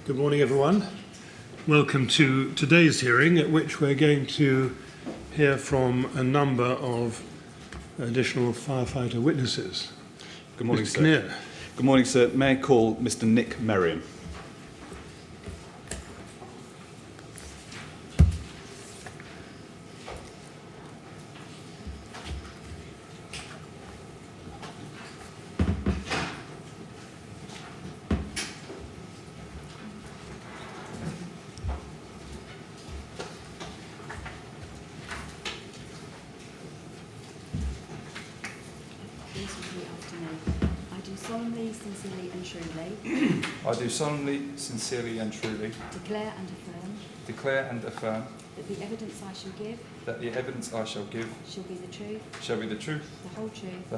Good morning, everyone. Welcome to today's hearing, at which we're going to hear from a number of additional firefighter witnesses. Good morning, Mr. sir. Kinnear. Good morning, sir. May I call Mr. Nicke Merrion? I do solemnly, sincerely and truly declare and affirm that the evidence I shall give shall be the truth, the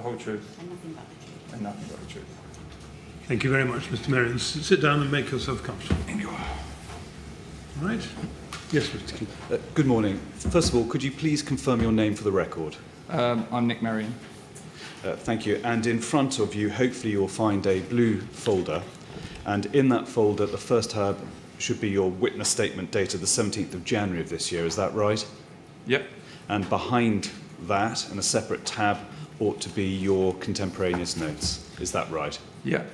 whole truth and nothing but the truth. and nothing but the truth. Thank you very much, Mr. Merrion. Sit down and make yourself comfortable. Thank you. All right? Yes, Mr. King. Good morning. First of all, could you please confirm your name for the record? I'm Nicke Merrion. Thank you. And in front of you, hopefully you'll find a blue folder. And in that folder, the first tab should be your witness statement dated the 17th of January of this year. Is that right? Yep. And behind that, in a separate tab, ought to be your contemporaneous notes. Is that right? Yep.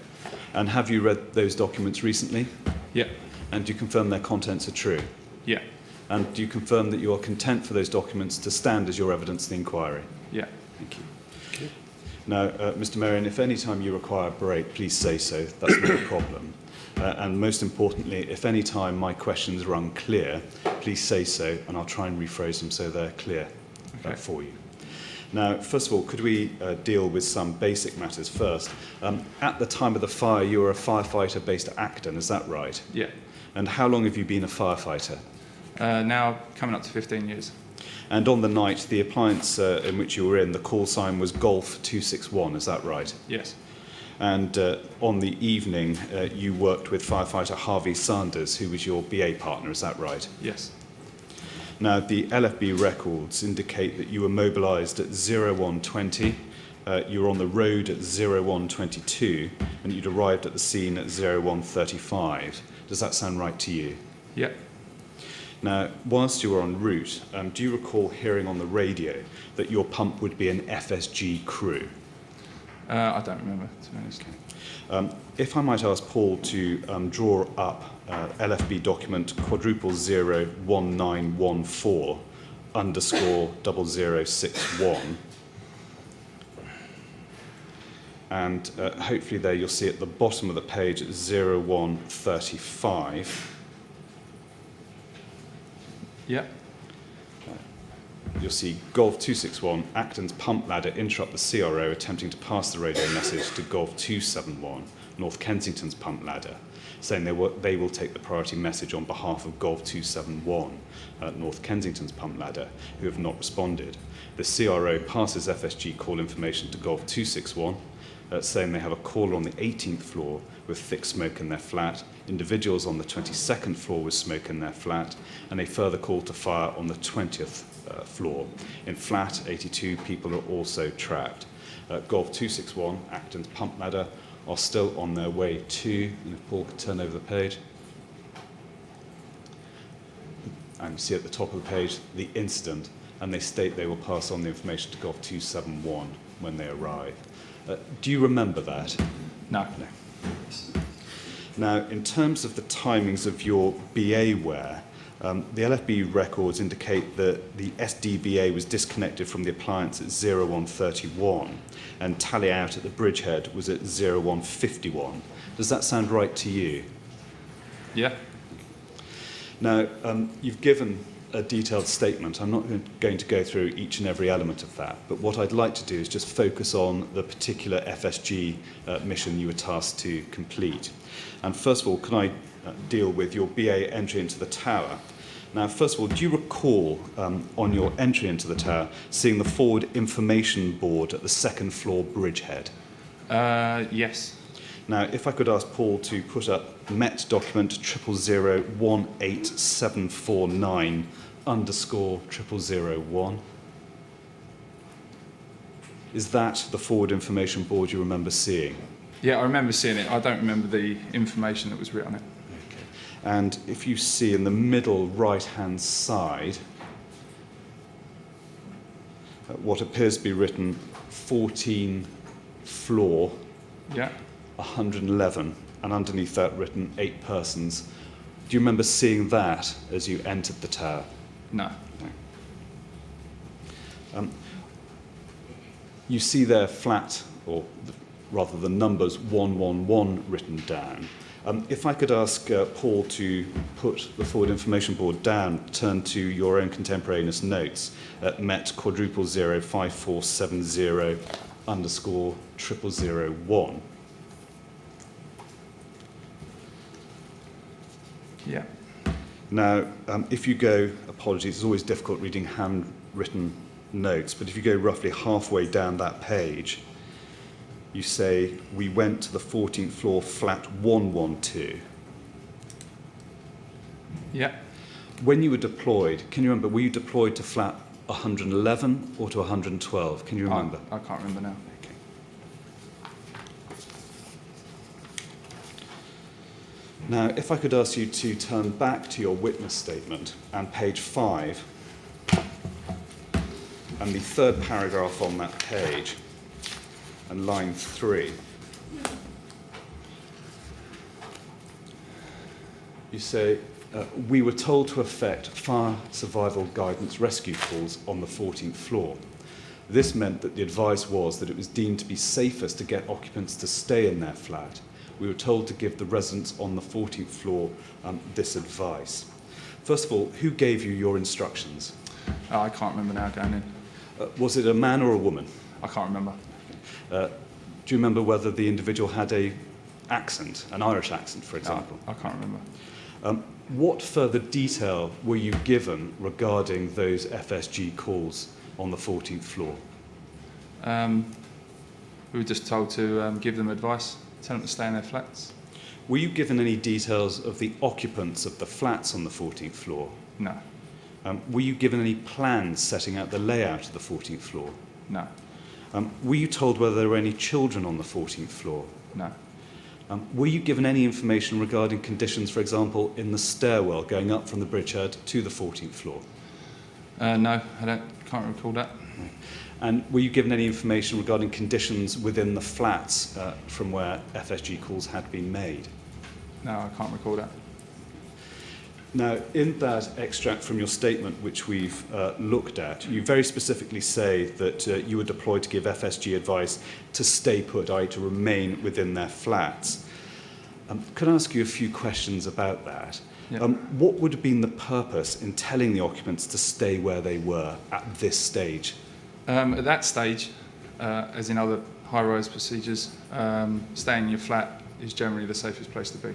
And have you read those documents recently? Yep. And do you confirm their contents are true? Yep. And do you confirm that you are content for those documents to stand as your evidence in the inquiry? Yep. Thank you. Now, Mr. Merrion, if any time you require a break, please say so. That's not a problem. And most importantly, if any time my questions are unclear, please say so, and I'll try and rephrase them so they're clear for you. Now, first of all, could we deal with some basic matters first? At the time of the fire, you were a firefighter based at Acton, is that right? Yeah. And how long have you been a firefighter? Now coming up to 15 years. And on the night, the appliance in which you were in, the call sign was Golf 261, is that right? Yes. And on the evening, you worked with firefighter Harvey Sanders, who was your BA partner, is that right? Yes. Now, the LFB records indicate that you were mobilised at 0120, you were on the road at 0122, and you'd arrived at the scene at 0135. Does that sound right to you? Yep. Now, whilst you were en route, do you recall hearing on the radio that your pump would be an FSG crew? I don't remember, to be honest. If I might ask Paul to draw up LFB document quadruple 01914 underscore 0061. And hopefully there you'll see at the bottom of the page 0135. Yep. You'll see Golf 261, Acton's pump ladder interrupt the CRO attempting to pass the radio message to Golf 271, North Kensington's pump ladder, saying they will take the priority message on behalf of Golf 271, North Kensington's pump ladder, who have not responded. The CRO passes FSG call information to Golf 261, saying they have a caller on the 18th floor with thick smoke in their flat, individuals on the 22nd floor with smoke in their flat, and a further call to fire on the 20th floor. In flat 82, people are also trapped. Golf 261, Acton's pump ladder, are still on their way to, and if Paul could turn over the page, and you see at the top of the page the incident, and they state they will pass on the information to Golf 271 when they arrive. Do you remember that? No. No. Now, in terms of the timings of your BA wear, the LFB records indicate that the SDBA was disconnected from the appliance at 0131 and tally out at the Bridgehead was at 0151. Does that sound right to you? Yeah. Now, you've given a detailed statement. I'm not going to go through each and every element of that, but what I'd like to do is just focus on the particular FSG mission you were tasked to complete. And first of all, can I deal with your BA entry into the tower? Now, first of all, do you recall on your entry into the tower seeing the forward information board at the second floor Bridgehead? Yes. Now, if I could ask Paul to put up Met document 000018749 underscore 0001. Is that the forward information board you remember seeing? Yeah, I remember seeing it. I don't remember the information that was written on it. Okay. And if you see in the middle right-hand side, what appears to be written 14 floor, Yeah. 111, and underneath that written 8 persons. Do you remember seeing that as you entered the tower? No. You see there flat, or rather the numbers 111 written down. If I could ask Paul to put the forward information board down, turn to your own contemporaneous notes at Met quadruple 05470 underscore 0001. Yeah. Now, if you go, apologies, it's always difficult reading handwritten notes, but if you go roughly halfway down that page, you say, we went to the 14th floor, flat 112. Yeah. When you were deployed, can you remember, were you deployed to flat 111 or to 112? Can you remember? I can't remember now. Okay. Now, if I could ask you to turn back to your witness statement and page 5, and the third paragraph on that page, and line 3. You say, we were told to effect fire survival guidance rescue calls on the 14th floor. This meant that the advice was that it was deemed to be safest to get occupants to stay in their flat. We were told to give the residents on the 14th floor this advice. First of all, who gave you your instructions? I can't remember now going in. Was it a man or a woman? I can't remember. Do you remember whether the individual had an accent, an Irish accent, for example? I can't remember. What further detail were you given regarding those FSG calls on the 14th floor? We were just told to give them advice, tell them to stay in their flats. Were you given any details of the occupants of the flats on the 14th floor? No. Were you given any plans setting out the layout of the 14th floor? No. Were you told whether there were any children on the 14th floor? No. Were you given any information regarding conditions, for example, in the stairwell going up from the Bridgehead to the 14th floor? No, can't recall that. And were you given any information regarding conditions within the flats from where FSG calls had been made? No, I can't recall that. Now, in that extract from your statement, which we've looked at, you very specifically say that you were deployed to give FSG advice to stay put, i.e. to remain within their flats. Could I ask you a few questions about that? Yeah. What would have been the purpose in telling the occupants to stay where they were at this stage? At that stage, as in other high-rise procedures, staying in your flat is generally the safest place to be.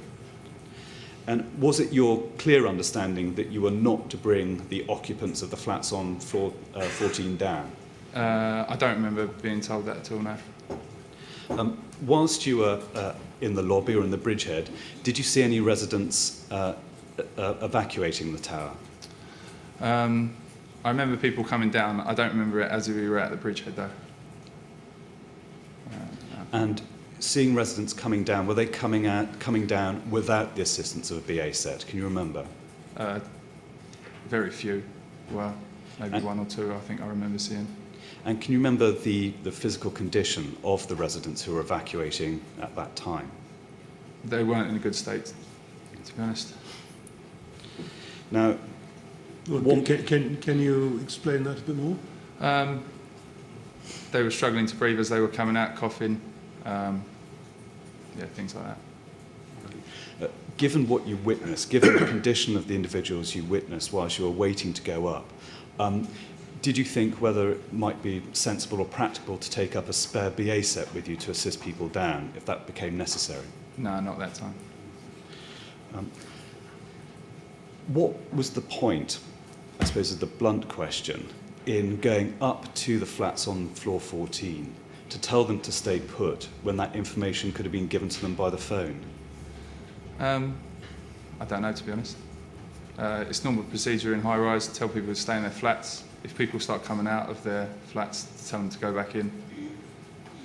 And was it your clear understanding that you were not to bring the occupants of the flats on floor 14 down? I don't remember being told that at all, no. Whilst you were in the lobby or in the Bridgehead, did you see any residents evacuating the tower? I remember people coming down. I don't remember it as we were at the Bridgehead, though. And seeing residents coming down, were they coming down without the assistance of a BA set? Can you remember? Very few. Well, maybe one or two I think I remember seeing. And can you remember the physical condition of the residents who were evacuating at that time? They weren't in a good state, to be honest. Now, Well, can you explain that a bit more? They were struggling to breathe as they were coming out, coughing, things like that. Given what you witnessed, given the condition of the individuals you witnessed whilst you were waiting to go up, did you think whether it might be sensible or practical to take up a spare BA set with you to assist people down if that became necessary? No, not that time. What was the point, I suppose is the blunt question, in going up to the flats on floor 14 to tell them to stay put when that information could have been given to them by the phone? I don't know, to be honest. It's normal procedure in high-rise to tell people to stay in their flats. If people start coming out of their flats, to tell them to go back in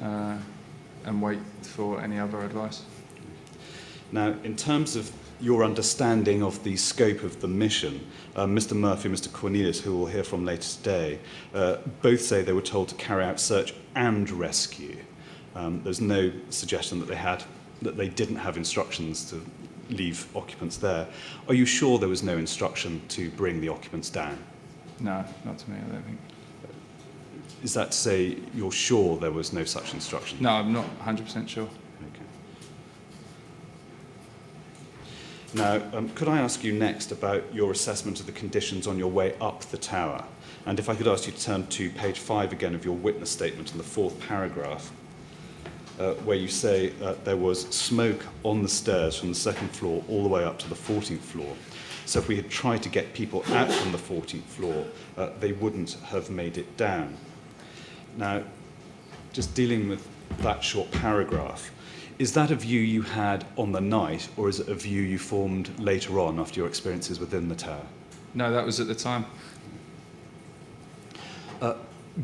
and wait for any other advice. Now, in terms of your understanding of the scope of the mission, Mr. Murphy and Mr. Cornelius, who we'll hear from later today, both say they were told to carry out search and rescue. There's no suggestion that they didn't have instructions to leave occupants there. Are you sure there was no instruction to bring the occupants down? No, not to me, I don't think. Is that to say you're sure there was no such instruction? No, I'm not 100% sure. Okay. Now, could I ask you next about your assessment of the conditions on your way up the tower? And if I could ask you to turn to page 5 again of your witness statement in the 4th paragraph, where you say there was smoke on the stairs from the 2nd floor all the way up to the 14th floor. So if we had tried to get people out from the 14th floor, they wouldn't have made it down. Now, just dealing with that short paragraph, is that a view you had on the night, or is it a view you formed later on after your experiences within the tower? No, that was at the time.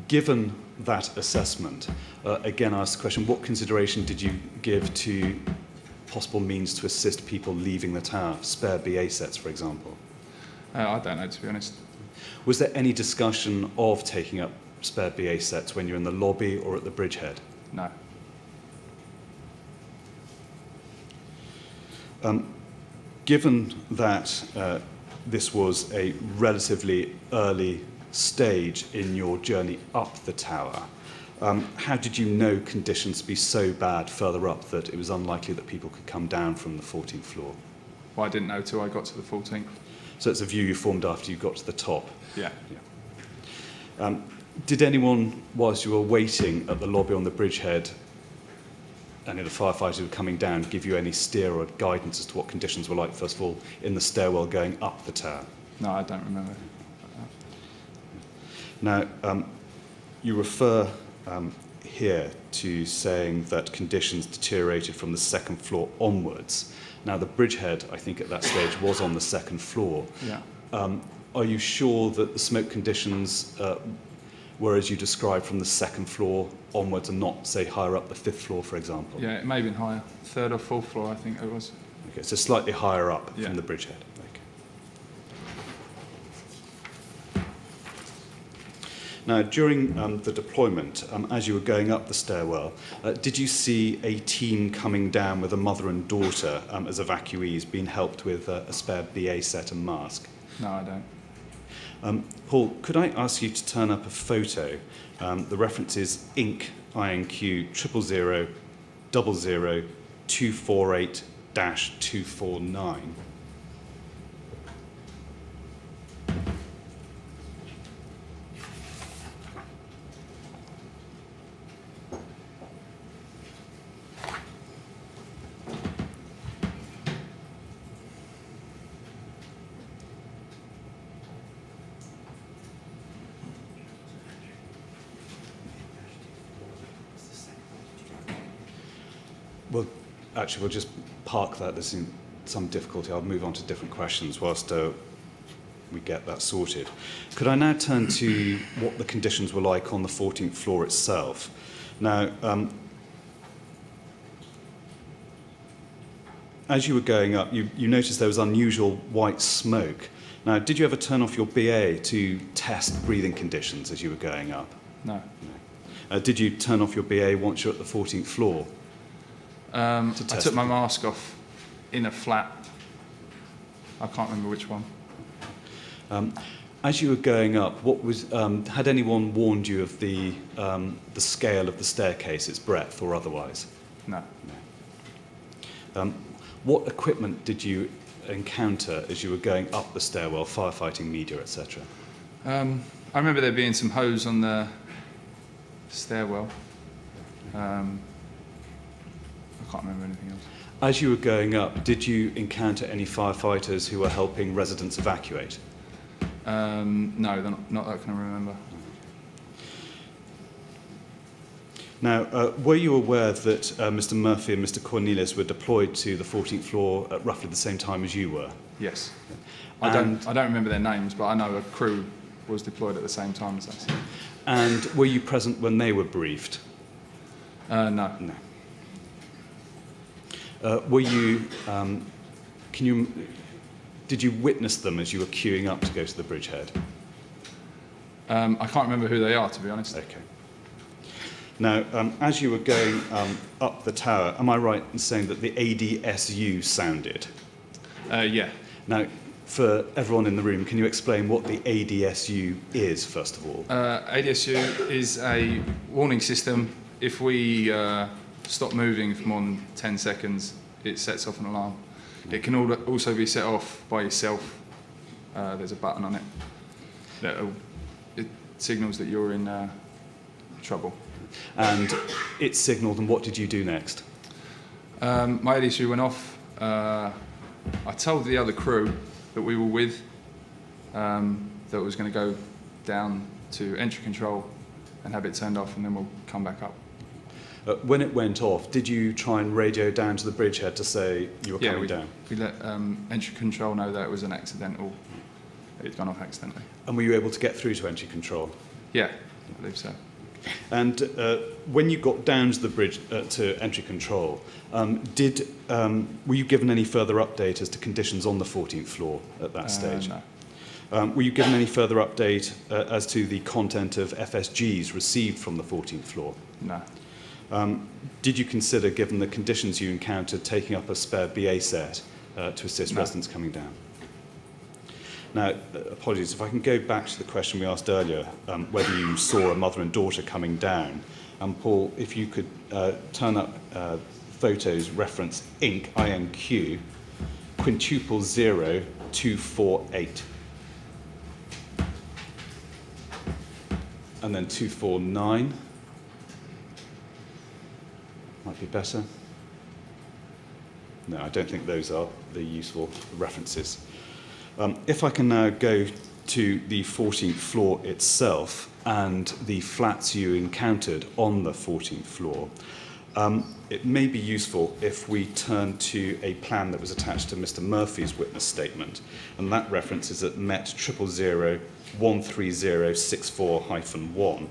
Given that assessment, again I ask the question, what consideration did you give to possible means to assist people leaving the tower, spare BA sets, for example? I don't know, to be honest. Was there any discussion of taking up spare BA sets when you're in the lobby or at the Bridgehead? No. Given that this was a relatively early stage in your journey up the tower, how did you know conditions to be so bad further up that it was unlikely that people could come down from the 14th floor? Well, I didn't know till I got to the 14th. So it's a view you formed after you got to the top? Yeah. Did anyone, whilst you were waiting at the lobby on the Bridgehead, any of the firefighters who were coming down, give you any steer or guidance as to what conditions were like, first of all, in the stairwell going up the tower? No, I don't remember. Now, you refer here to saying that conditions deteriorated from the 2nd floor onwards. Now, the Bridgehead, I think at that stage, was on the 2nd floor. Yeah. Are you sure that the smoke conditions were as you described from the 2nd floor onwards and not, say, higher up the 5th floor, for example? Yeah, it may have been higher. 3rd or 4th floor, I think it was. Okay, so slightly higher up Yeah. from the Bridgehead. Okay. Now, during the deployment, as you were going up the stairwell, did you see a team coming down with a mother and daughter as evacuees being helped with a spare BA set and mask? No, I don't. Paul, could I ask you to turn up a photo? The reference is Inc. INQ 000 248-249. Well, actually, we'll just park that. There's some difficulty. I'll move on to different questions whilst we get that sorted. Could I now turn to what the conditions were like on the 14th floor itself? Now, as you were going up, you noticed there was unusual white smoke. Now, did you ever turn off your BA to test breathing conditions as you were going up? No. Did you turn off your BA once you're at the 14th floor? I took my mask off in a flat. I can't remember which one. As you were going up, what was had anyone warned you of the scale of the staircase, its breadth or otherwise? No. What equipment did you encounter as you were going up the stairwell, firefighting, media, etc.? I remember there being some hose on the stairwell. I can't remember anything else. As you were going up, did you encounter any firefighters who were helping residents evacuate? No, not that I can remember. Now, were you aware that Mr. Murphy and Mr. Cornelius were deployed to the 14th floor at roughly the same time as you were? Yes. I don't remember their names, but I know a crew was deployed at the same time as us. And were you present when they were briefed? No. No. Were you, did you witness them as you were queuing up to go to the Bridgehead? I can't remember who they are, to be honest. Okay. Now, as you were going up the tower, am I right in saying that the ADSU sounded? Yeah. Now, for everyone in the room, can you explain what the ADSU is, first of all? ADSU is a warning system. If we stop moving for more than 10 seconds, it sets off an alarm. It can also be set off by yourself. There's a button on it. It signals that you're in trouble. And it signalled, and what did you do next? My ADSU went off. I told the other crew that we were with that it was going to go down to entry control and have it turned off, and then we'll come back up. When it went off, did you try and radio down to the Bridgehead to say you were coming down? We let entry control know that it was an accidental. It'd gone off accidentally. And were you able to get through to entry control? Yeah, I believe so. And when you got down to the bridge to entry control, were you given any further update as to conditions on the 14th floor at that stage? No. Were you given any further update as to the content of FSGs received from the 14th floor? No. Did you consider, given the conditions you encountered, taking up a spare BA set to assist residents coming down? Now, apologies, if I can go back to the question we asked earlier, whether you saw a mother and daughter coming down. And Paul, if you could turn up photos reference INQ, INQ, quintuple 0248. And then 249. Might be better. No, I don't think those are the useful references. If I can now go to the 14th floor itself and the flats you encountered on the 14th floor, it may be useful if we turn to a plan that was attached to Mr. Murphy's witness statement, and that reference is at MET 000 13064-1.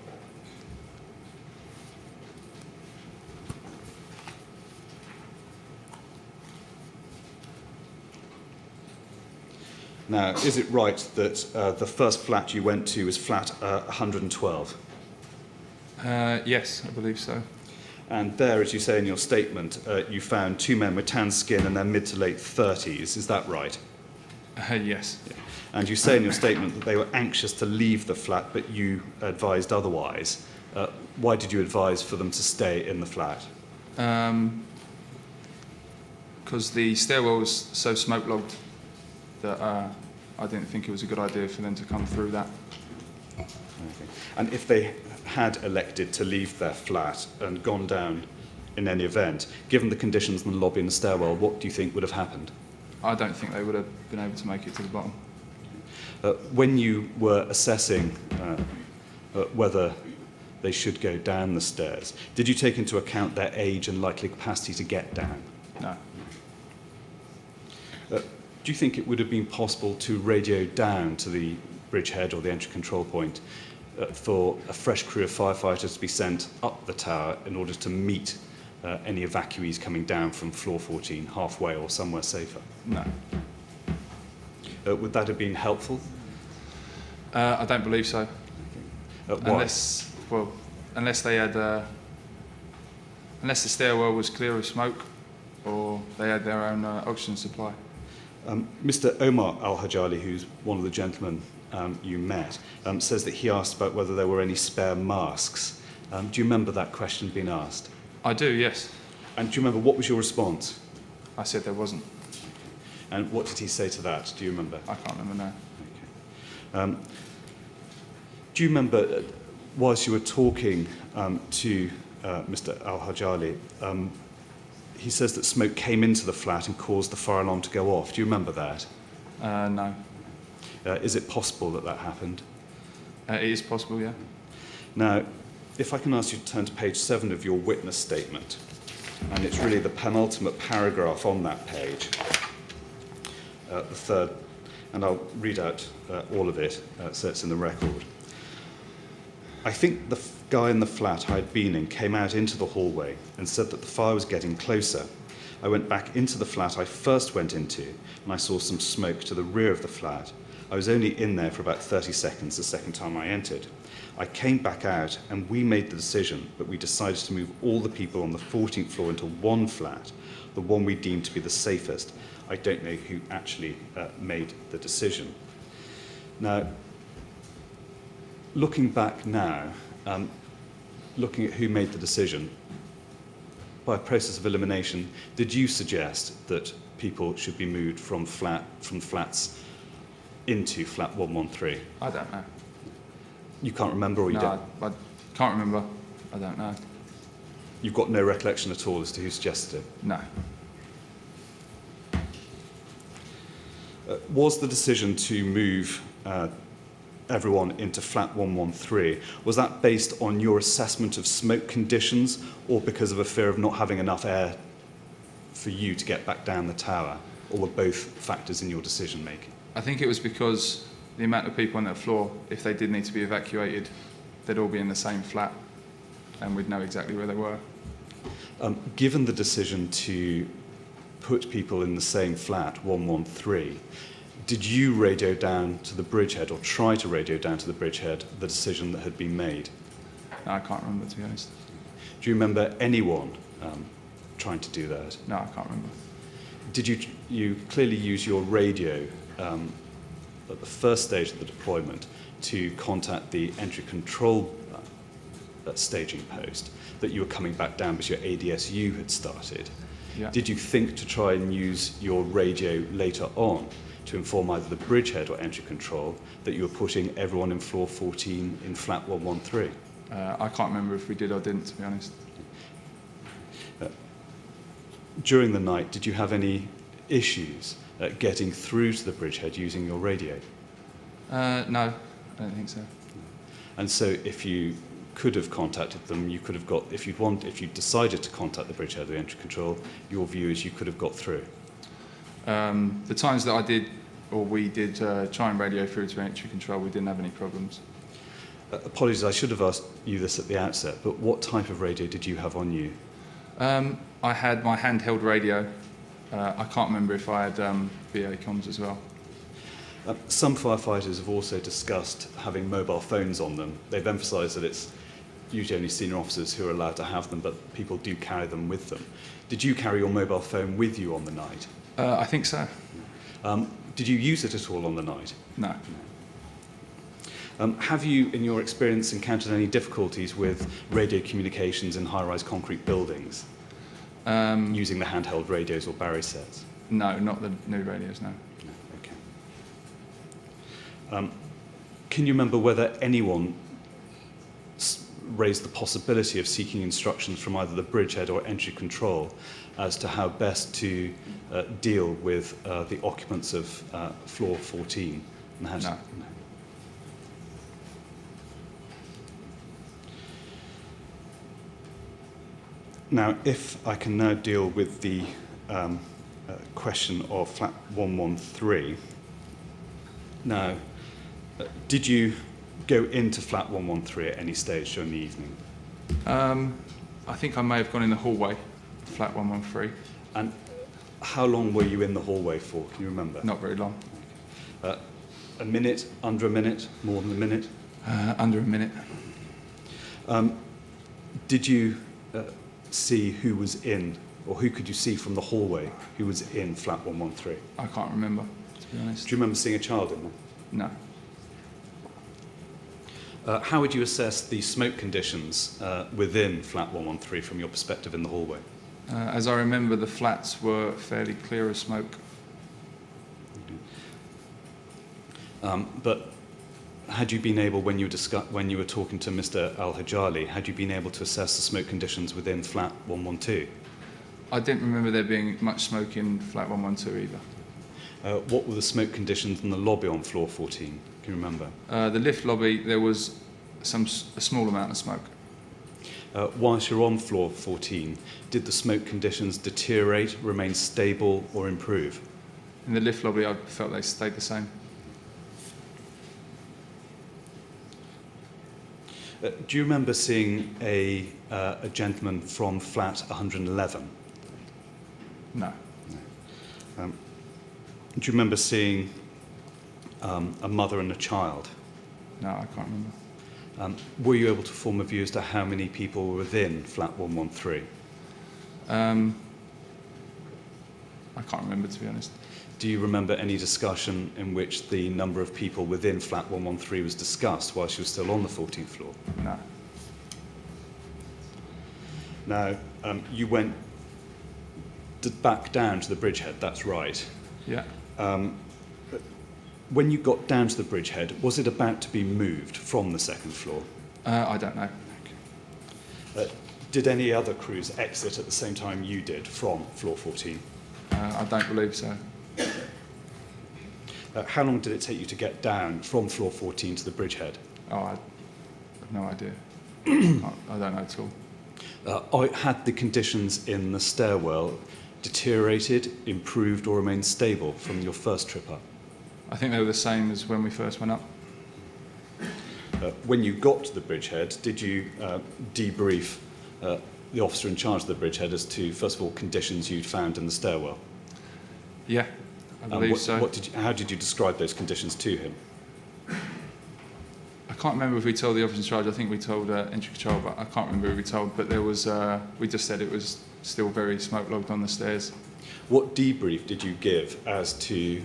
Now, is it right that the first flat you went to was flat 112? Yes, I believe so. And there, as you say in your statement, you found two men with tan skin and their mid to late 30s. Is that right? Yes. Yeah. And you say in your statement that they were anxious to leave the flat, but you advised otherwise. Why did you advise for them to stay in the flat? Because the stairwell was so smoke-logged that I didn't think it was a good idea for them to come through that. Okay. And if they had elected to leave their flat and gone down in any event, given the conditions in the lobby and the stairwell, what do you think would have happened? I don't think they would have been able to make it to the bottom. When you were assessing whether they should go down the stairs, did you take into account their age and likely capacity to get down? No. Do you think it would have been possible to radio down to the Bridgehead or the entry control point for a fresh crew of firefighters to be sent up the tower in order to meet any evacuees coming down from floor 14 halfway or somewhere safer? No. Would that have been helpful? I don't believe so. Why? Unless they had, unless the stairwell was clear of smoke, or they had their own oxygen supply. Mr. Omar Al-Hajali, who's one of the gentlemen you met, says that he asked about whether there were any spare masks. Do you remember that question being asked? I do, yes. And do you remember what was your response? I said there wasn't. And what did he say to that? Do you remember? I can't remember now. Okay. Do you remember, whilst you were talking to Mr. Al-Hajali, he says that smoke came into the flat and caused the fire alarm to go off. Do you remember that? No. Is it possible that that happened? It is possible, yeah. Now, if I can ask you to turn to page 7 of your witness statement, and it's really the penultimate paragraph on that page, the third, and I'll read out all of it so it's in the record. I think the guy in the flat I'd been in came out into the hallway and said that the fire was getting closer. I went back into the flat I first went into, and I saw some smoke to the rear of the flat. I was only in there for about 30 seconds the second time I entered. I came back out, and we made the decision, but we decided to move all the people on the 14th floor into one flat, the one we deemed to be the safest. I don't know who actually made the decision. Now, looking back now, looking at who made the decision, by a process of elimination, did you suggest that people should be moved from flats into flat 113? I don't know. You can't remember, or you don't? I can't remember. I don't know. You've got no recollection at all as to who suggested it? No. Was the decision to move everyone into flat 113, was that based on your assessment of smoke conditions, or because of a fear of not having enough air for you to get back down the tower, or were both factors in your decision making? I think it was because the amount of people on that floor, if they did need to be evacuated, they'd all be in the same flat and we'd know exactly where they were. Given the decision to put people in the same flat, 113, did you radio down to the Bridgehead, or try to radio down to the Bridgehead, the decision that had been made? No, I can't remember, to be honest. Do you remember anyone trying to do that? No, I can't remember. Did you clearly use your radio at the first stage of the deployment to contact the entry control staging post that you were coming back down because your ADSU had started? Yeah. Did you think to try and use your radio later on to inform either the Bridgehead or entry control that you were putting everyone in floor 14 in flat 113? I can't remember if we did or didn't, to be honest. During the night, did you have any issues getting through to the Bridgehead using your radio? No, I don't think so. And so if you could have contacted them, you could have got, if you decided to contact the Bridgehead or the entry control, your view is you could have got through? The times that I did, or we did, try and radio through to entry control, we didn't have any problems. Apologies, I should have asked you this at the outset, but what type of radio did you have on you? I had my handheld radio. I can't remember if I had VA comms as well. Some firefighters have also discussed having mobile phones on them. They've emphasised that it's usually only senior officers who are allowed to have them, but people do carry them with them. Did you carry your mobile phone with you on the night? I think so. Did you use it at all on the night? No. Have you, in your experience, encountered any difficulties with radio communications in high-rise concrete buildings, using the handheld radios or Barry sets? No, not the new radios, no. Okay. Can you remember whether anyone raised the possibility of seeking instructions from either the Bridgehead or entry control as to how best to deal with the occupants of floor 14? No. Now, if I can now deal with the question of flat 113. Now, did you go into flat 113 at any stage during the evening? I think I may have gone in the hallway, flat 113. And how long were you in the hallway for? Can you remember? Not very long. A minute, under a minute, more than a minute? Under a minute. Did you see who was in, or who could you see from the hallway who was in flat 113? I can't remember, to be honest. Do you remember seeing a child in there? No. How would you assess the smoke conditions within flat 113 from your perspective in the hallway? As I remember, the flats were fairly clear of smoke. But had you been able, when you were talking to Mr. Al-Hajali, had you been able to assess the smoke conditions within flat 112? I didn't remember there being much smoke in flat 112 either. What were the smoke conditions in the lobby on floor 14? Can you remember? The lift lobby, there was a small amount of smoke. Whilst you're on floor 14, did the smoke conditions deteriorate, remain stable, or improve? In the lift lobby, I felt they stayed the same. Do you remember seeing a gentleman from flat 111? No. Do you remember seeing a mother and a child? No, I can't remember. Were you able to form a view as to how many people were within flat 113? I can't remember, to be honest. Do you remember any discussion in which the number of people within flat 113 was discussed whilst you were still on the 14th floor? No. Now, you went back down to the Bridgehead, that's right. Yeah. When you got down to the Bridgehead, was it about to be moved from the second floor? I don't know. Did any other crews exit at the same time you did from floor 14? I don't believe so. How long did it take you to get down from floor 14 to the Bridgehead? Oh, I have no idea. I don't know at all. Had the conditions in the stairwell deteriorated, improved, or remained stable from your first trip up? I think they were the same as when we first went up. When you got to the Bridgehead, did you debrief the officer in charge of the Bridgehead as to, first of all, conditions you'd found in the stairwell? Yeah, I believe so. How did you describe those conditions to him? I can't remember if we told the officer in charge. I think we told entry control, but I can't remember who we told. But there was, we just said it was still very smoke logged on the stairs. What debrief did you give as to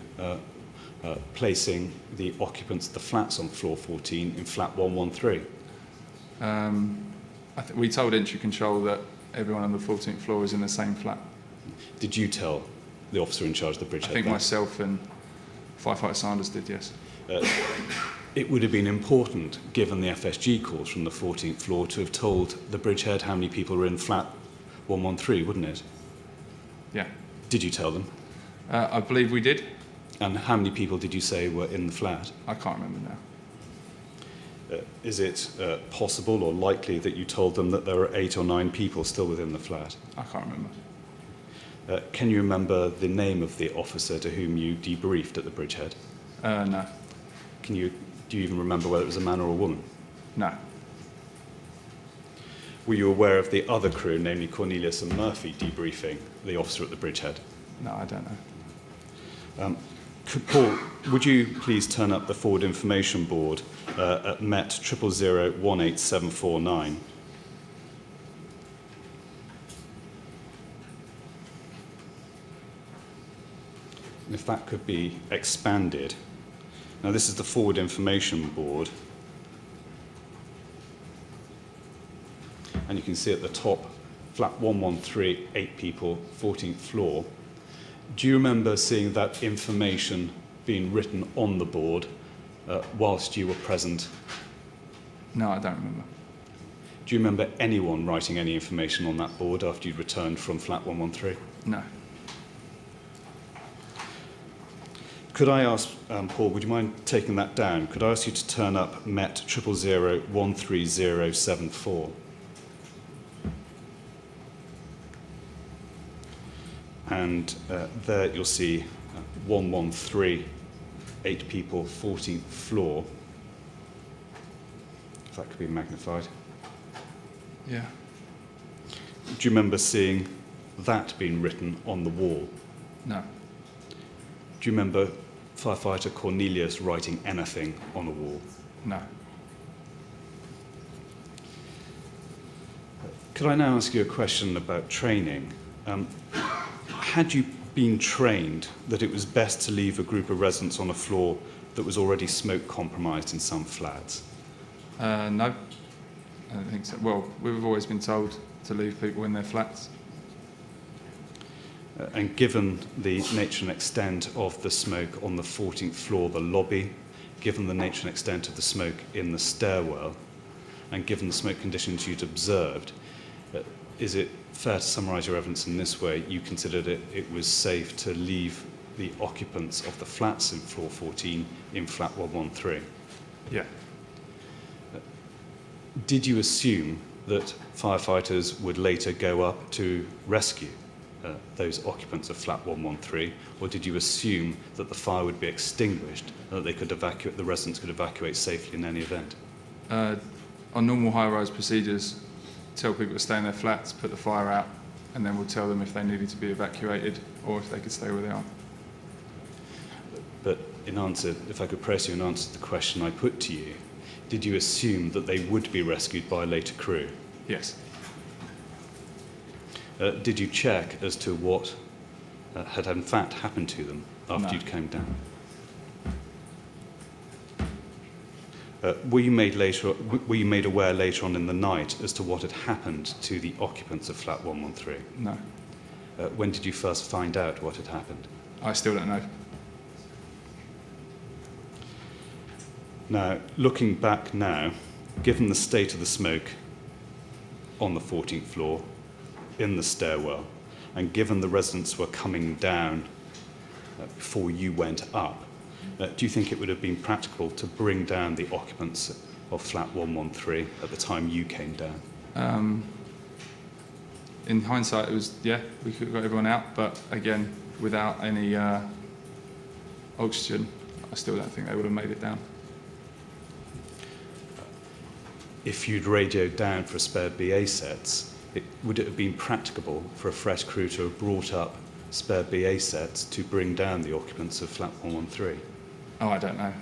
placing the occupants of the flats on floor 14 in flat 113? We told entry control that everyone on the 14th floor is in the same flat. Did you tell the officer in charge of the I Bridgehead? think myself and Firefighter Sanders did, yes. It would have been important, given the FSG calls from the 14th floor, to have told the Bridgehead how many people were in flat 113, wouldn't it? Yeah. Did you tell them? I believe we did. And how many people did you say were in the flat? I can't remember now. Is it possible or likely that you told them that there were 8 or 9 people still within the flat? I can't remember. Can you remember the name of the officer to whom you debriefed at the Bridgehead? No. Do you even remember whether it was a man or a woman? No. Were you aware of the other crew, namely Cornelius and Murphy, debriefing the officer at the Bridgehead? No, I don't know. Paul, would you please turn up the forward information board at MET 000-18749? And if that could be expanded. Now, this is the forward information board. And you can see at the top, flat 113, 8 people, 14th floor. Do you remember seeing that information being written on the board whilst you were present? No, I don't remember. Do you remember anyone writing any information on that board after you'd returned from flat 113? No. Could I ask, Paul, would you mind taking that down? Could I ask you to turn up MET 000-13074? And there you'll see 113, 8 people, 14th floor. If that could be magnified. Yeah. Do you remember seeing that being written on the wall? No. Do you remember firefighter Cornelius writing anything on a wall? No. Could I now ask you a question about training? Had you been trained that it was best to leave a group of residents on a floor that was already smoke compromised in some flats? No. I don't think so. Well, we've always been told to leave people in their flats. And given the nature and extent of the smoke on the 14th floor, the lobby, given the nature and extent of the smoke in the stairwell, and given the smoke conditions you'd observed, is it fair to summarise your evidence in this way? You considered it was safe to leave the occupants of the flats in floor 14 in flat 113? Yeah. Did you assume that firefighters would later go up to rescue those occupants of flat 113, or did you assume that the fire would be extinguished and that they could evacuate, the residents could evacuate safely in any event? On normal high-rise procedures, tell people to stay in their flats, put the fire out, and then we'll tell them if they needed to be evacuated or if they could stay where they are. But in answer, if I could press you in answer to the question I put to you, did you assume that they would be rescued by a later crew? Yes. Did you check as to what had in fact happened to them after No. you'd came down? Were you made aware later on in the night as to what had happened to the occupants of flat 113? No. When did you first find out what had happened? I still don't know. Now, looking back now, given the state of the smoke on the 14th floor, in the stairwell, and given the residents were coming down before you went up, do you think it would have been practical to bring down the occupants of flat 113 at the time you came down? In hindsight, it was, yeah, we could have got everyone out, but again, without any oxygen, I still don't think they would have made it down. If you'd radioed down for spare BA sets, would it have been practicable for a fresh crew to have brought up spare BA sets to bring down the occupants of flat 113? Oh, I don't know.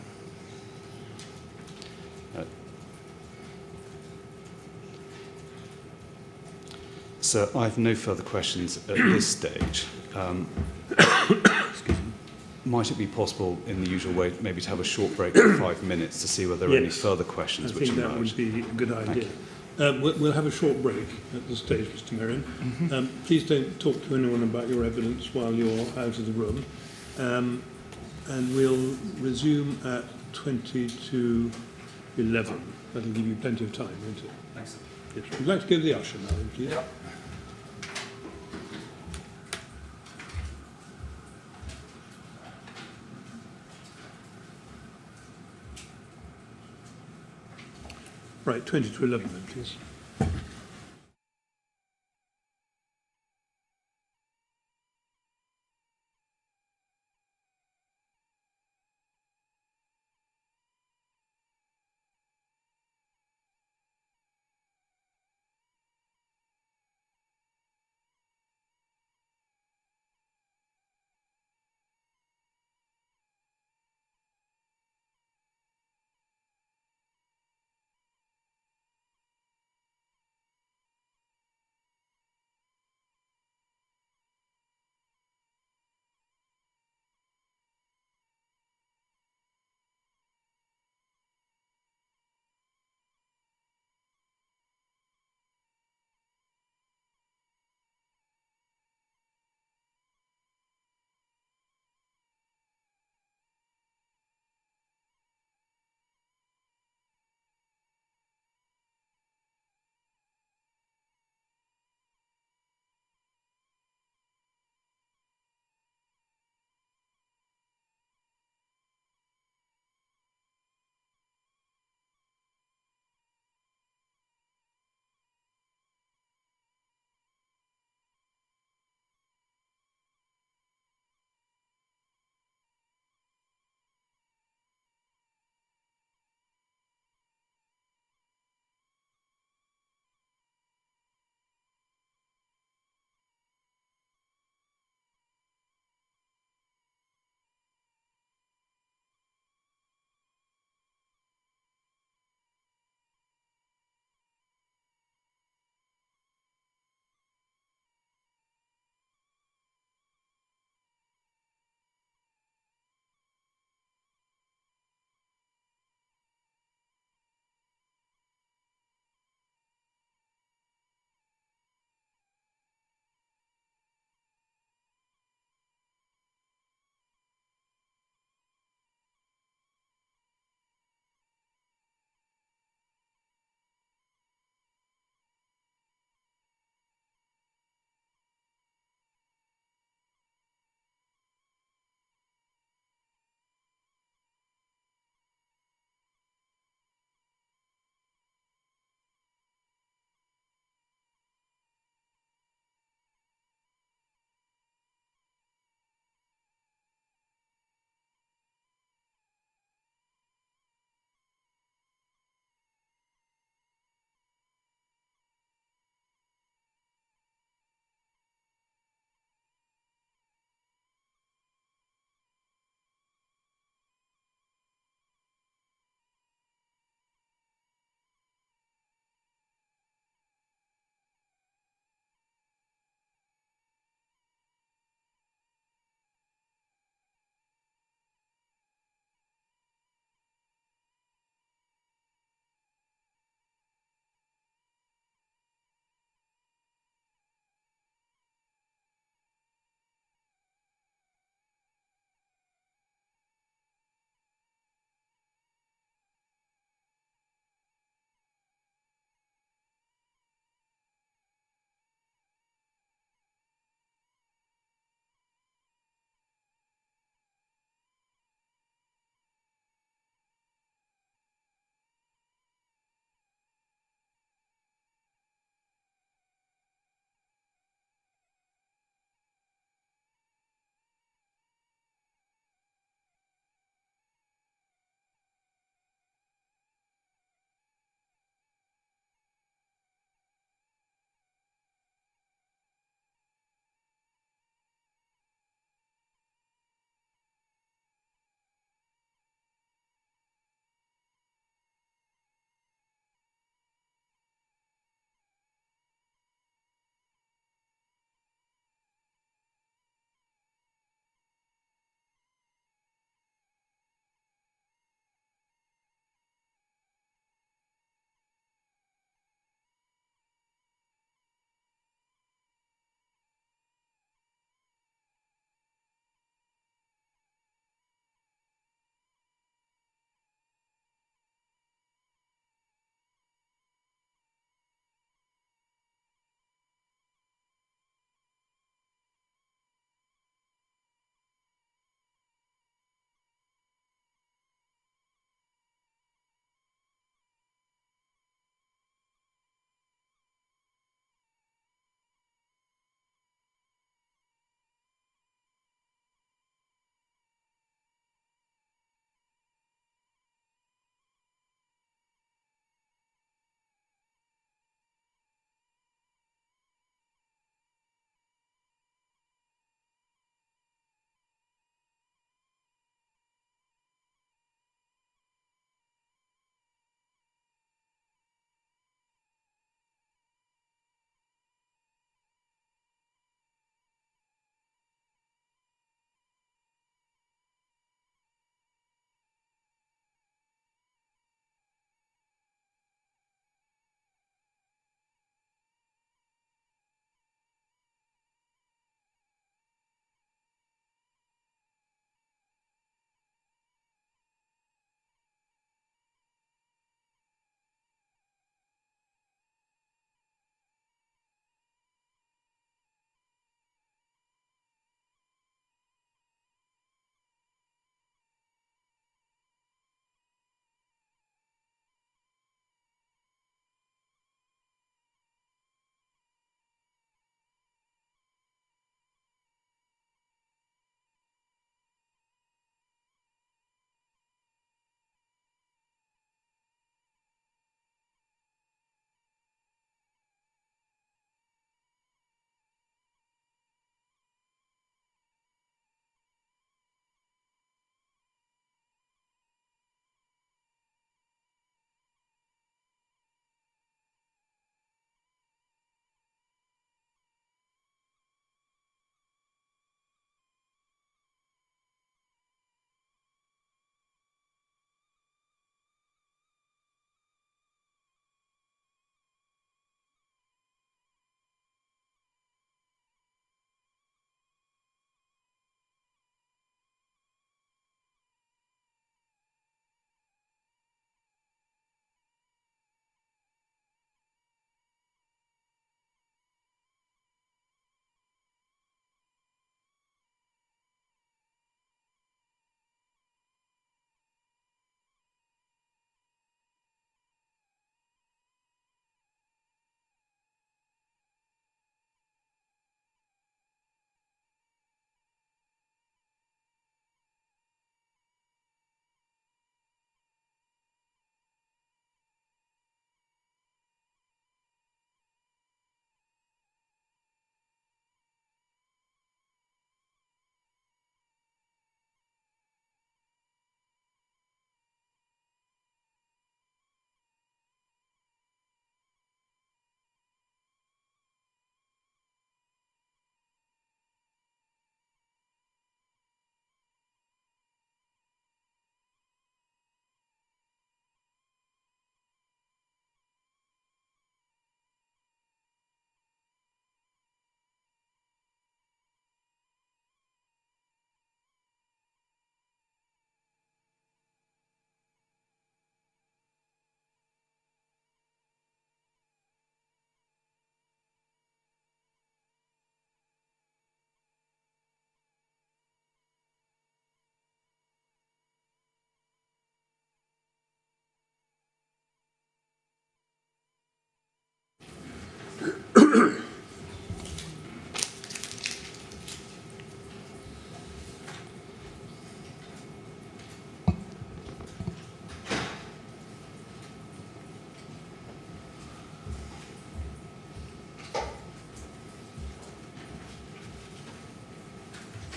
So I have no further questions at this stage. Might it be possible, in the usual way, maybe to have a short break of 5 minutes to see whether there are any Yes. further questions I which think that emerge? would be a good Thank idea. We'll have a short break at this stage, Mr. Merrion. Please don't talk to anyone about your evidence while you're out of the room. And we'll resume at 20 to 11. That'll give you plenty of time, won't it? Thanks. Yes. We'd like to go to the usher now, please. Yeah. Right, 20 to 11 then, please.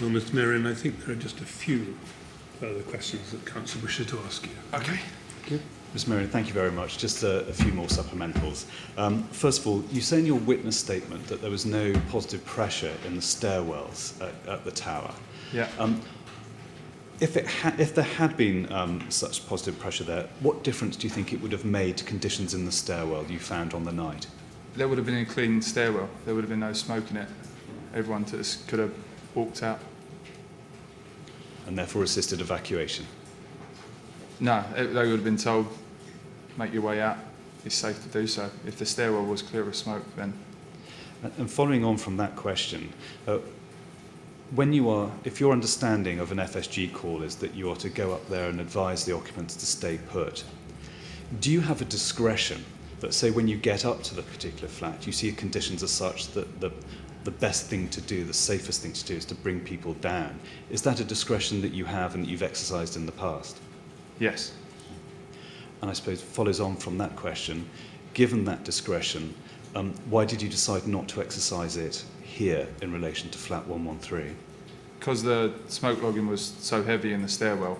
Well, Mr. Merrion, I think there are just a few further questions that Council wishes to ask you. Okay. Thank you. Ms. Merrion, thank you very much. Just a few more supplementals. First of all, you say in your witness statement that there was no positive pressure in the stairwells at the tower. Yeah. If there had been such positive pressure there, what difference do you think it would have made to conditions in the stairwell you found on the night? There would have been a clean stairwell. There would have been no smoke in it. Everyone could have walked out. And therefore assisted evacuation? No, they would have been told, make your way out. It's safe to do so. If the stairwell was clear of smoke, then... And following on from that question, if your understanding of an FSG call is that you are to go up there and advise the occupants to stay put, do you have a discretion that, say, when you get up to the particular flat, you see conditions are such that the best thing to do, the safest thing to do is to bring people down? Is that a discretion that you have and that you've exercised in the past? Yes. And I suppose follows on from that question, given that discretion, why did you decide not to exercise it here in relation to flat 113? Because the smoke logging was so heavy in the stairwell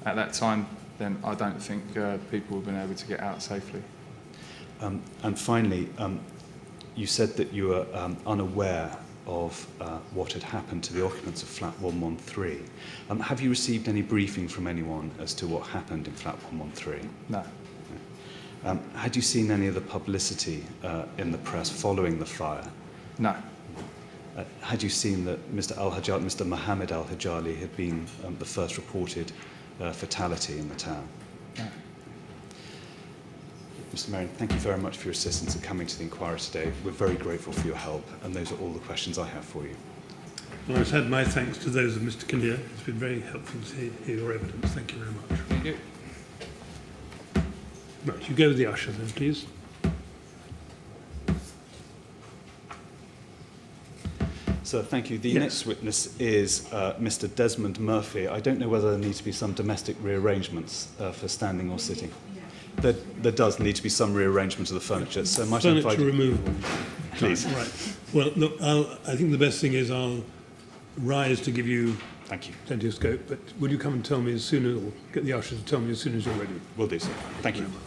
at that time, then I don't think people would have been able to get out safely. And finally, you said that you were unaware of what had happened to the occupants of flat 113. Have you received any briefing from anyone as to what happened in flat 113? No. Had you seen any of the publicity in the press following the fire? No. Had you seen that Mr. Mohammed Al-Hajali had been the first reported fatality in the town? No. Mr. Merrion, thank you very much for your assistance in coming to the inquiry today. We're very grateful for your help, and those are all the questions I have for you. Well, I've had my thanks to those of Mr. Kinnear. It's been very helpful to hear your evidence. Thank you very much. Thank you. Right, you go with the usher then, please. So thank you. The Yes. next witness is Mr. Desmond Murphy. I don't know whether there needs to be some domestic rearrangements for standing or sitting. There does need to be some rearrangement of the furniture. So might I invite Furniture removal. Please. Right. Well, look, I think the best thing is I'll rise to give you Thank you. plenty of scope, but will you come and tell me as soon as, or get the usher to tell me as soon as you're ready? Will do so. Thank you. Very much.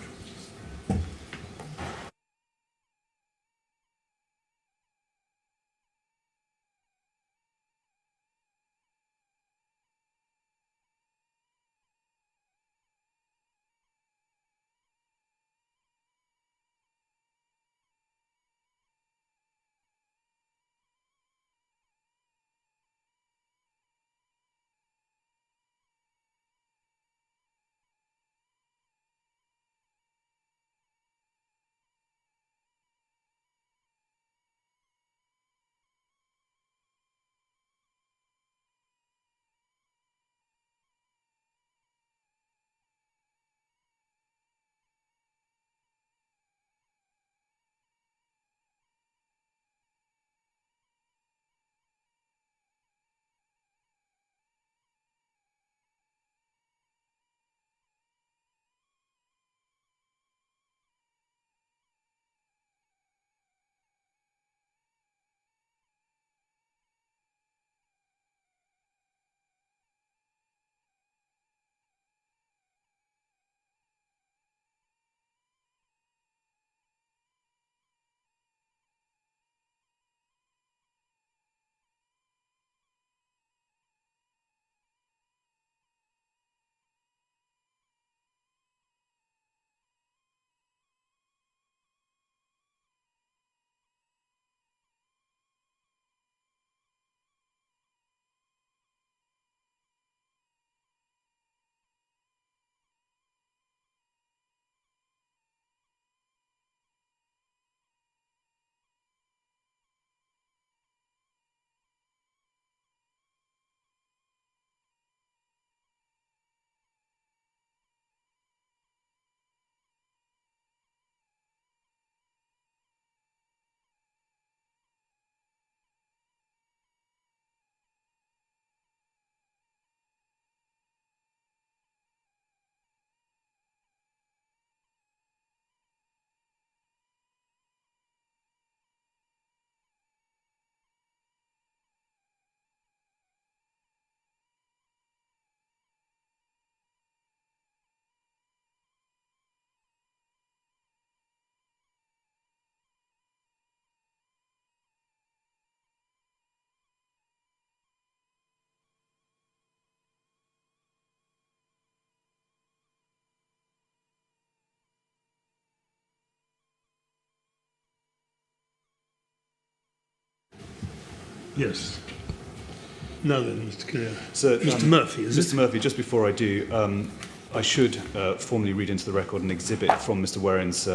Yes. Now then, Mr. Kinnear. So, Mr. Murphy, is Mr. Murphy, just before I do, I should formally read into the record an exhibit from Mr. Warren's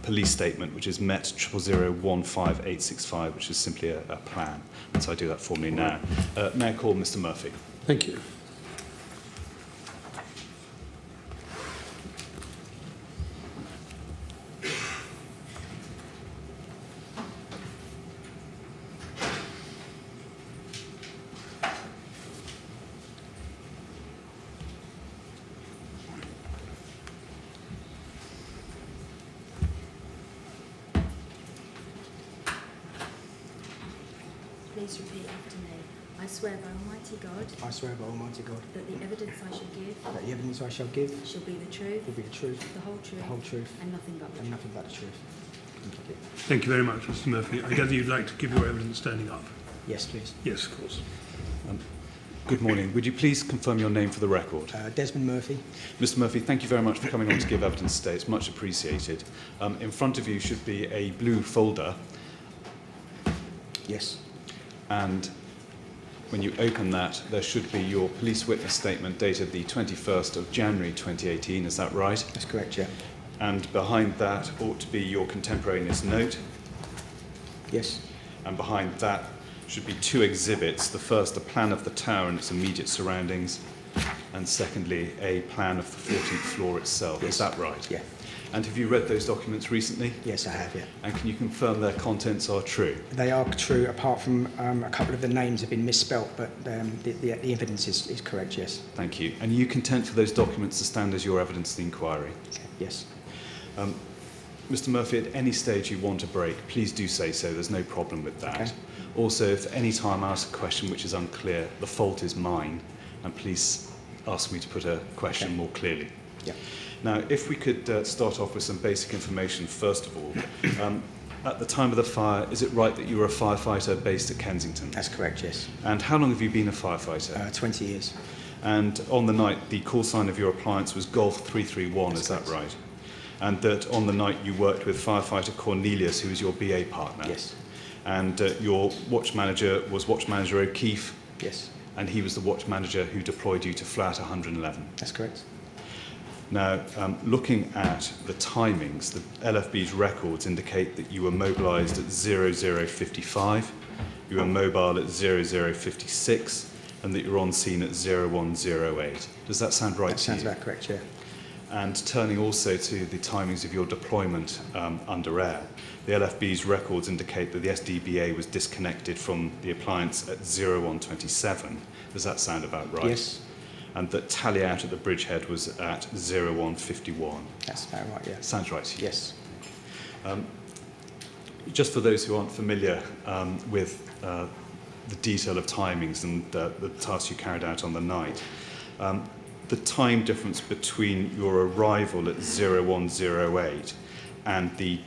police statement, which is MET 000158565, which is simply a plan. And so I do that formally now. May I call Mr. Murphy? Thank you. Please repeat after me. I swear by Almighty God I swear by Almighty God that the evidence I shall give that the evidence I shall give shall be the truth, will be the truth, the whole truth, the whole truth, and nothing but the and truth. nothing but the truth. Thank you. Thank you very much, Mr. Murphy. I gather you'd like to give your evidence standing up. Yes, please. Yes, of course. Good morning. Would you please confirm your name for the record? Desmond Murphy. Mr. Murphy, thank you very much for coming on to give evidence today. It's much appreciated. In front of you should be a blue folder, Yes. and when you open that, there should be your police witness statement dated the 21st of January 2018. Is that right? That's correct, yeah. And behind that ought to be your contemporaneous note. Yes. And behind that should be two exhibits. The first, a plan of the tower and its immediate surroundings, and secondly, a plan of the 14th floor itself. Yes. Is that right? Yeah. And have you read those documents recently? Yes, I have, yeah. And can you confirm their contents are true? They are true, apart from a couple of the names have been misspelt, but the evidence is correct, yes. Thank you. And are you content for those documents to stand as your evidence in the inquiry? Okay. Yes. Mr. Murphy, at any stage you want a break, please do say so. There's no problem with that. Okay. Also, if at any time I ask a question which is unclear, the fault is mine, and please ask me to put a question Okay. more clearly. Yeah. Now, if we could start off with some basic information, first of all. At the time of the fire, is it right that you were a firefighter based at Kensington? That's correct, yes. And how long have you been a firefighter? 20 years. And on the night, the call sign of your appliance was Golf 331, That's is that correct. right? And that on the night you worked with firefighter Cornelius, who was your BA partner? Yes. And your watch manager was watch manager O'Keefe, Yes. and he was the watch manager who deployed you to flat 111. That's correct. Now, looking at the timings, the LFB's records indicate that you were mobilised at 0055, you were mobile at 0056, and that you were on scene at 0108. Does that sound right That to sounds you? about correct, yeah. And turning also to the timings of your deployment under air, the LFB's records indicate that the SDBA was disconnected from the appliance at 0127. Does that sound about right? Yes. And that tally out at the Bridgehead was at 0151. That's about right, yeah. Sounds right to you? Yes. Just for those who aren't familiar with the detail of timings and the tasks you carried out on the night, the time difference between your arrival at 0108 and the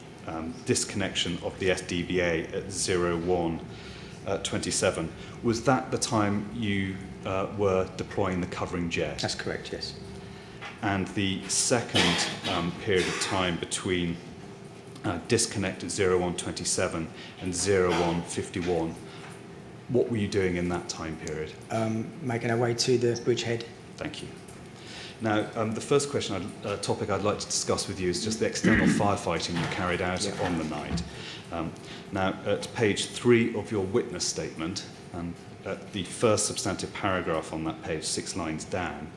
disconnection of the SDBA at 0127, was that the time you were deploying the covering jet? That's correct, yes. And the second period of time between disconnect at 0127 and 0151, what were you doing in that time period? Making our way to the Bridgehead. Thank you. Now, the first topic I'd like to discuss with you is just the external firefighting you carried out on the night. Now, at page 3 of your witness statement, at the first substantive paragraph on that page, 6 lines down,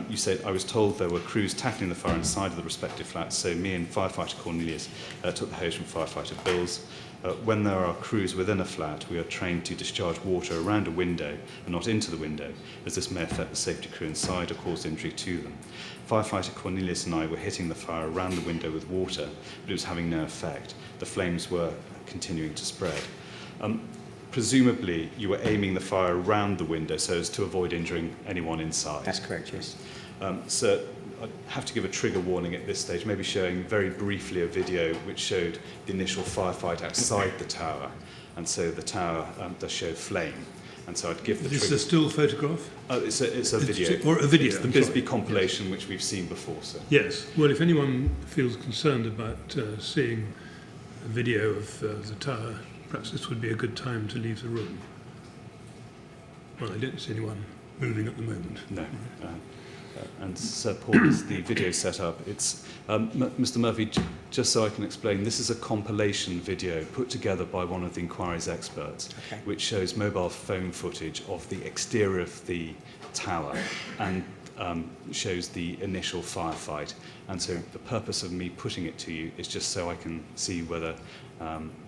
you said, I was told there were crews tackling the fire inside of the respective flats, so me and firefighter Cornelius took the hose from firefighter Bills. When there are crews within a flat, we are trained to discharge water around a window and not into the window, as this may affect the safety crew inside or cause injury to them. Firefighter Cornelius and I were hitting the fire around the window with water, but it was having no effect. The flames were continuing to spread. Presumably, you were aiming the fire around the window so as to avoid injuring anyone inside. That's correct, yes. So I have to give a trigger warning at this stage, maybe showing very briefly a video which showed the initial firefight outside the tower. And so the tower does show flame. And so I'd give the Is trigger... this a still photograph? It's a video. Or a video, It's the I'm Bisbee sorry. compilation which we've seen before, sir. Yes. Well, if anyone feels concerned about seeing a video of the tower perhaps this would be a good time to leave the room. Well, I don't see anyone moving at the moment. No. And Sir Paul, is the video set up? It's Mr. Murphy, just so I can explain, this is a compilation video put together by one of the inquiry's experts, which shows mobile phone footage of the exterior of the tower and shows the initial firefight. And so the purpose of me putting it to you is just so I can see whether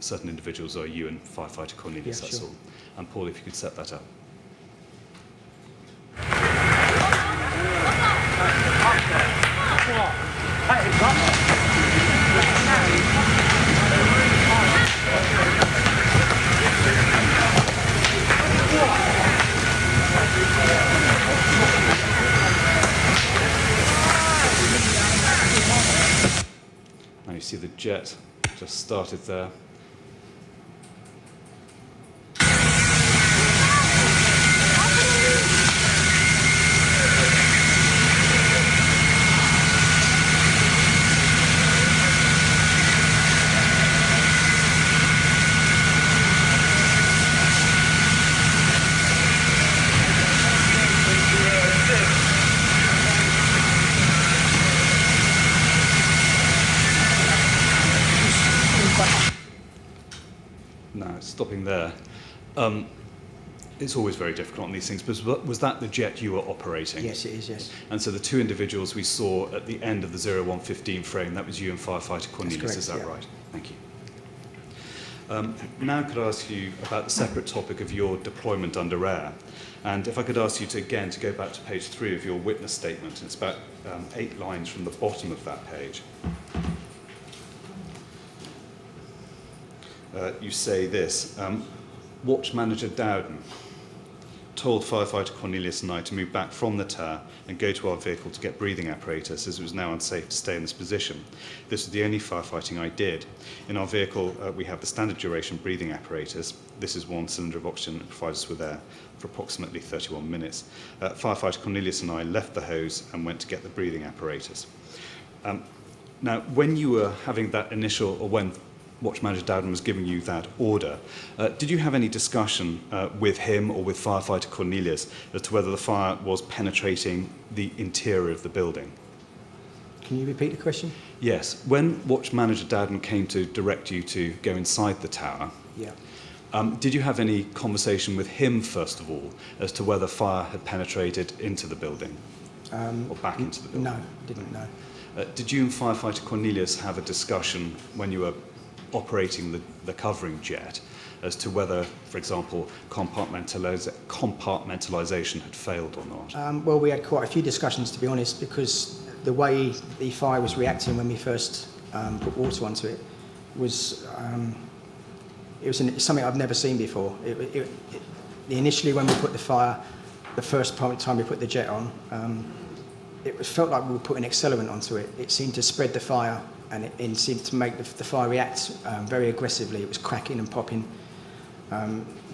certain individuals are you and firefighter Cornelius, that's all. And Paul, if you could set that up. Now you see the jet just started there. Now, stopping there, it's always very difficult on these things, but was that the jet you were operating? Yes, it is, yes. And so the two individuals we saw at the end of the 0115 frame, that was you and firefighter Cornelius, is that right? Thank you. Now could I ask you about the separate topic of your deployment under air? And if I could ask you to, again, to go back to page 3 of your witness statement. It's about 8 lines from the bottom of that page. You say this, Watch Manager Dowden told firefighter Cornelius and I to move back from the tower and go to our vehicle to get breathing apparatus, as it was now unsafe to stay in this position. This was the only firefighting I did. In our vehicle, we have the standard duration breathing apparatus. This is 1 cylinder of oxygen that provides us with air for approximately 31 minutes. Firefighter Cornelius and I left the hose and went to get the breathing apparatus. Now, when you were having that initial, or when Watch Manager Dowden was giving you that order, did you have any discussion with him or with firefighter Cornelius as to whether the fire was penetrating the interior of the building? Can you repeat the question? Yes. When Watch Manager Dowden came to direct you to go inside the tower, did you have any conversation with him, first of all, as to whether fire had penetrated into the building or back into the building? No, didn't know. Did you and firefighter Cornelius have a discussion when you were operating the covering jet as to whether, for example, compartmentalisation had failed or not? Well, we had quite a few discussions, to be honest, because the way the fire was reacting when we first put water onto it was something I've never seen before. Initially, when we put the first time we put the jet on, it felt like we were putting accelerant onto it. It seemed to spread the fire, and it seemed to make the fire react very aggressively. It was cracking and popping.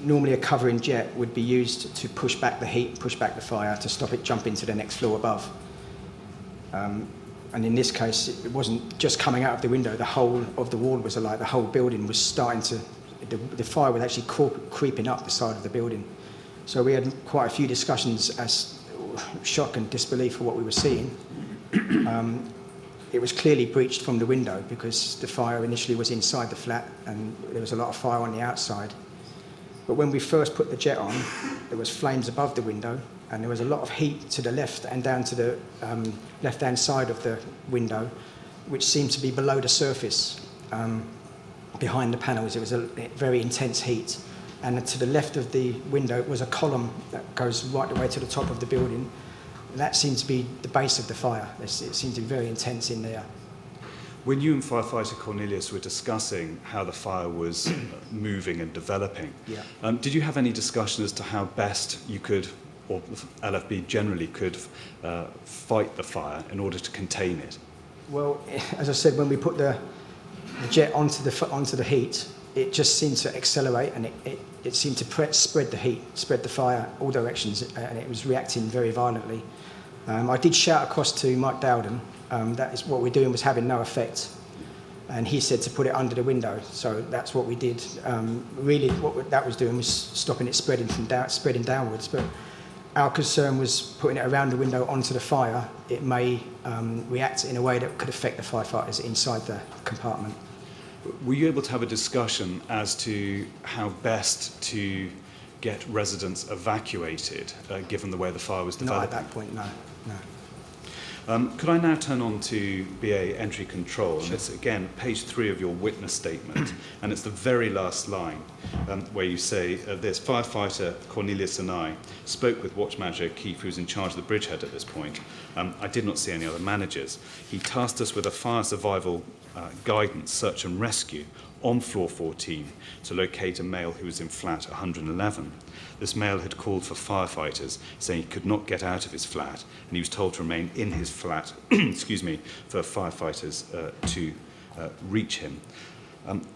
Normally a covering jet would be used to push back the heat, push back the fire, to stop it jumping to the next floor above. And in this case, it wasn't just coming out of the window. The whole of the wall was alight. The whole building was starting to... The fire was actually creeping up the side of the building. So we had quite a few discussions as shock and disbelief for what we were seeing. It was clearly breached from the window because the fire initially was inside the flat and there was a lot of fire on the outside. But when we first put the jet on, there was flames above the window and there was a lot of heat to the left and down to the left-hand side of the window, which seemed to be below the surface behind the panels. It was a very intense heat. And to the left of the window was a column that goes right the way to the top of the building. That seemed to be the base of the fire. It seemed to be very intense in there. When you and firefighter Cornelius were discussing how the fire was moving and developing, did you have any discussion as to how best you could, or LFB generally could, fight the fire in order to contain it? Well, as I said, when we put the jet onto the heat, it just seemed to accelerate and it seemed to spread the heat, spread the fire all directions, and it was reacting very violently. I did shout across to Mike Dowden that is what we're doing was having no effect. and he said to put it under the window. So that's what we did. Really, that was doing was stopping it spreading downwards. But our concern was putting it around the window onto the fire. It may react in a way that could affect the firefighters inside the compartment. Were you able to have a discussion as to how best to get residents evacuated, given the way the fire was developing? Not at that point, no. Could I now turn on to BA entry control? Sure. And it's, again, page 3 of your witness statement, and it's the very last line where you say this: firefighter Cornelius and I spoke with watch manager O'Keefe, who's in charge of the Bridgehead at this point. I did not see any other managers. He tasked us with a fire survival guidance, search and rescue on floor 14 to locate a male who was in flat 111. This male had called for firefighters, saying he could not get out of his flat, and he was told to remain in his flat, excuse me, for firefighters to reach him.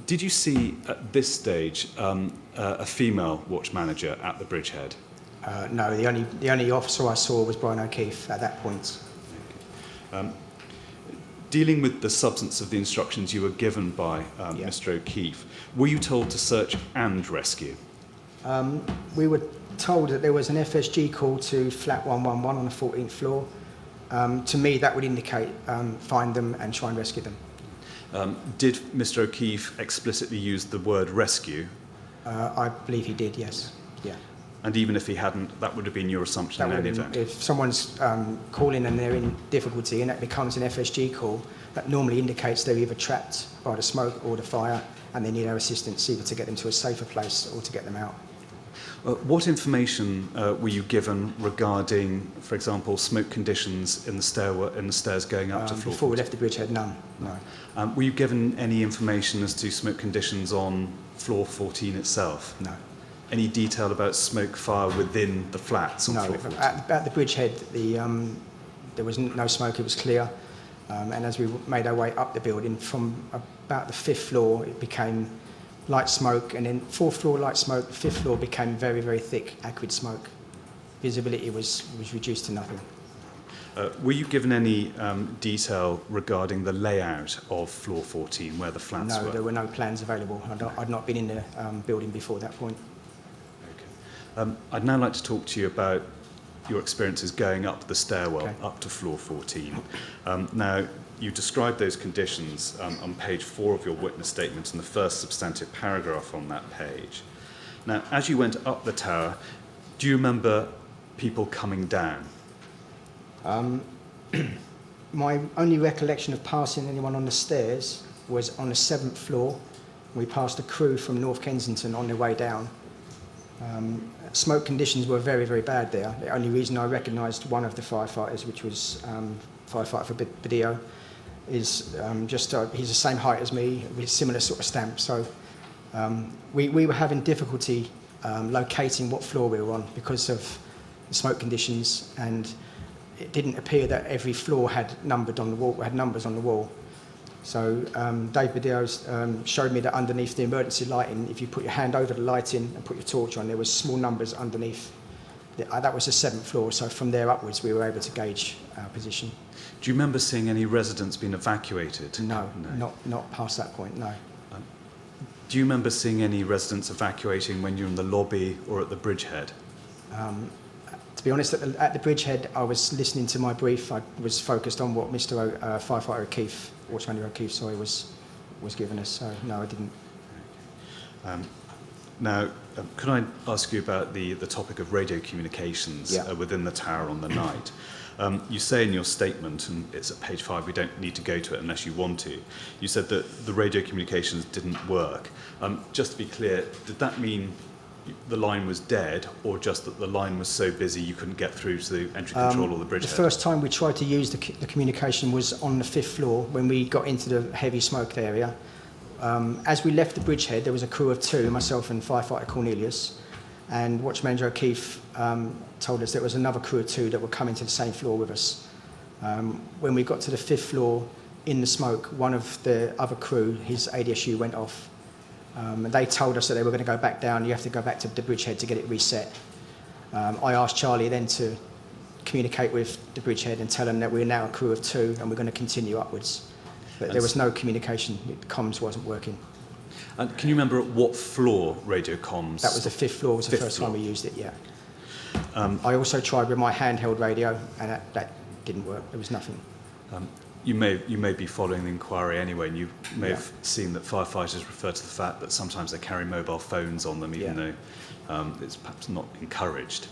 Did you see at this stage a female watch manager at the Bridgehead? No, the only officer I saw was Brian O'Keefe at that point. Dealing with the substance of the instructions you were given by Mr. O'Keefe, were you told to search and rescue? We were told that there was an FSG call to flat 111 on the 14th floor. To me, that would indicate find them and try and rescue them. Did Mr. O'Keefe explicitly use the word rescue? I believe he did, yes. Yeah. And even if he hadn't, that would have been your assumption in any event? If someone's calling and they're in difficulty and that becomes an FSG call, that normally indicates they're either trapped by the smoke or the fire and they need our assistance either to get them to a safer place or to get them out. What information were you given regarding, for example, smoke conditions in the stairs going up to floor 14? Before we left the Bridgehead, none, no. Were you given any information as to smoke conditions on floor 14 itself? No. Any detail about smoke fire within the flats on floor 14? At the Bridgehead, there was no smoke, it was clear. And as we made our way up the building, from about the 5th floor, it became light smoke, and then 4th floor light smoke, 5th floor became very, very thick, acrid smoke. Visibility was reduced to nothing. Were you given any detail regarding the layout of floor 14, where the flats were? No, there were no plans available. I'd not been in the building before that point. Okay. I'd now like to talk to you about your experiences going up the stairwell, up to floor 14. Now, you described those conditions on page 4 of your witness statement in the first substantive paragraph on that page. Now, as you went up the tower, do you remember people coming down? My only recollection of passing anyone on the stairs was on the 7th floor. We passed a crew from North Kensington on their way down. Smoke conditions were very, very bad there. The only reason I recognised one of the firefighters, which was firefighter for Badillo, is he's the same height as me, with similar sort of stamp. So we were having difficulty locating what floor we were on because of the smoke conditions, and it didn't appear that every floor had numbers on the wall. So Dave Badillo showed me that underneath the emergency lighting, if you put your hand over the lighting and put your torch on, there was small numbers underneath. That was the 7th floor, so from there upwards we were able to gauge our position. Do you remember seeing any residents being evacuated? No. Not past that point, no. Do you remember seeing any residents evacuating when you were in the lobby or at the Bridgehead? To be honest, at the Bridgehead, I was listening to my brief. I was focused on what Mr. Firefighter O'Keefe, Watchman O'Keefe, was giving us. So no, I didn't. Now, could I ask you about the topic of radio communications within the tower on the night? You say in your statement, and it's at page 5, we don't need to go to it unless you want to, you said that the radio communications didn't work. Just to be clear, did that mean the line was dead, or just that the line was so busy you couldn't get through to the entry control or the Bridgehead? The first time we tried to use the communication was on the 5th floor when we got into the heavy smoked area. As we left the Bridgehead, there was a crew of 2, myself and firefighter Cornelius, and Watchman O'Keefe told us there was another crew of 2 that were coming to the same floor with us. When we got to the 5th floor in the smoke, one of the other crew, his ADSU went off. And they told us that they were going to go back down. You have to go back to the Bridgehead to get it reset. I asked Charlie then to communicate with the Bridgehead and tell them that we're now a crew of 2 and we're going to continue upwards. But there was no communication. The comms wasn't working. And can you remember at what floor radio comms? That was the 5th floor. Was the first time we used it. Yeah. I also tried with my handheld radio, and that didn't work. There was nothing. You may be following the inquiry anyway, and you may have seen that firefighters refer to the fact that sometimes they carry mobile phones on them, even though it's perhaps not encouraged.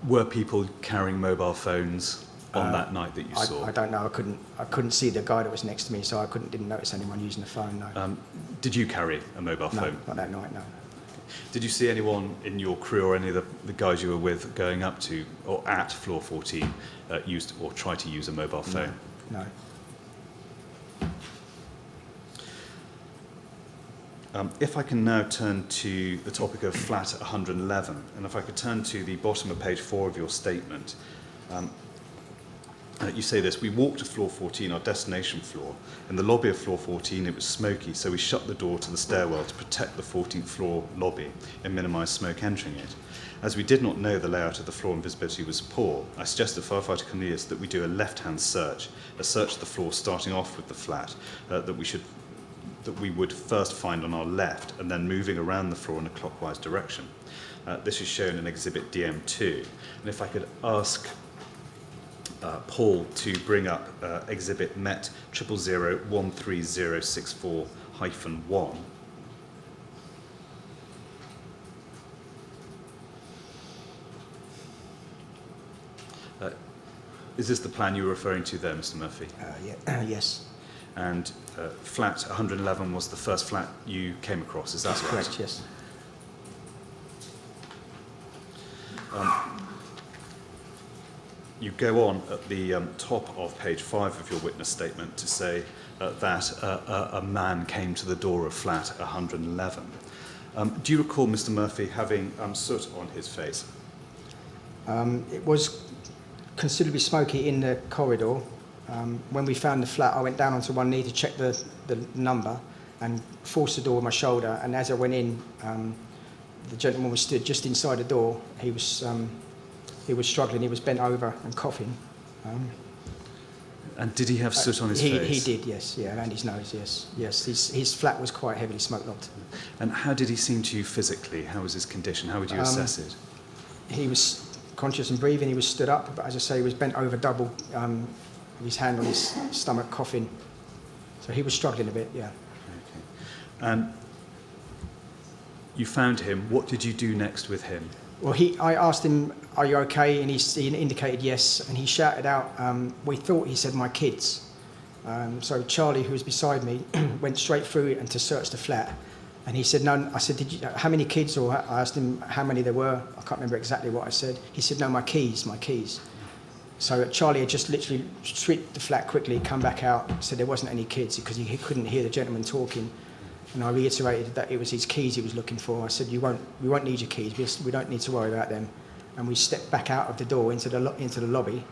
Were people carrying mobile phones on that night that you saw? I don't know. I couldn't see the guy that was next to me, so I didn't notice anyone using a phone. No. Did you carry a mobile phone? No, not that night. No. Did you see anyone in your crew or any of the guys you were with going up to or at floor 14 used or tried to use a mobile phone? No. If I can now turn to the topic of flat 111, and if I could turn to the bottom of page 4 of your statement, you say this: we walked to floor 14, our destination floor. In the lobby of floor 14, it was smoky, so we shut the door to the stairwell to protect the 14th floor lobby and minimise smoke entering it. As we did not know the layout of the floor and visibility was poor, I suggested to firefighter Cornelius that we do a left-hand search, a search of the floor starting off with the flat, that we would first find on our left and then moving around the floor in a clockwise direction. This is shown in Exhibit DM2. And if I could ask Paul to bring up Exhibit MET 000-13064-1. Is this the plan you were referring to there, Mr. Murphy? Yes. And flat 111 was the first flat you came across, is that right? Correct, yes. You go on at the top of page 5 of your witness statement to say that a man came to the door of flat 111. Do you recall Mr. Murphy having soot on his face? It was considerably smoky in the corridor. When we found the flat, I went down onto one knee to check the number and forced the door with my shoulder. And as I went in, the gentleman was stood just inside the door. He was struggling. He was bent over and coughing. And did he have soot on his face? He did, yes. Yeah, and his nose, yes. Yes, his flat was quite heavily smoke-locked. And how did he seem to you physically? How was his condition? How would you assess it? He was conscious and breathing. He was stood up, but as I say, he was bent over double, with his hand on his stomach, coughing. So he was struggling a bit, yeah. Okay. And you found him. What did you do next with him? Well, I asked him, "Are you okay?" And he indicated yes, and he shouted out, "We thought," he said, "my kids." So Charlie, who was beside me, went straight through and to search the flat. And he said, "No." I said, "How many kids?" Or I asked him how many there were. I can't remember exactly what I said. He said, "No, my keys." So Charlie had just literally swept the flat quickly, come back out, said there wasn't any kids because he couldn't hear the gentleman talking. And I reiterated that it was his keys he was looking for. I said, we won't need your keys. We don't need to worry about them. And we stepped back out of the door into the lobby.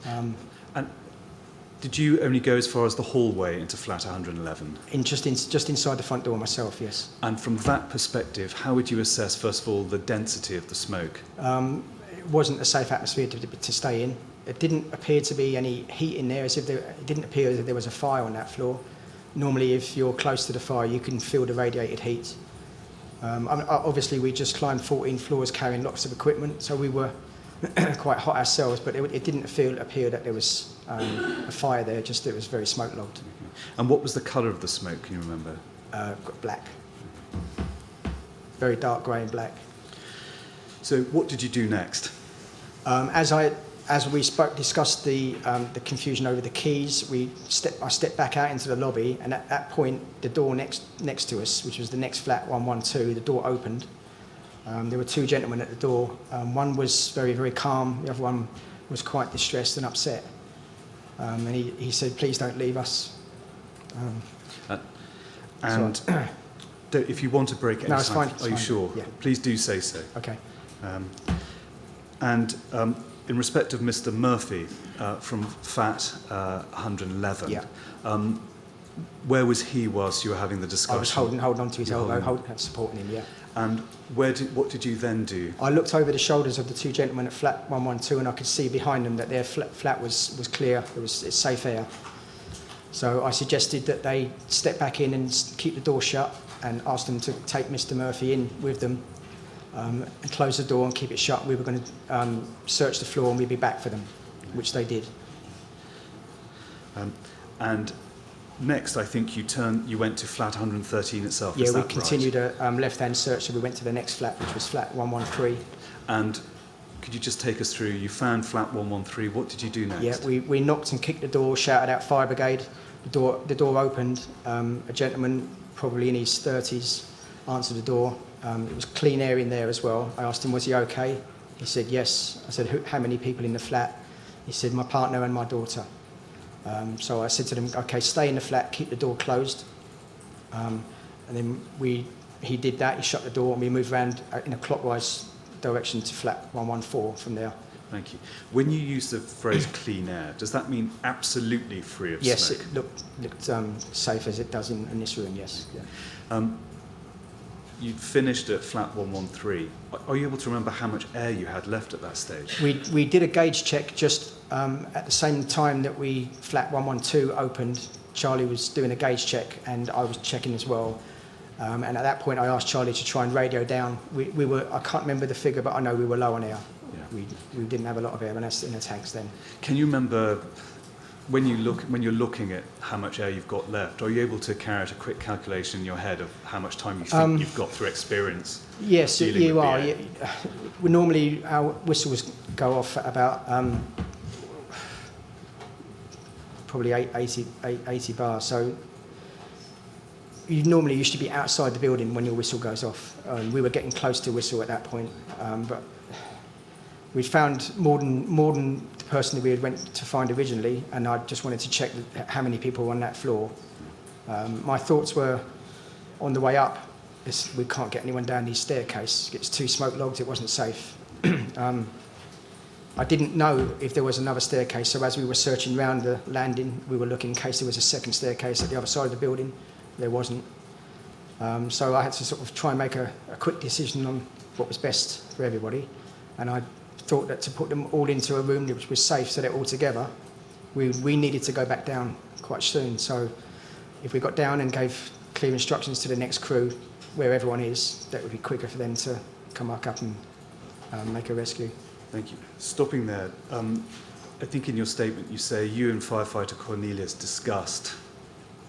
And did you only go as far as the hallway into flat 111? Just inside the front door myself, yes. And from that perspective, how would you assess, first of all, the density of the smoke? It wasn't a safe atmosphere to stay in. It didn't appear to be any heat in there. It didn't appear as if there was a fire on that floor. Normally, if you're close to the fire, you can feel the radiated heat. Obviously, we just climbed 14 floors carrying lots of equipment, so we were quite hot ourselves, but it didn't appear that there was a fire there, just it was very smoke-logged. And what was the colour of the smoke, can you remember? Black. Very dark grey and black. So what did you do next? As we discussed the confusion over the keys, I stepped back out into the lobby, and at that point, the door next to us, which was the next flat, 112, the door opened. There were two gentlemen at the door. One was very, very calm. The other one was quite distressed and upset. And he said, "Please don't leave us." If you want to break any no, it's fine. Are you sure? Yeah. Please do say so. Okay. In respect of Mr. Murphy from FAT 111, yeah. Where was he whilst you were having the discussion? I was holding on to his elbow, supporting him, yeah. And what did you then do? I looked over the shoulders of the two gentlemen at flat 112, and I could see behind them that their flat was clear. It's safe air. So I suggested that they step back in and keep the door shut, and asked them to take Mr. Murphy in with them, and close the door and keep it shut. We were going to search the floor and we'd be back for them, which they did. And next, I think you went to flat 113 itself. Yeah, is we that continued right? a left-hand search, so we went to the next flat, which was flat 113. And could you just take us through? You found flat 113. What did you do next? Yeah, we knocked and kicked the door, shouted out fire brigade. The door opened. A gentleman, probably in his 30s, answered the door. It was clean air in there as well. I asked him, was he okay? He said, yes. I said, how many people in the flat? He said, my partner and my daughter. So I said to them, okay, stay in the flat, keep the door closed. And then he did that, he shut the door, and we moved around in a clockwise direction to flat 114 from there. Thank you. When you use the phrase clean air, does that mean absolutely free of Yes, smoke? it looked safe as it does in this room, yes. Yeah. You finished at flat 113. Are you able to remember how much air you had left at that stage? We did a gauge check just at the same time that flat 112 opened. Charlie was doing a gauge check and I was checking as well. And at that point I asked Charlie to try and radio down. We were, I can't remember the figure, but I know we were low on air. Yeah. We didn't have a lot of air in the tanks then. Can you remember, when you're looking at how much air you've got left, are you able to carry out a quick calculation in your head of how much time you think you've got through experience? Yes, dealing you with are. the air? We normally, our whistles go off at about probably 80 bars. So you normally used to be outside the building when your whistle goes off. We were getting close to whistle at that point, but we found more than the person that we had went to find originally, and I just wanted to check how many people were on that floor. My thoughts were, on the way up, we can't get anyone down these staircase. It's too smoke logged, it wasn't safe. I didn't know if there was another staircase, so as we were searching round the landing, we were looking in case there was a second staircase at the other side of the building. There wasn't. So I had to sort of try and make a quick decision on what was best for everybody. And I thought that to put them all into a room which was safe so they're all together, we needed to go back down quite soon. So if we got down and gave clear instructions to the next crew where everyone is, that would be quicker for them to come back up and make a rescue. Thank you. Stopping there, I think in your statement you say you and firefighter Cornelius discussed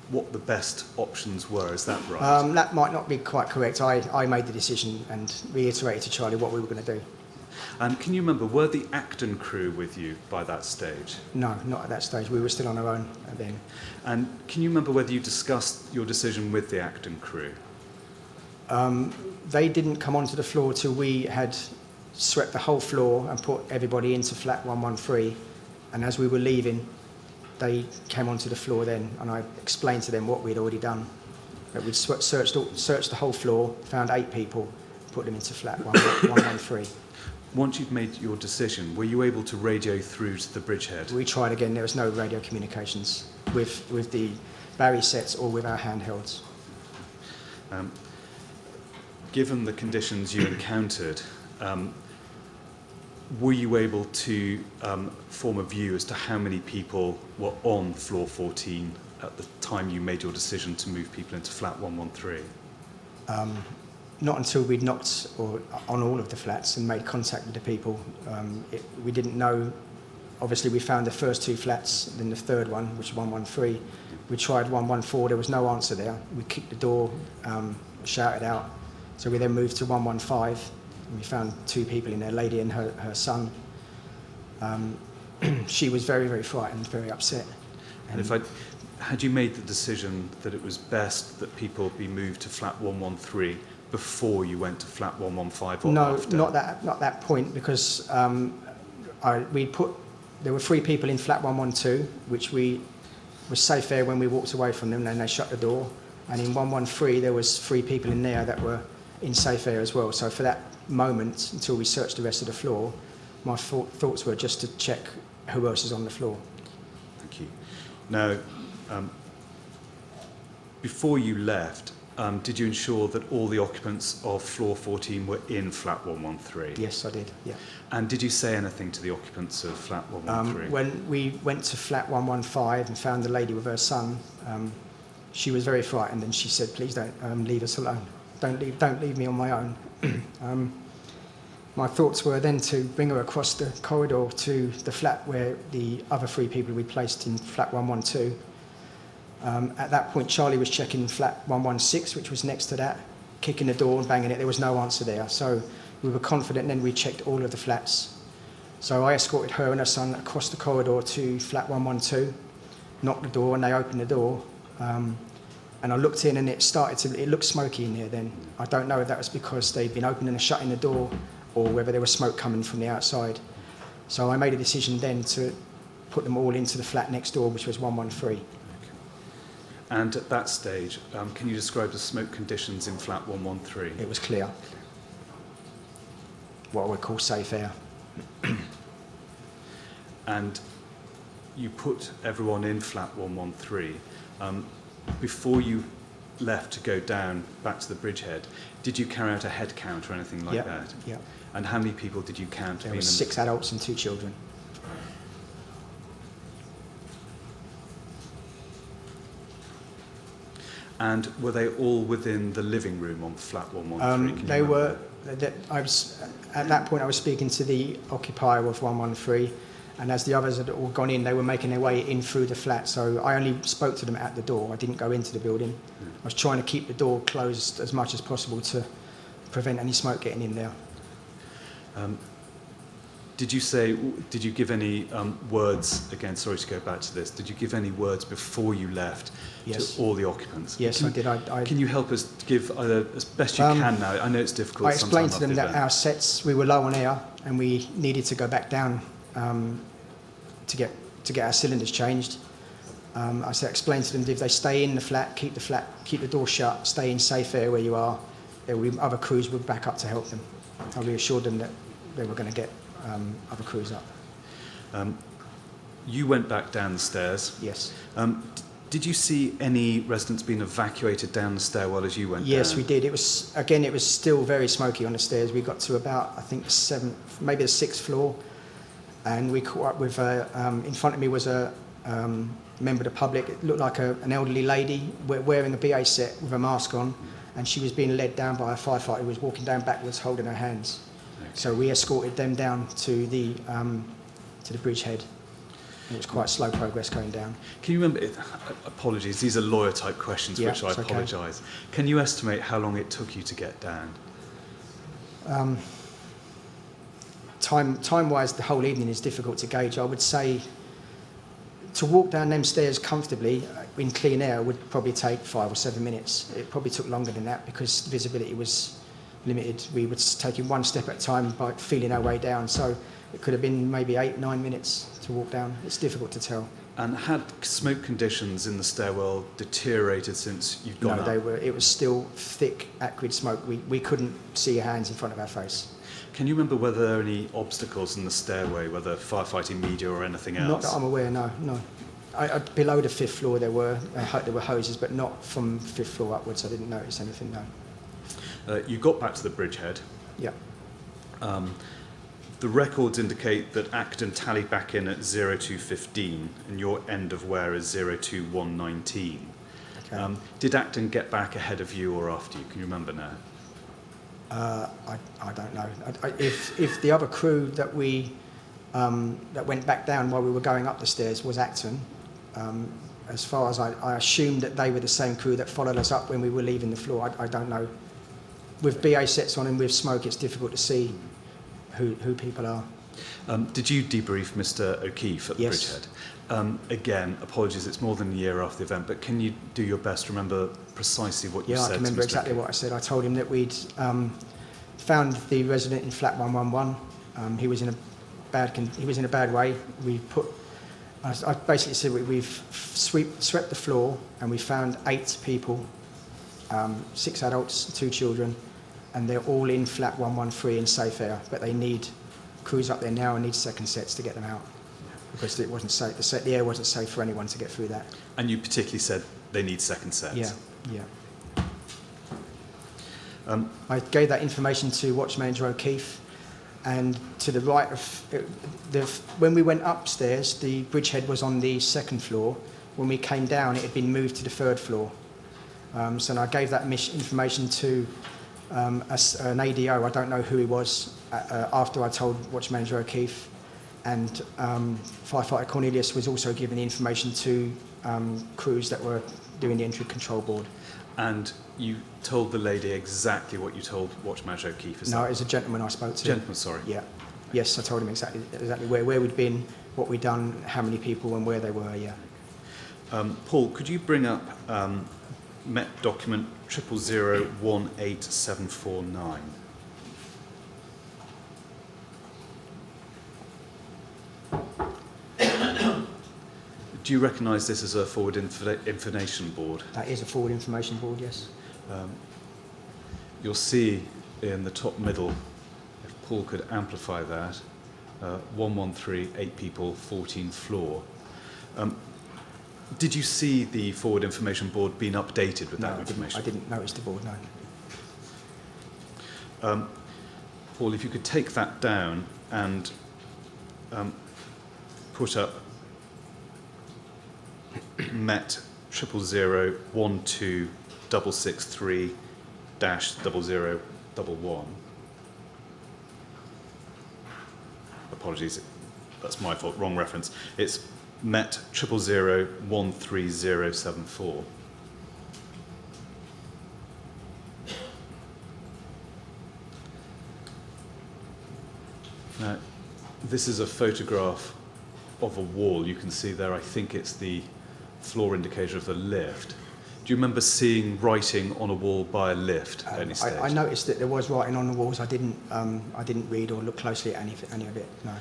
what the best options were. Is that right? That might not be quite correct. I made the decision and reiterated to Charlie what we were going to do. And can you remember, were the Acton crew with you by that stage? No, not at that stage. We were still on our own then. And can you remember whether you discussed your decision with the Acton crew? They didn't come onto the floor till we had swept the whole floor and put everybody into flat 113. And as we were leaving, they came onto the floor then, and I explained to them what we'd already done. That we'd searched the whole floor, found 8 people, put them into flat 113. Once you'd made your decision, were you able to radio through to the Bridgehead? We tried again. There was no radio communications with the Barry sets or with our handhelds. Given the conditions you encountered, were you able to form a view as to how many people were on floor 14 at the time you made your decision to move people into flat 113? Not until we'd knocked on all of the flats and made contact with the people. We didn't know. Obviously, we found the first 2 flats, then the third one, which was 113. We tried 114, there was no answer there. We kicked the door, shouted out. So we then moved to 115, and we found 2 people in there, a lady and her son. She was very, very frightened, very upset. And had you made the decision that it was best that people be moved to flat 113 before you went to flat 115 or no, after? not that point, because there were 3 people in flat 112, which was safe there when we walked away from them, and they shut the door. And in 113, there was 3 people in there that were in safe air as well. So for that moment, until we searched the rest of the floor, my thoughts were just to check who else is on the floor. Thank you. Now, before you left, did you ensure that all the occupants of floor 14 were in flat 113? Yes, I did, yeah. And did you say anything to the occupants of flat 113? When we went to flat 115 and found the lady with her son, she was very frightened and she said, please don't leave us alone. Don't leave me on my own. My thoughts were then to bring her across the corridor to the flat where the other 3 people we placed in flat 112. At that point, Charlie was checking flat 116, which was next to that, kicking the door and banging it. There was no answer there. So we were confident, and then we checked all of the flats. So I escorted her and her son across the corridor to flat 112, knocked the door, and they opened the door. And I looked in, and it looked smoky in there then. I don't know if that was because they'd been opening and shutting the door, or whether there was smoke coming from the outside. So I made a decision then to put them all into the flat next door, which was 113. And at that stage, can you describe the smoke conditions in flat 113? It was clear. What I would call safe air. And you put everyone in flat 113. Before you left to go down back to the Bridgehead, did you carry out a head count or anything like that? Yeah. And how many people did you count? There were 6 adults and 2 children. And were they all within the living room on flat 113? They were. At that point, I was speaking to the occupier of 113, and as the others had all gone in, they were making their way in through the flat. So I only spoke to them at the door. I didn't go into the building. I was trying to keep the door closed as much as possible to prevent any smoke getting in there. Did you give any words, again, sorry to go back to this, did you give any words before you left Yes. to all the occupants? Yes, I did. Can you help us give, as best you can now, I know it's difficult. I explained to them sometimes that our sets, we were low on air and we needed to go back down to get our cylinders changed. I explained to them that if they stay in the flat, keep the door shut, stay in safe air where you are, other crews would back up to help them. I reassured them that they were going to get other crews up. You went back down the stairs. Yes. Did you see any residents being evacuated down the stairwell as you went down? Yes, we did. It was still very smoky on the stairs. We got to about, I think, maybe the 6th floor, and we caught up with, in front of me was a member of the public. It looked like an elderly lady wearing a BA set with a mask on, and she was being led down by a firefighter who was walking down backwards holding her hands. Okay. So we escorted them down to the Bridgehead. It was quite slow progress going down. Can you remember, apologies, these are lawyer type questions, yeah, which I apologise. Okay. Can you estimate how long it took you to get down? Time-wise, the whole evening is difficult to gauge. I would say to walk down them stairs comfortably in clean air would probably take 5 or 7 minutes. It probably took longer than that because visibility was limited. We were taking one step at a time by feeling our way down. So it could have been maybe 8-9 minutes to walk down. It's difficult to tell. And had smoke conditions in the stairwell deteriorated since you'd gone up? No, it was still thick, acrid smoke. We couldn't see your hands in front of our face. Can you remember whether there were any obstacles in the stairway, whether firefighting media or anything else? Not that I'm aware, no. Below the 5th floor there were hoses, but not from 5th floor upwards. I didn't notice anything, no. You got back to the Bridgehead. Yeah. The records indicate that Acton tallied back in at 02:15 and your end of wear is 02119. Okay. Did Acton get back ahead of you or after you? Can you remember now? I don't know. If the other crew that that went back down while we were going up the stairs was Acton, as far as I assumed that they were the same crew that followed us up when we were leaving the floor. I don't know. With BA sets on and with smoke, it's difficult to see who people are. Did you debrief Mr. O'Keefe at the Yes. Bridgehead? Again, apologies, it's more than a year after the event, but can you do your best to remember precisely what you said? Yeah, I can remember exactly what I said. I told him that we'd found the resident in flat 111. He was in a bad way. I basically said we've swept the floor and we found 8 people, 6 adults, 2 children, and they're all in flat 113 in safe air, but they need crews up there now and need second sets to get them out because it wasn't safe. The air wasn't safe for anyone to get through that. And you particularly said they need second sets? Yeah. I gave that information to Watch Manager O'Keefe, and to the right of when we went upstairs, the Bridgehead was on the 2nd floor. When we came down, it had been moved to the 3rd floor. So I gave that information to an ADO, I don't know who he was, after I told Watch Manager O'Keefe, and firefighter Cornelius was also giving the information to crews that were doing the entry control board. And you told the lady exactly what you told Watch Manager O'Keefe? No, it was a gentleman I spoke to. Gentleman, sorry. Yeah. Yes, I told him exactly where we'd been, what we'd done, how many people and where they were, yeah. Paul, could you bring up Met document 000018749? Do you recognise this as a forward information board? That is a forward information board, yes. You'll see in the top middle, if Paul could amplify that, 113, 8 people, 14th floor. Did you see the forward information board being updated with that information? I didn't notice the board, no. Paul, if you could take that down and put up Met 000126663-0011. Apologies, that's my fault, wrong reference. It's Met 000013074. Now, this is a photograph of a wall. You can see there, I think it's the floor indicator of the lift. Do you remember seeing writing on a wall by a lift at any stage? I noticed that there was writing on the walls. I didn't read or look closely at any of it, no.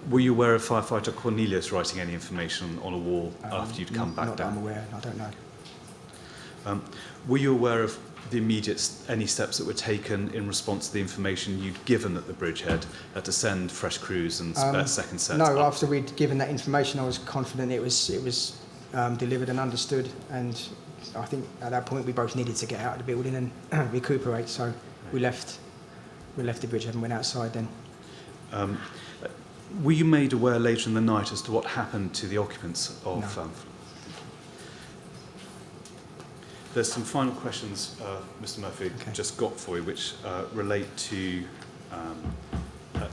Were you aware of firefighter Cornelius writing any information on a wall after you'd come back not down? Not that I'm aware, I don't know. Were you aware of any steps that were taken in response to the information you'd given at the Bridgehead to send fresh crews and second sets? No, after we'd given that information, I was confident it was delivered and understood, and I think at that point we both needed to get out of the building and recuperate, so we left the Bridgehead and went outside then. Were you made aware later in the night as to what happened to the occupants of... No. There's some final questions, Mr. Murphy, just got for you, which relate to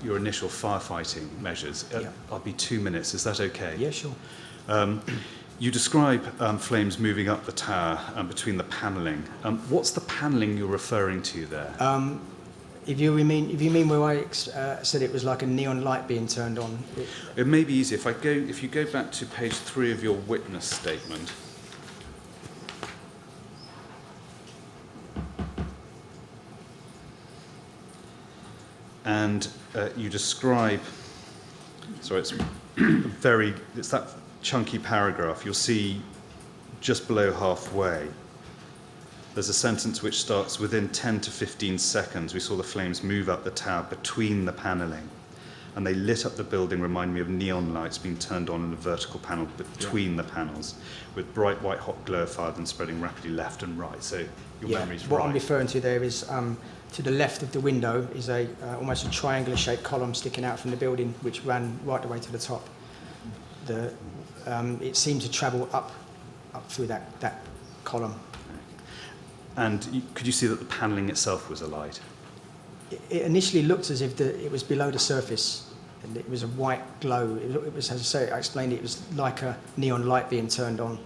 your initial firefighting measures. I'll be 2 minutes. Is that okay? Yeah, sure. You describe flames moving up the tower between the panelling. What's the panelling you're referring to there? If you mean where I said it was like a neon light being turned on. It may be easy if you go back to page 3 of your witness statement. And you describe, sorry, it's that chunky paragraph. You'll see just below halfway, there's a sentence which starts, within 10 to 15 seconds, we saw the flames move up the tower between the panelling, and they lit up the building, reminding me of neon lights being turned on in a vertical panel between the panels, with bright white hot glow of fire then spreading rapidly left and right. So your memory's right. What I'm referring to there is, to the left of the window is almost a triangular shaped column sticking out from the building, which ran right the way to the top. It seemed to travel up through that column. And could you see that the panelling itself was alight? It initially looked as if it was below the surface, and it was a white glow. It was, as I say, I explained it was like a neon light being turned on.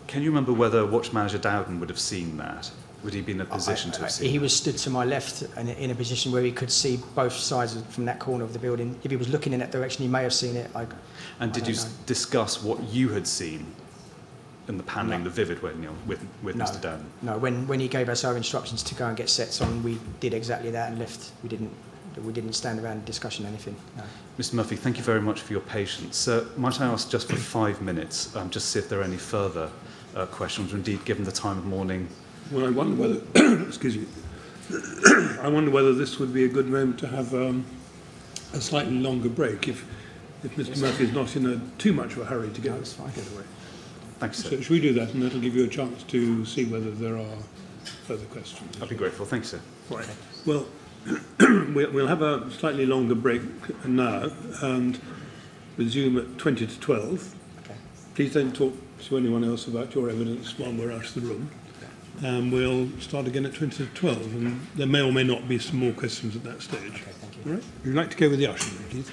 Can you remember whether Watch Manager Dowden would have seen that? Would he be in a position to have seen He that? was stood to my left and in a position where he could see both sides from that corner of the building. If he was looking in that direction, he may have seen it. And did you discuss what you had seen in the panelling, the vivid way, with Mr. Dowden? No, when he gave us our instructions to go and get sets on, we did exactly that and left. We didn't stand around and discuss anything. No. Mr. Murphy, thank you very much for your patience. Might I ask just for 5 minutes, just to see if there are any further questions, or indeed, given the time of morning? Well, I wonder whether, excuse me, I wonder whether this would be a good moment to have a slightly longer break if Mr. Murphy is not in too much of a hurry to get away. Thanks, sir. So should we do that, and that'll give you a chance to see whether there are further questions. I'd be grateful. Thanks, sir. Right. Well, we'll have a slightly longer break now and resume at 20 to 12. Okay. Please don't talk to anyone else about your evidence while we're out of the room. We'll start again at 20 to 12, and there may or may not be some more questions at that stage. Okay, thank you. All right? Would you like to go with the usher, please?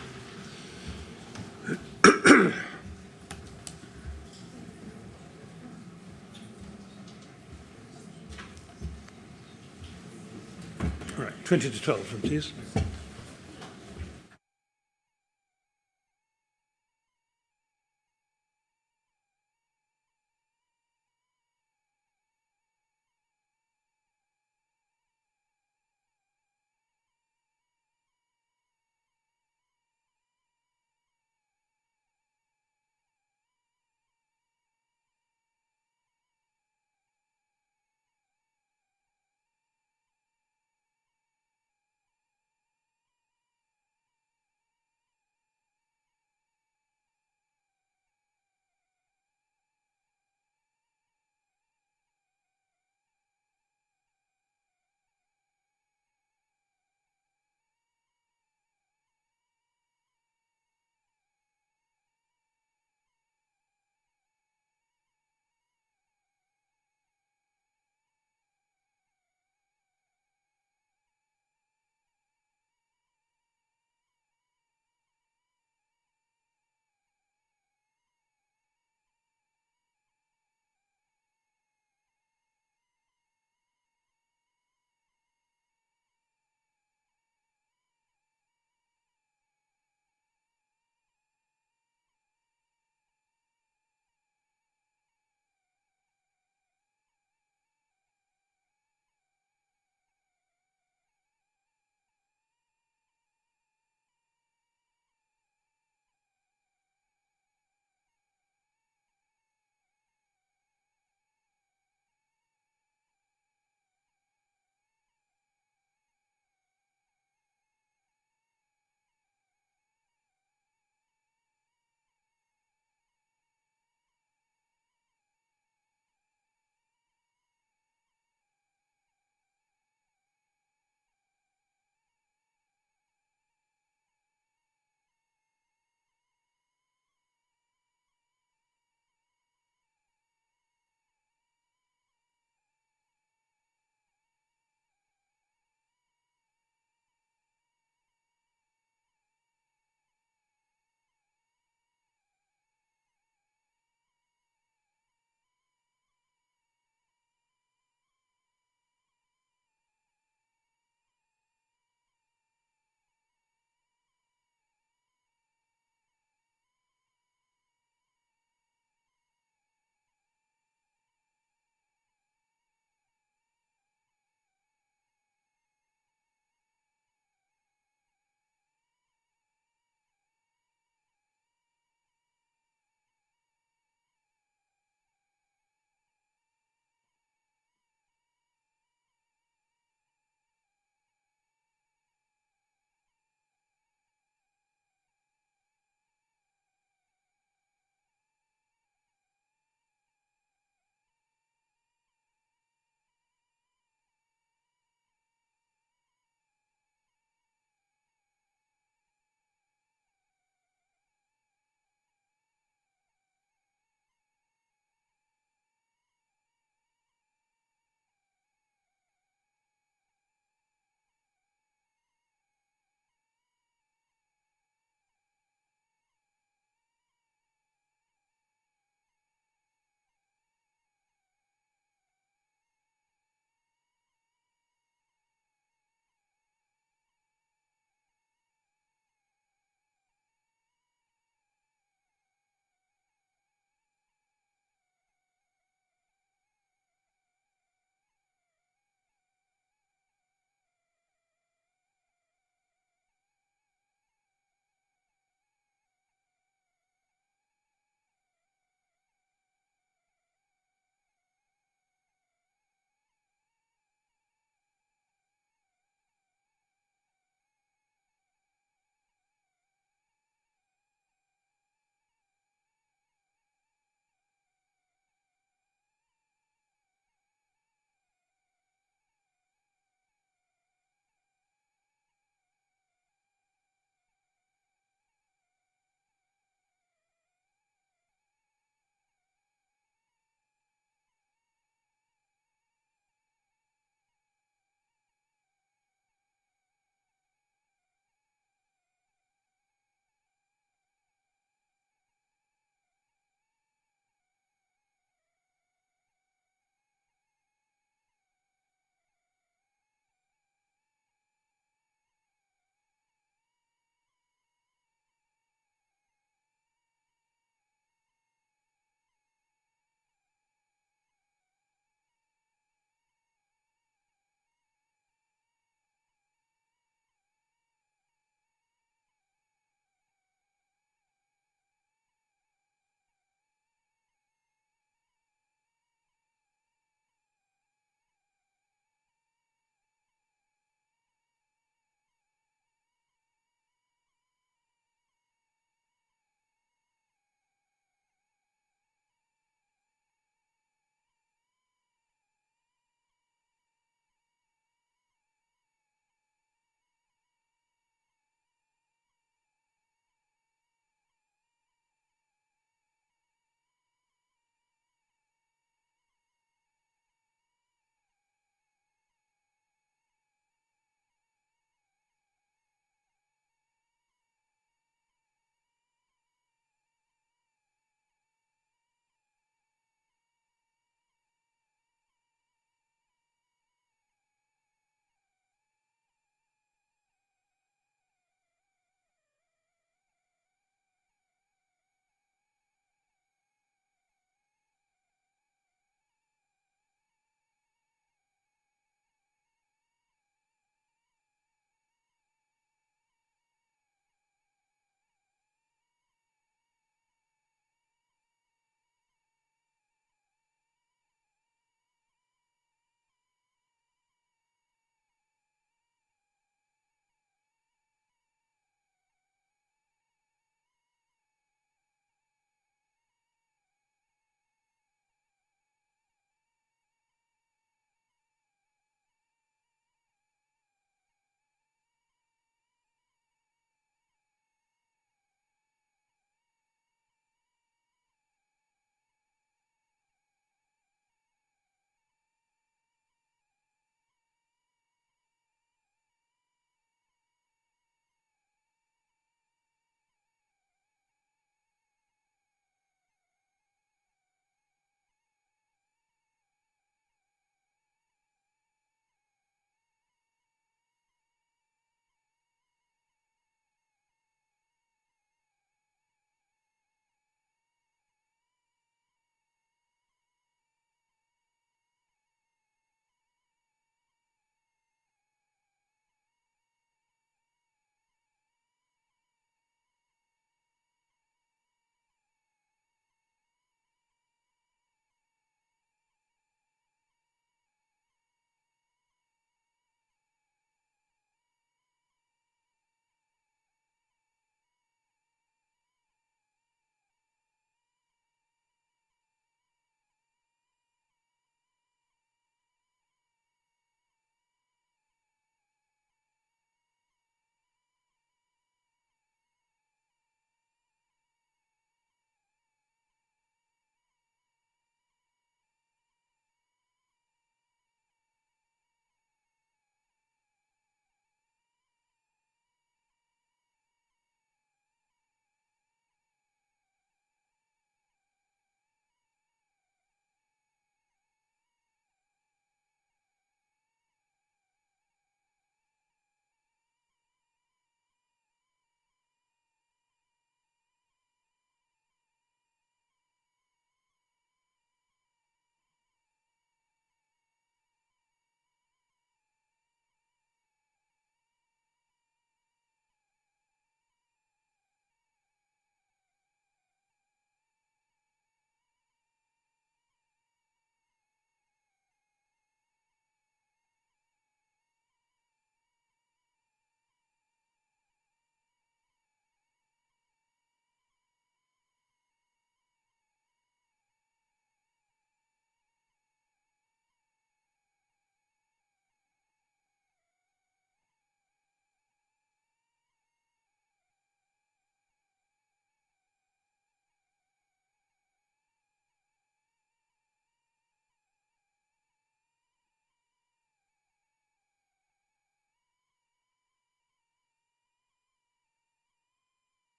All right, 20 to 12, please.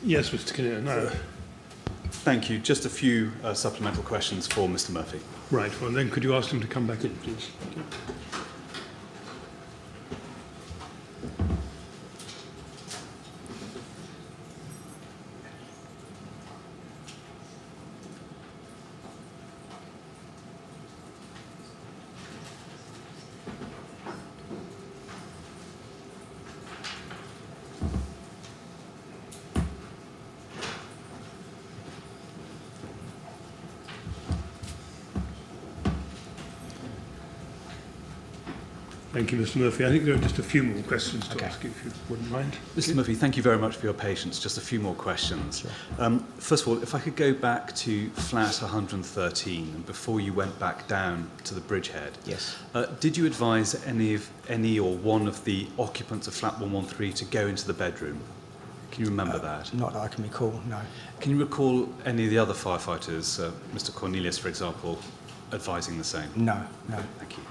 Yes, Mr. Kinnear. No. Thank you. Just a few supplemental questions for Mr. Murphy. Right. Well, then could you ask him to come back in, please? Thank you. Thank you, Mr. Murphy. I think there are just a few more questions to ask you, if you wouldn't mind. Mr. Murphy, thank you very much for your patience. Just a few more questions. Sure. First of all, if I could go back to flat 113, and before you went back down to the Bridgehead. Yes. Did you advise any or one of the occupants of flat 113 to go into the bedroom? Can you remember that? Not that I can recall, no. Can you recall any of the other firefighters, Mr. Cornelius, for example, advising the same? No, no. Thank you.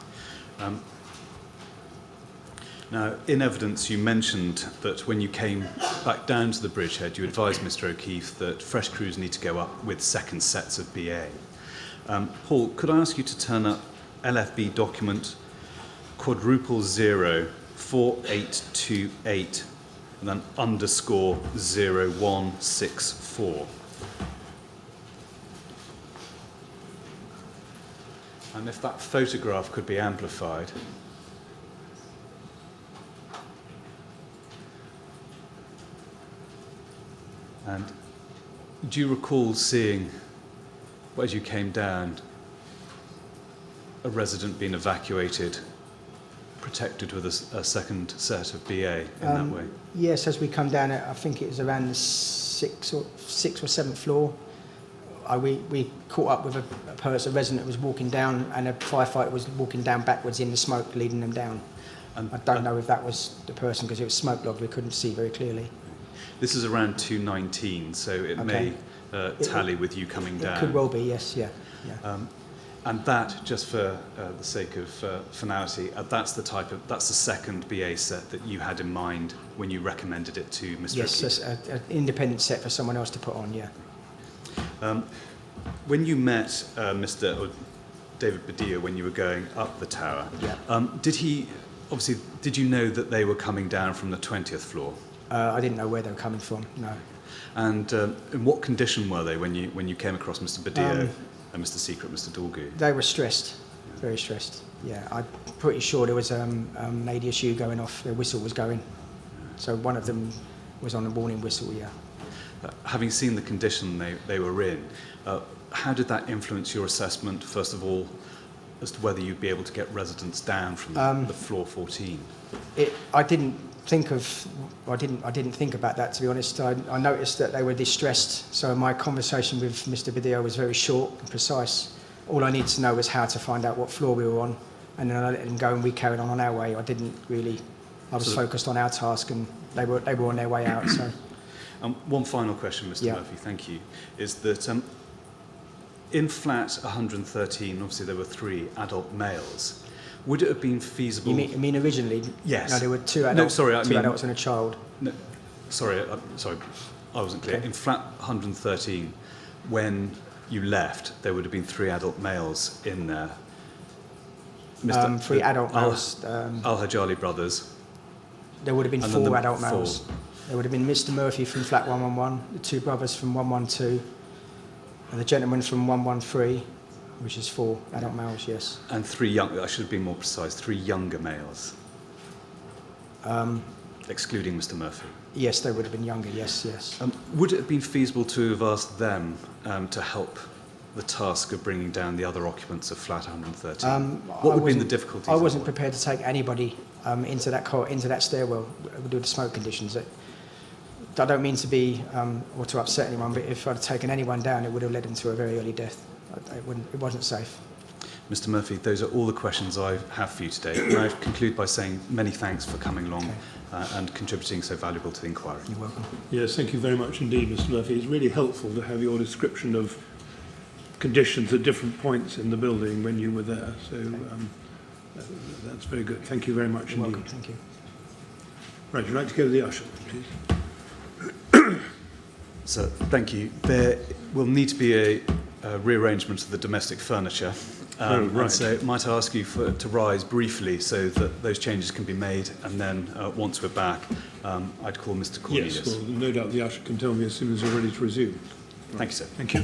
Now, in evidence, you mentioned that when you came back down to the Bridgehead, you advised Mr. O'Keefe that fresh crews need to go up with second sets of BA. Paul, could I ask you to turn up LFB document quadruple 04828 and then underscore 0164. And if that photograph could be amplified. And do you recall seeing, as you came down, a resident being evacuated, protected with a second set of BA in that way? Yes, as we come down, I think it was around the sixth or seventh floor. We caught up with a resident that was walking down, and a firefighter was walking down backwards in the smoke, leading them down. And I don't know if that was the person, because it was smoke logged, we couldn't see very clearly. This is around 2:19, so it may tally with you coming down. It could well be, yes, yeah. And that, just for the sake of finality, that's the second BA set that you had in mind when you recommended it to Mr. Yes, O'Keefe? yes, an independent set for someone else to put on, yeah. When you met Mr. David Badilla when you were going up the tower, did you know that they were coming down from the 20th floor? I didn't know where they were coming from, no. And in what condition were they when you came across Mr. Badilla and Mr. Secret, Mr. Dorgu? They were stressed, very stressed. Yeah, I'm pretty sure there was an ADSU going off, their whistle was going. So one of them was on a warning whistle, yeah. Having seen the condition they were in, how did that influence your assessment, first of all, as to whether you'd be able to get residents down from the floor 14? I didn't think about that, to be honest. I noticed that they were distressed, so my conversation with Mr. Badilla was very short and precise. All I needed to know was how to find out what floor we were on, and then I let them go and we carried on our way. I was focused on our task, and they were on their way out. So. One final question, Mr. Murphy, thank you, is that in flat 113, obviously there were 3 adult males. Would it have been feasible... You mean originally? Yes. No, there were 2 adults, two adults and a child. No, sorry, I wasn't clear. Okay. In flat 113, when you left, there would have been 3 adult males in there. 3 adult males. Al-Hajali brothers. There would have been 4 adult males. 4. There would have been Mr. Murphy from flat 111, the 2 brothers from 112, and the gentleman from 113, which is 4 adult males, yes. And 3 young, I should have been more precise, 3 younger males. Excluding Mr. Murphy. Yes, they would have been younger, yes. Would it have been feasible to have asked them to help the task of bringing down the other occupants of flat 113? What would have been the difficulties? I wasn't prepared to take anybody into that stairwell with the smoke conditions. I don't mean to be or to upset anyone, but if I'd taken anyone down, it would have led them to a very early death. It wasn't safe. Mr. Murphy, those are all the questions I have for you today. And I conclude by saying many thanks for coming along and contributing so valuable to the inquiry. You're welcome. Yes, thank you very much indeed, Mr. Murphy. It's really helpful to have your description of conditions at different points in the building when you were there. So that's very good. Thank you very much You're indeed. welcome. Thank you. Right, would you like to go to the usher, please? So, thank you. There will need to be a rearrangement of the domestic furniture. Right. And so might I ask you to rise briefly so that those changes can be made, and then once we're back, I'd call Mr. Cornelius. Yes, well, no doubt the usher can tell me as soon as you're ready to resume. Thank you, sir. Thank you.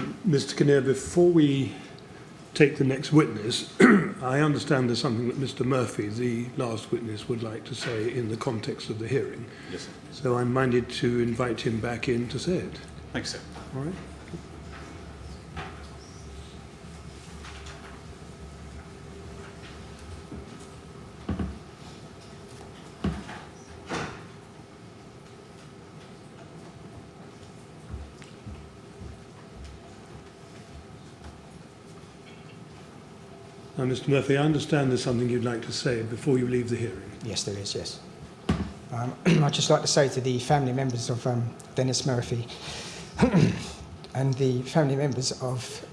Mr. Kinnear, before we take the next witness, I understand there's something that Mr. Murphy, the last witness, would like to say in the context of the hearing. Yes, sir. So I'm minded to invite him back in to say it. Thanks, sir. All right. Now, Mr. Murphy, I understand there's something you'd like to say before you leave the hearing. Yes, there is, yes. I'd just like to say to the family members of Dennis Murphy and the family members of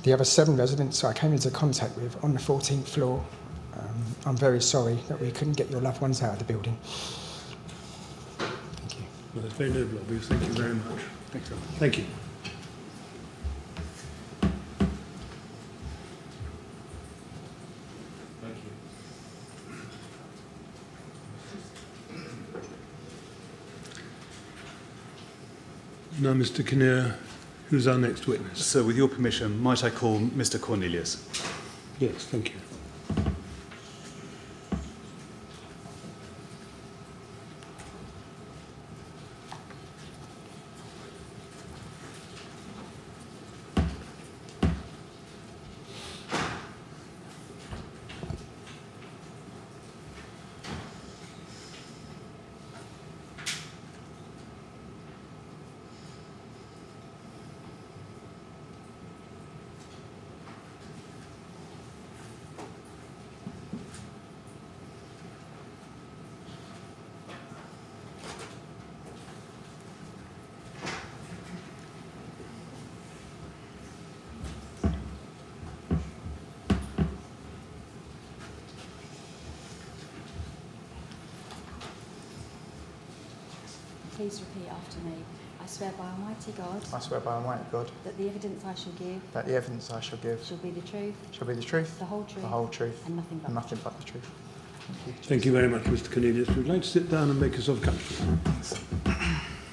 the other 7 residents I came into contact with on the 14th floor, I'm very sorry that we couldn't get your loved ones out of the building. Thank you. Well, that's very noble of you. Thank you very much. Thanks, sir. Thank you. Now, Mr. Kinnear, who's our next witness? So, with your permission, might I call Mr. Cornelius? Yes, thank you. Please repeat after me. I swear by Almighty God I swear by Almighty God that the evidence I shall give that the evidence I shall give shall be the truth, shall be the truth, the whole truth, the whole truth, and nothing but and the nothing truth. but the truth. Thank you. Thank you very much, Mr. Cornelius. Would you like to sit down and make yourself comfortable?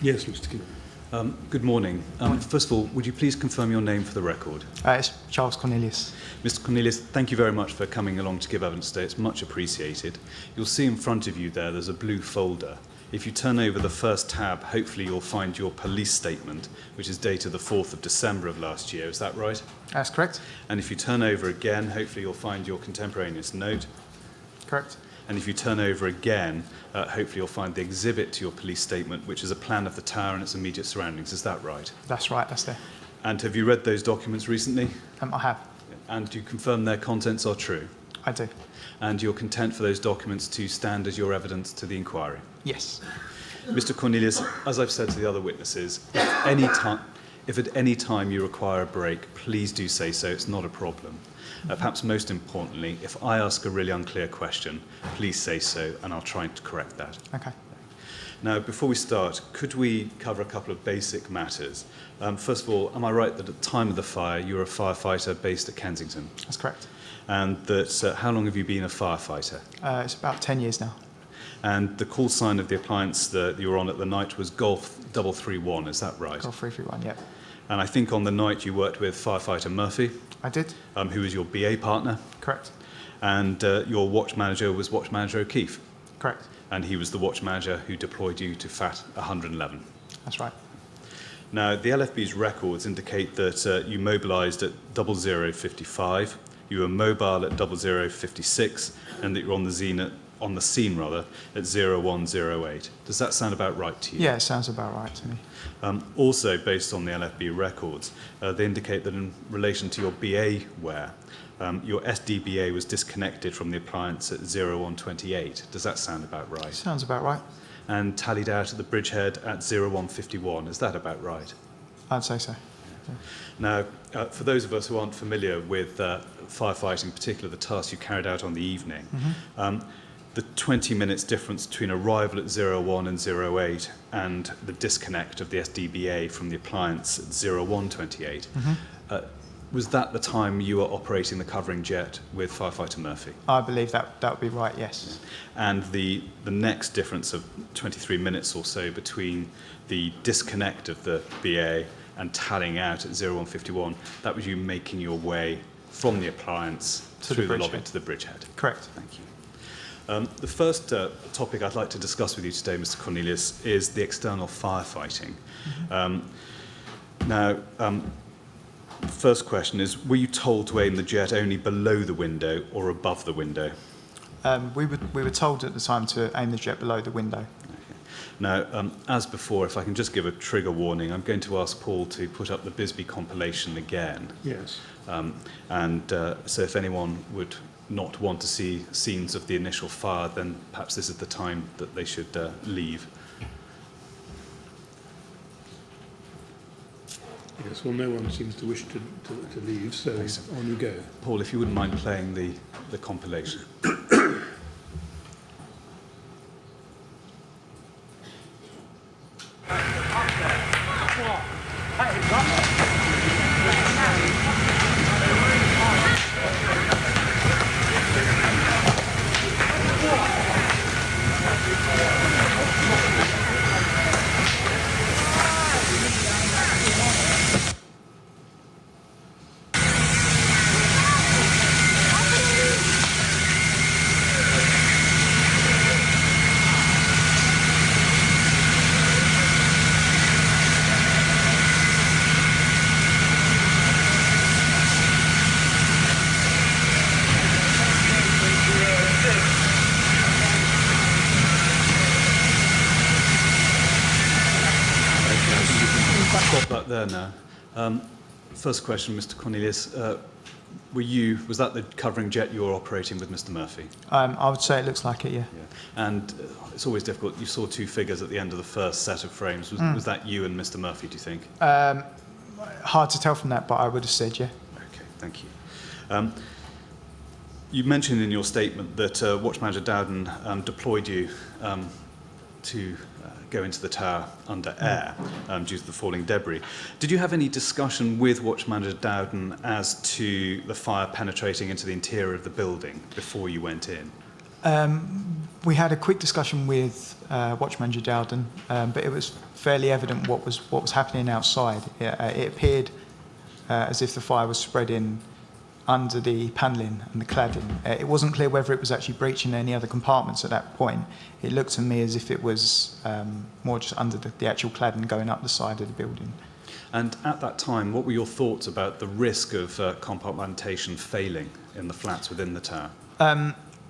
Yes, Mr. Kinnear. Good morning. First of all, would you please confirm your name for the record? It's Charles Cornelius. Mr. Cornelius, thank you very much for coming along to give evidence today. It's much appreciated. You'll see in front of you there's a blue folder. If you turn over the first tab, hopefully you'll find your police statement, which is dated the 4th of December of last year. Is that right? That's correct. And if you turn over again, hopefully you'll find your contemporaneous note. Correct. And if you turn over again, hopefully you'll find the exhibit to your police statement, which is a plan of the tower and its immediate surroundings. Is that right? That's right, that's there. And have you read those documents recently? I have. And do you confirm their contents are true? I do. And you're content for those documents to stand as your evidence to the inquiry? Yes. Mr. Cornelius, as I've said to the other witnesses, if at any time you require a break, please do say so. It's not a problem. Perhaps most importantly, if I ask a really unclear question, please say so, and I'll try to correct that. Okay. Now, before we start, could we cover a couple of basic matters? First of all, am I right that at the time of the fire, you were a firefighter based at Kensington? That's correct. And that how long have you been a firefighter? It's about 10 years now. And the call sign of the appliance that you were on at the night was Golf 331, is that right? Golf 331, yeah. And I think on the night you worked with firefighter Murphy, I did. who was your BA partner, Correct. and your watch manager was watch manager O'Keefe, Correct. and he was the watch manager who deployed you to FAT 111. That's right. Now, the LFB's records indicate that you mobilised at 0055, you were mobile at 0056, and that you're on the scene at 0108. Does that sound about right to you? Yeah, it sounds about right to me. Also, based on the LFB records, they indicate that in relation to your BA wear, your SDBA was disconnected from the appliance at 0128. Does that sound about right? Sounds about right. And tallied out at the Bridgehead at 0151. Is that about right? I'd say so. Now, for those of us who aren't familiar with firefighting, in particular the tasks you carried out on the evening, the 20 minutes difference between arrival at 01 and 08 and the disconnect of the SDBA from the appliance at 0128, was that the time you were operating the covering jet with firefighter Murphy? I believe that would be right, yes. And the next difference of 23 minutes or so between the disconnect of the BA and tallying out at 0151, that was you making your way from the appliance through the lobby to the Bridgehead. Correct. Thank you. The first topic I'd like to discuss with you today, Mr. Cornelius, is the external firefighting. Now, the first question is, were you told to aim the jet only below the window or above the window? We were told at the time to aim the jet below the window. Now, as before, if I can just give a trigger warning, I'm going to ask Paul to put up the Bisbee compilation again. Yes. So if anyone would not want to see scenes of the initial fire, then perhaps this is the time that they should leave. Yes, well, no one seems to wish to leave, so on you go. Paul, if you wouldn't mind playing the compilation. Stop that there now. First question, Mr. Cornelius. Was that the covering jet you were operating with Mr. Murphy? I would say it looks like it, yeah. And it's always difficult. You saw two figures at the end of the first set of frames. Was that you and Mr. Murphy, do you think? Hard to tell from that, but I would have said, yeah. Okay, thank you. You mentioned in your statement that Watch Manager Dowden deployed you to go into the tower under air due to the falling debris. Did you have any discussion with Watch Manager Dowden as to the fire penetrating into the interior of the building before you went in? We had a quick discussion with Watch Manager Dowden, but it was fairly evident what was happening outside. It appeared as if the fire was spreading under the panelling and the cladding. It wasn't clear whether it was actually breaching any other compartments at that point. It looked to me as if it was more just under the actual cladding going up the side of the building. And at that time, what were your thoughts about the risk of compartmentation failing in the flats within the tower?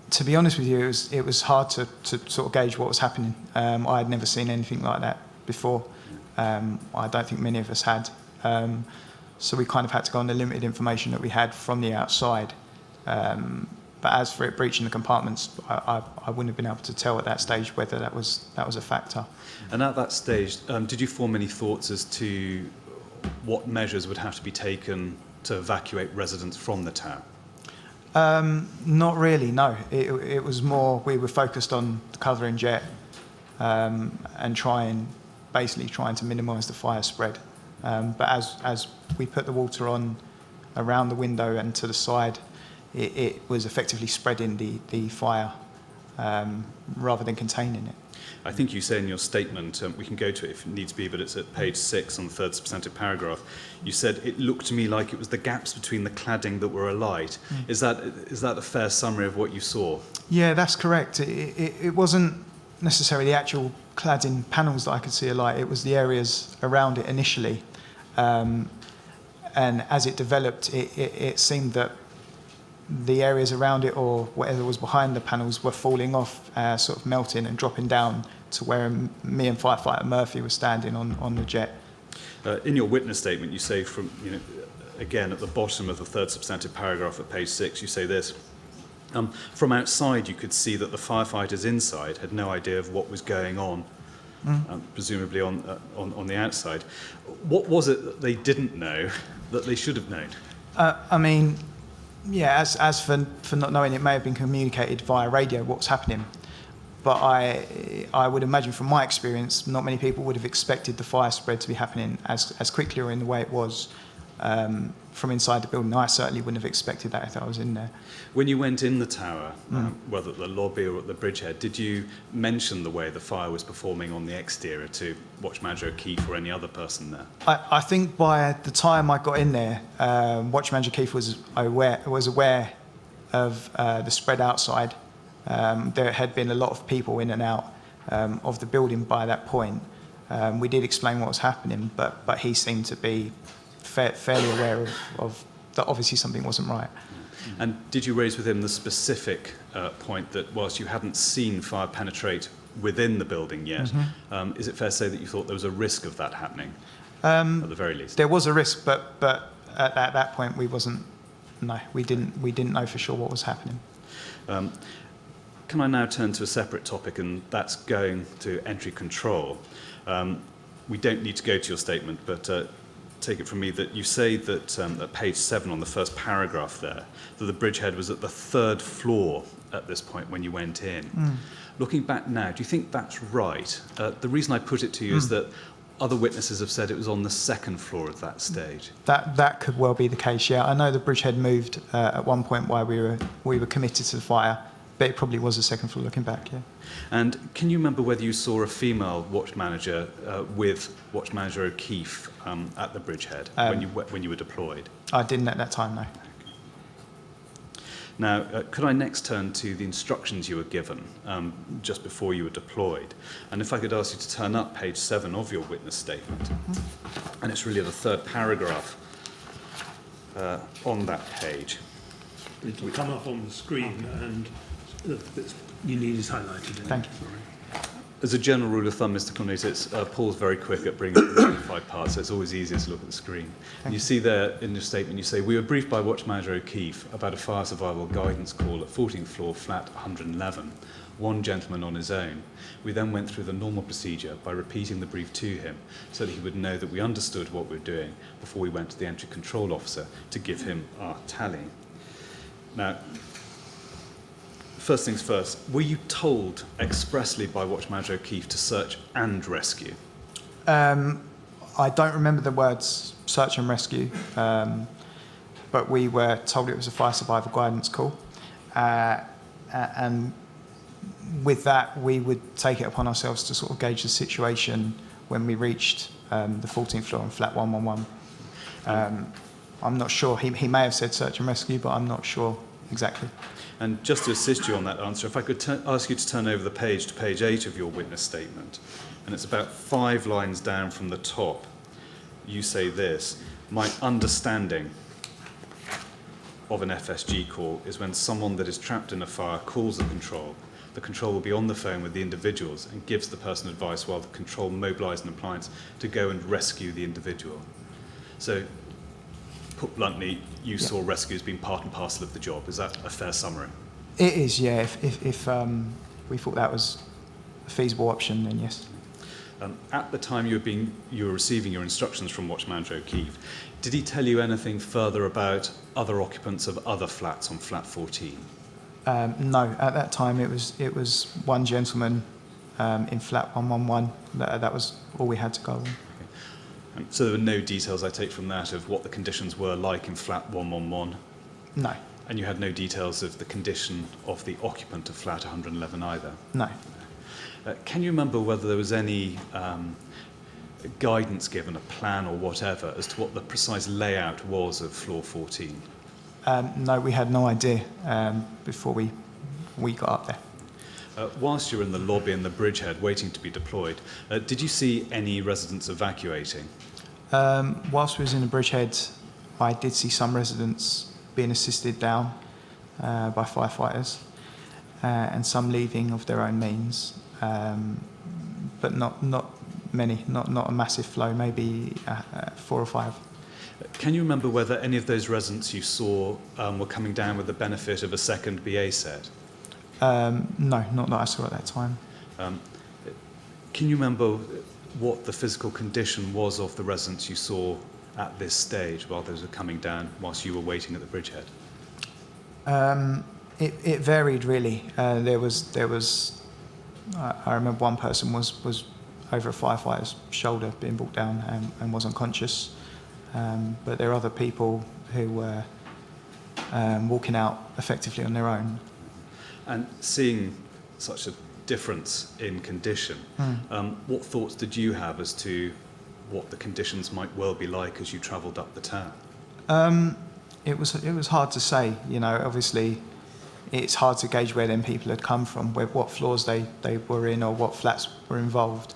To be honest with you, it was hard to sort of gauge what was happening. I had never seen anything like that before. I don't think many of us had. So we kind of had to go on the limited information that we had from the outside. But as for it breaching the compartments, I wouldn't have been able to tell at that stage whether that was a factor. And at that stage, did you form any thoughts as to what measures would have to be taken to evacuate residents from the tower? Not really, no. It was more, we were focused on the covering jet and basically trying to minimise the fire spread. But as we put the water on around the window and to the side, it was effectively spreading the fire rather than containing it. I think you say in your statement, we can go to it if it needs to be, but it's at page 6 on the third substantive paragraph. You said, it looked to me like it was the gaps between the cladding that were alight. Is that a fair summary of what you saw? Yeah, that's correct. It wasn't necessarily the actual cladding panels that I could see alight, it was the areas around it initially. And as it developed, it seemed that the areas around it or whatever was behind the panels were falling off, sort of melting and dropping down to where me and firefighter Murphy were standing on the jet. In your witness statement, you say again at the bottom of the third substantive paragraph at page 6, you say this. From outside, you could see that the firefighters inside had no idea of what was going on, presumably on the outside. What was it that they didn't know that they should have known? I mean, yeah, as for not knowing, it may have been communicated via radio what's happening. But I would imagine from my experience, not many people would have expected the fire spread to be happening as quickly or in the way it was. from inside the building. I certainly wouldn't have expected that if I was in there. When you went in the tower, whether at the lobby or at the Bridgehead, did you mention the way the fire was performing on the exterior to Watch Manager O'Keefe or any other person there? I think by the time I got in there, Watch Manager O'Keefe was aware of the spread outside. There had been a lot of people in and out of the building by that point. We did explain what was happening, but he seemed to be fairly aware of that obviously something wasn't right. And did you raise with him the specific point that whilst you hadn't seen fire penetrate within the building yet, is it fair to say that you thought there was a risk of that happening, at the very least? There was a risk, but at that point we didn't know for sure what was happening. Can I now turn to a separate topic, and that's going to entry control? We don't need to go to your statement, but take it from me that you say that at page 7 on the first paragraph there, that the Bridgehead was at the 3rd floor at this point when you went in. Looking back now, do you think that's right? The reason I put it to you is that other witnesses have said it was on the 2nd floor at that stage. That could well be the case, yeah. I know the Bridgehead moved at one point while we were committed to the fire, but it probably was the 2nd floor looking back, yeah. And can you remember whether you saw a female watch manager with Watch Manager O'Keefe at the Bridgehead when you were deployed? I didn't at that time, no. Now, could I next turn to the instructions you were given just before you were deployed? And if I could ask you to turn up page 7 of your witness statement. And it's really the 3rd paragraph on that page. It will come up on the screen, and the bits you need is highlighted. Thank you. As a general rule of thumb, Mr. Cornelius, Paul's very quick at bringing up the magnified part, so it's always easier to look at the screen. And you see there in your statement, you say, we were briefed by Watch Manager O'Keefe about a fire survival guidance call at 14th floor, flat 111. One gentleman on his own. We then went through the normal procedure by repeating the brief to him so that he would know that we understood what we were doing before we went to the entry control officer to give him our tally. Now, first things first, were you told expressly by Watch Manager O'Keefe to search and rescue? I don't remember the words search and rescue, but we were told it was a fire survival guidance call. And with that, we would take it upon ourselves to sort of gauge the situation when we reached the 14th floor on flat 111. I'm not sure. He may have said search and rescue, but I'm not sure exactly. And just to assist you on that answer, if I could ask you to turn over the page to page 8 of your witness statement, and it's about 5 lines down from the top. You say this: my understanding of an FSG call is when someone that is trapped in a fire calls the control will be on the phone with the individuals and gives the person advice while the control mobilises an appliance to go and rescue the individual. So, put bluntly, you saw rescue as being part and parcel of the job. Is that a fair summary? It is, yeah. If we thought that was a feasible option, then yes. At the time you were receiving your instructions from Watch Manager O'Keefe, did he tell you anything further about other occupants of other flats on flat 14? No, at that time it was one gentleman in flat 111. That was all we had to go on. Okay. So there were no details, I take from that, of what the conditions were like in flat 111? No. And you had no details of the condition of the occupant of flat 111 either? No. Can you remember whether there was any guidance given, a plan or whatever, as to what the precise layout was of floor 14? No, we had no idea before we got up there. Whilst you were in the lobby in the Bridgehead waiting to be deployed, did you see any residents evacuating? Whilst we was in the Bridgehead, I did see some residents being assisted down by firefighters and some leaving of their own means, but not many, not a massive flow, maybe 4 or 5. Can you remember whether any of those residents you saw were coming down with the benefit of a second BA set? No, not that I saw at that time. Can you remember what the physical condition was of the residents you saw at this stage while those were coming down whilst you were waiting at the Bridgehead? It varied really. There was I remember one person was over a firefighter's shoulder being brought down and was unconscious. but there are other people who were walking out effectively on their own. And seeing such a difference in condition, what thoughts did you have as to what the conditions might well be like as you travelled up the town? It was hard to say, you know. Obviously, it's hard to gauge where them people had come from, what floors they were in, or what flats were involved.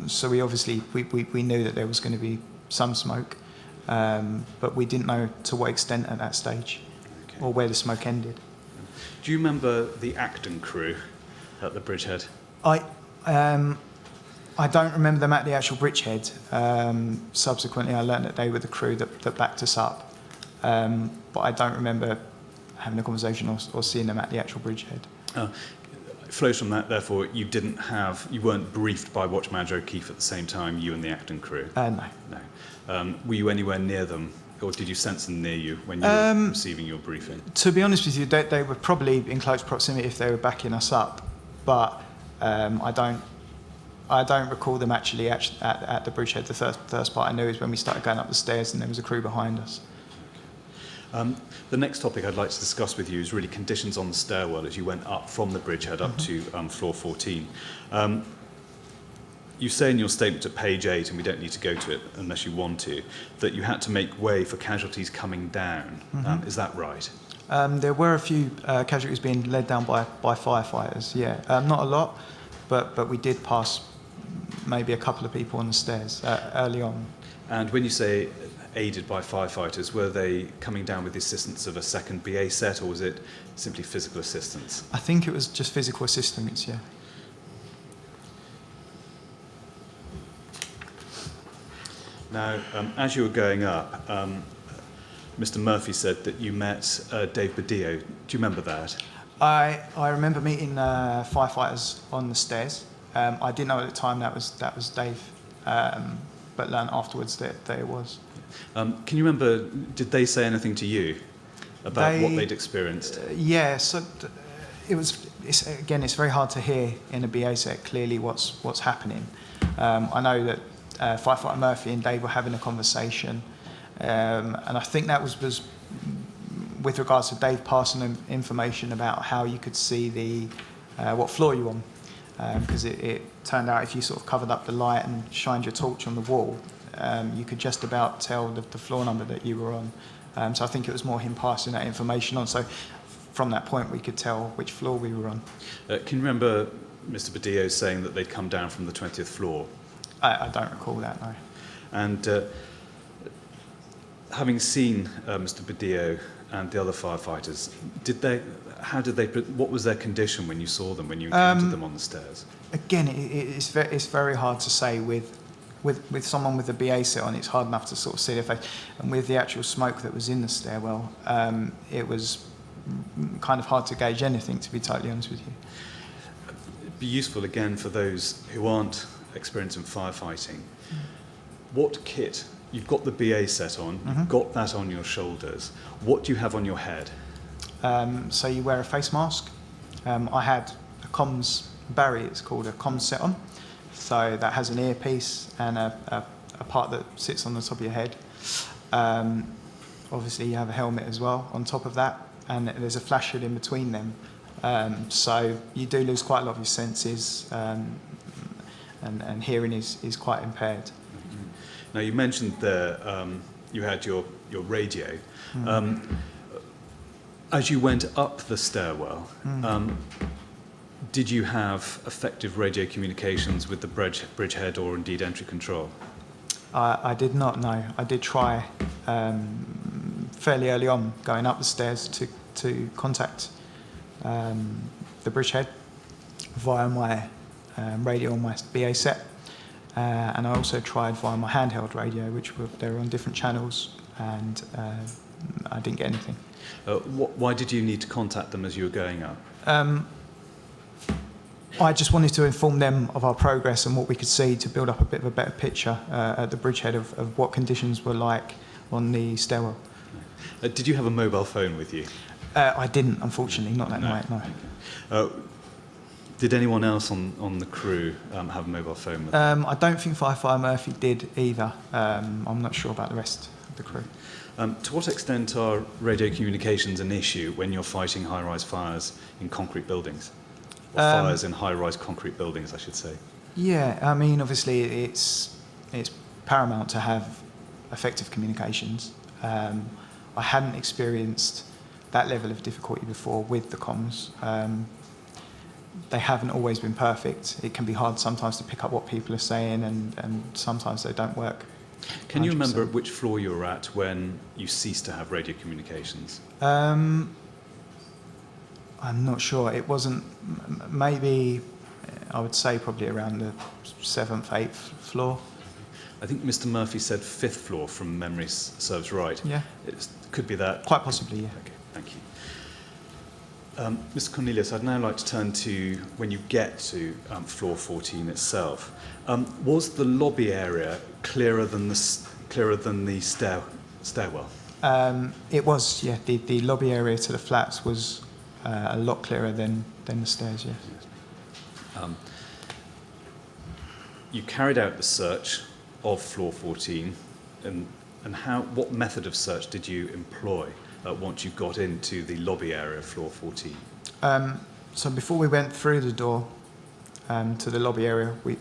So we obviously we knew that there was going to be some smoke, but we didn't know to what extent at that stage, or where the smoke ended. Do you remember the Acton crew at the Bridgehead? I don't remember them at the actual Bridgehead. Subsequently, I learned that they were the crew that backed us up, but I don't remember having a conversation or seeing them at the actual Bridgehead. It flows from that, therefore, you weren't briefed by Watch Manager O'Keefe at the same time, you and the Acton crew? No. No. Were you anywhere near them, or did you sense them near you when you were receiving your briefing? To be honest with you, they were probably in close proximity if they were backing us up, but I don't recall them actually at the Bridgehead. The first part I knew is when we started going up the stairs and there was a crew behind us. The next topic I'd like to discuss with you is really conditions on the stairwell as you went up from the Bridgehead up to floor 14. You say in your statement at page 8, and we don't need to go to it unless you want to, that you had to make way for casualties coming down. Is that right? There were a few casualties being led down by firefighters, yeah. Not a lot, but we did pass maybe a couple of people on the stairs early on. And when you say aided by firefighters, were they coming down with the assistance of a second BA set, or was it simply physical assistance? I think it was just physical assistance, yeah. Now, as you were going up, Mr. Murphy said that you met Dave Badillo. Do you remember that? I remember meeting firefighters on the stairs. I didn't know at the time that was Dave, but learned afterwards that it was. Can you remember, did they say anything to you about what they'd experienced? Yeah, so it's very hard to hear in a BA set clearly what's happening. I know that Firefighter Murphy and Dave were having a conversation, and I think that was with regards to Dave passing them information about how you could see what floor you're on, because it turned out if you sort of covered up the light and shined your torch on the wall, you could just about tell the floor number that you were on. So I think it was more him passing that information on. So from that point, we could tell which floor we were on. Can you remember Mr. Badillo saying that they'd come down from the 20th floor? I don't recall that, no. And having seen Mr. Badillo and the other firefighters, what was their condition when you saw them, when you encountered them on the stairs? Again, it's very hard to say with someone with a BA set on. It's hard enough to sort of see their face, and with the actual smoke that was in the stairwell, it was kind of hard to gauge anything, to be totally honest with you. It'd be useful again for those who aren't experienced in firefighting. What kit? You've got the BA set on, you've got that on your shoulders. What do you have on your head? So you wear a face mask. I had a comms Barry, it's called a comms set on. So that has an earpiece and a part that sits on the top of your head. Obviously you have a helmet as well on top of that, and there's a flash hood in between them. So you do lose quite a lot of your senses, and hearing is quite impaired. Now you mentioned there you had your radio. As you went up the stairwell, did you have effective radio communications with the Bridgehead or indeed entry control? I did not, no. I did try fairly early on going up the stairs to contact the Bridgehead via my radio on my BA set, and I also tried via my handheld radio, they were on different channels, and I didn't get anything. Why did you need to contact them as you were going up? I just wanted to inform them of our progress and what we could see to build up a bit of a better picture at the Bridgehead of what conditions were like on the stairwell. Did you have a mobile phone with you? I didn't, unfortunately, not that night, no. Did anyone else on the crew have a mobile phone with them? I don't think Firefighter Murphy did either. I'm not sure about the rest of the crew. To what extent are radio communications an issue when you're fighting high-rise fires in concrete buildings? Or fires in high-rise concrete buildings, I should say. Yeah, I mean, obviously it's paramount to have effective communications. I hadn't experienced that level of difficulty before with the comms. They haven't always been perfect. It can be hard sometimes to pick up what people are saying, and sometimes they don't work. Can you remember at which floor you were at when you ceased to have radio communications? I'm not sure. It wasn't, maybe, I would say probably around the 7th, 8th floor. I think Mr. Murphy said 5th floor from memory serves right. Yeah. It could be that. Quite possibly, yeah. Okay, thank you. Mr. Cornelius, I'd now like to turn to when you get to floor 14 itself. Was the lobby area clearer than the stairwell? It was, yeah. The lobby area to the flats was a lot clearer than the stairs, yes. You carried out the search of floor 14, and what method of search did you employ once you got into the lobby area of floor 14? So before we went through the door to the lobby area, we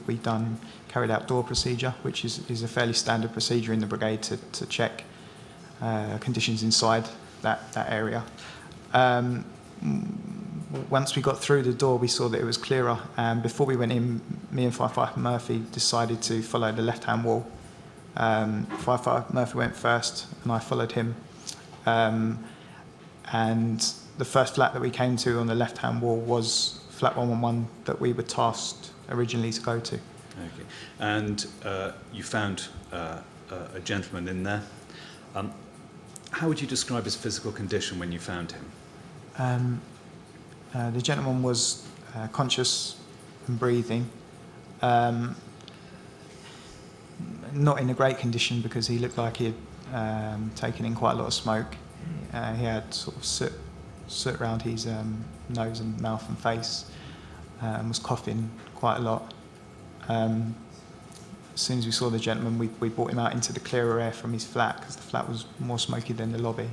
carried out door procedure, which is a fairly standard procedure in the brigade to check conditions inside that area. Once we got through the door, we saw that it was clearer, and before we went in, me and Firefighter Murphy decided to follow the left-hand wall. Firefighter Murphy went first, and I followed him. And the first flat that we came to on the left-hand wall was flat 111 that we were tasked originally to go to. Okay. And you found a gentleman in there. How would you describe his physical condition when you found him? The gentleman was conscious and breathing. Not in a great condition because he looked like he had taken in quite a lot of smoke. He had sort of soot around his nose and mouth and face, and was coughing quite a lot. As soon as we saw the gentleman, we brought him out into the clearer air from his flat because the flat was more smoky than the lobby.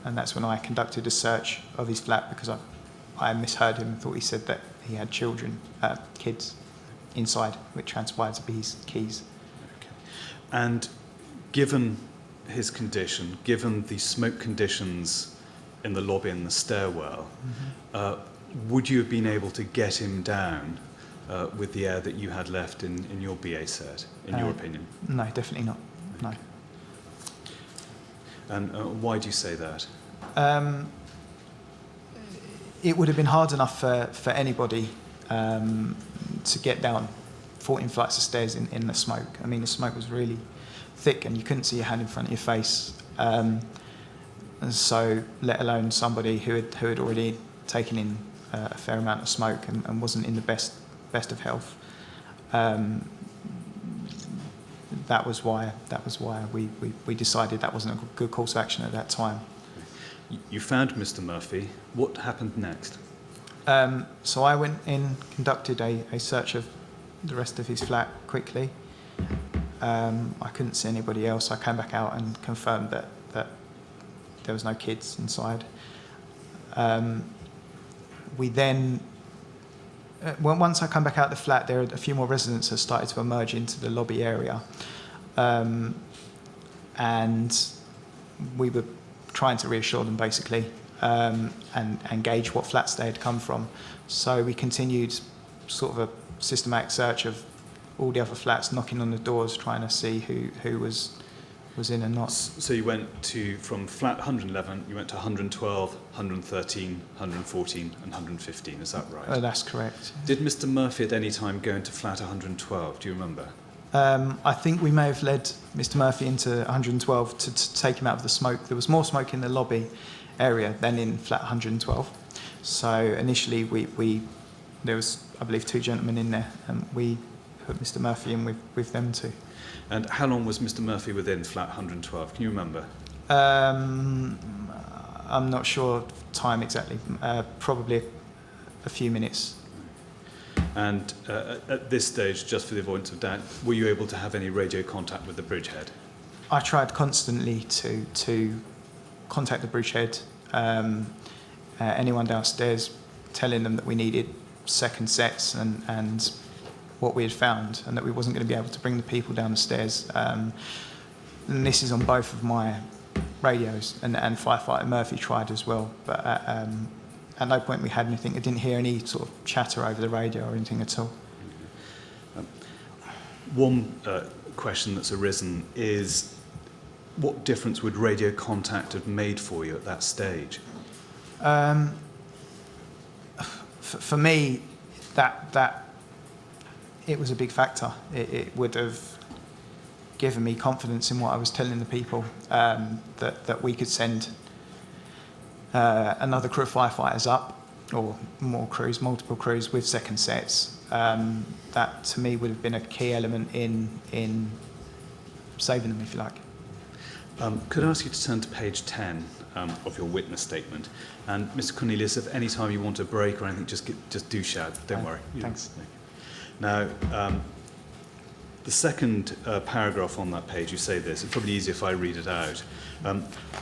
And that's when I conducted a search of his flat because I misheard him and thought he said that he had kids inside, which transpired to be his keys. Okay. And given his condition, given the smoke conditions in the lobby and the stairwell, would you have been able to get him down with the air that you had left in your BA set, in your opinion? No, definitely not. No. And why do you say that? It would have been hard enough for anybody to get down 14 flights of stairs in the smoke. I mean, the smoke was really thick and you couldn't see your hand in front of your face. So, let alone somebody who had already taken in a fair amount of smoke and wasn't in the best of health. That was why we decided that wasn't a good course of action at that time. You found Mr. Murphy. What happened next? So I went in, conducted a search of the rest of his flat quickly. I couldn't see anybody else. I came back out and confirmed that there was no kids inside. We then, once I come back out the flat, there are a few more residents that started to emerge into the lobby area. And we were trying to reassure them basically and gauge what flats they had come from. So we continued sort of a systematic search of all the other flats, knocking on the doors, trying to see who was in and not. So you went from flat 111, you went to 112, 113, 114 and 115, is that right? That's correct. Did Mr. Murphy at any time go into flat 112, do you remember? I think we may have led Mr. Murphy into 112 to take him out of the smoke. There was more smoke in the lobby area than in flat 112. So initially there was, I believe, 2 gentlemen in there, and we put Mr. Murphy in with them too. And how long was Mr. Murphy within flat 112? Can you remember? I'm not sure time exactly. Probably a few minutes. And at this stage, just for the avoidance of doubt, were you able to have any radio contact with the Bridgehead? I tried constantly to contact the Bridgehead, anyone downstairs, telling them that we needed second sets and what we had found, and that we wasn't going to be able to bring the people down the stairs. And this is on both of my radios, and firefighter Murphy tried as well, but at no point we had anything. I didn't hear any sort of chatter over the radio or anything at all. One question that's arisen is, what difference would radio contact have made for you at that stage? For me, that it was a big factor. It would have given me confidence in what I was telling the people, that we could send another crew of firefighters up, or more crews, multiple crews with second sets. That to me would have been a key element in saving them, if you like. Could I ask you to turn to page 10 of your witness statement? And Mr. Cornelius, if any time you want a break or anything, just do shout. Don't worry. Thanks. Now, the second paragraph on that page, you say this. It's probably easier if I read it out.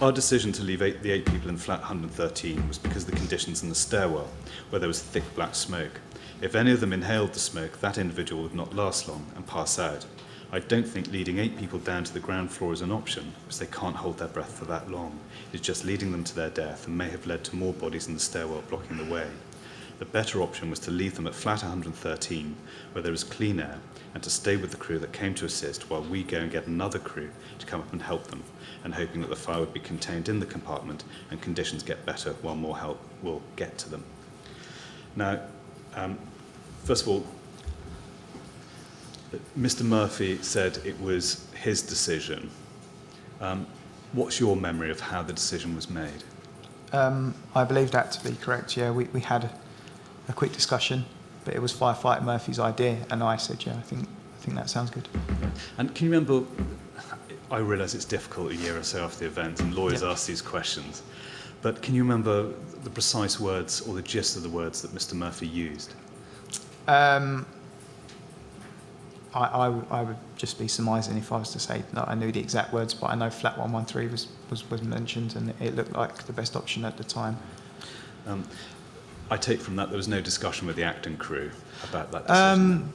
Our decision to leave the 8 people in flat 113 was because of the conditions in the stairwell, where there was thick black smoke. If any of them inhaled the smoke, that individual would not last long and pass out. I don't think leading 8 people down to the ground floor is an option, because they can't hold their breath for that long. It's just leading them to their death and may have led to more bodies in the stairwell blocking the way. The better option was to leave them at flat 113, where there was clean air, and to stay with the crew that came to assist while we go and get another crew to come up and help them, and hoping that the fire would be contained in the compartment and conditions get better while more help will get to them. Now, first of all, Mr. Murphy said it was his decision. What's your memory of how the decision was made? I believe that to be correct, yeah. We had a quick discussion, but it was firefighter Murphy's idea, and I said, yeah, I think that sounds good. And can you remember, I realise it's difficult a year or so after the event, and lawyers ask these questions, but can you remember the precise words or the gist of the words that Mr. Murphy used? I would just be surmising if I was to say that I knew the exact words, but I know flat 113 was mentioned, and it looked like the best option at the time. I take from that there was no discussion with the Acton crew about that decision.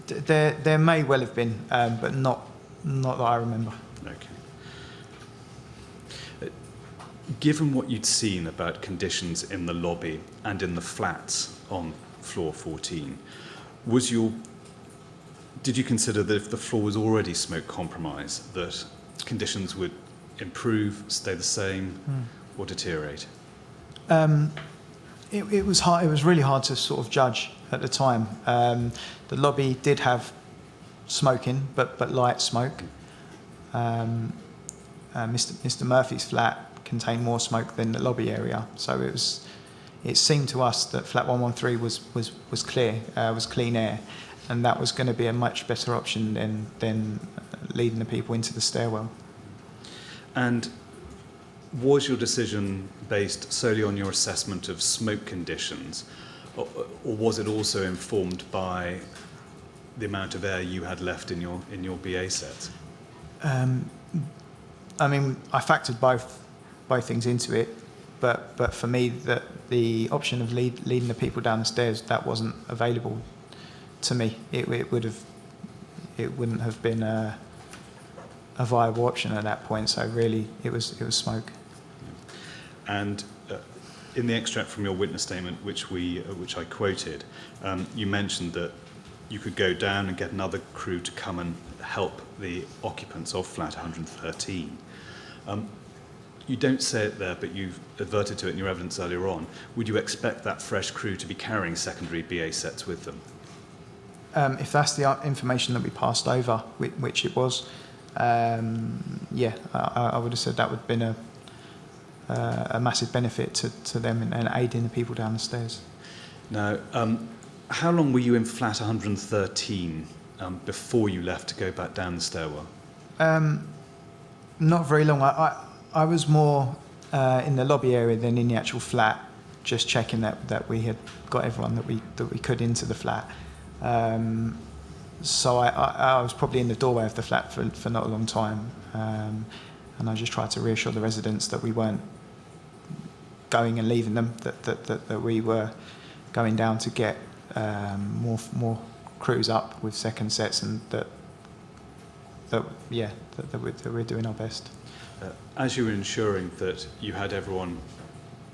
There may well have been, but not that I remember. Okay. Given what you'd seen about conditions in the lobby and in the flats on floor 14, did you consider that if the floor was already smoke compromised, that conditions would improve, stay the same, or deteriorate? It was hard. It was really hard to sort of judge at the time. The lobby did have smoking, but light smoke. Mr. Murphy's flat contained more smoke than the lobby area, so it seemed to us that flat 113 was clear, was clean air, and that was going to be a much better option than leading the people into the stairwell. And was your decision based solely on your assessment of smoke conditions, or was it also informed by the amount of air you had left in your BA sets? I mean, I factored both things into it, but for me, the option of leading the people down the stairs, that wasn't available to me. It wouldn't have been a viable option at that point. So really, it was smoke. And in the extract from your witness statement, which I quoted, you mentioned that you could go down and get another crew to come and help the occupants of flat 113. You don't say it there, but you've adverted to it in your evidence earlier on. Would you expect that fresh crew to be carrying secondary BA sets with them? If that's the information that we passed over, which it was, yeah, I would have said that would have been a massive benefit to them and aiding the people down the stairs. Now, how long were you in flat 113 before you left to go back down the stairwell? Not very long. I was more in the lobby area than in the actual flat, just checking that we had got everyone that we could into the flat. So I was probably in the doorway of the flat for not a long time, and I just tried to reassure the residents that we weren't going and leaving them, that we were going down to get more crews up with second sets, and that we're doing our best. As you were ensuring that you had everyone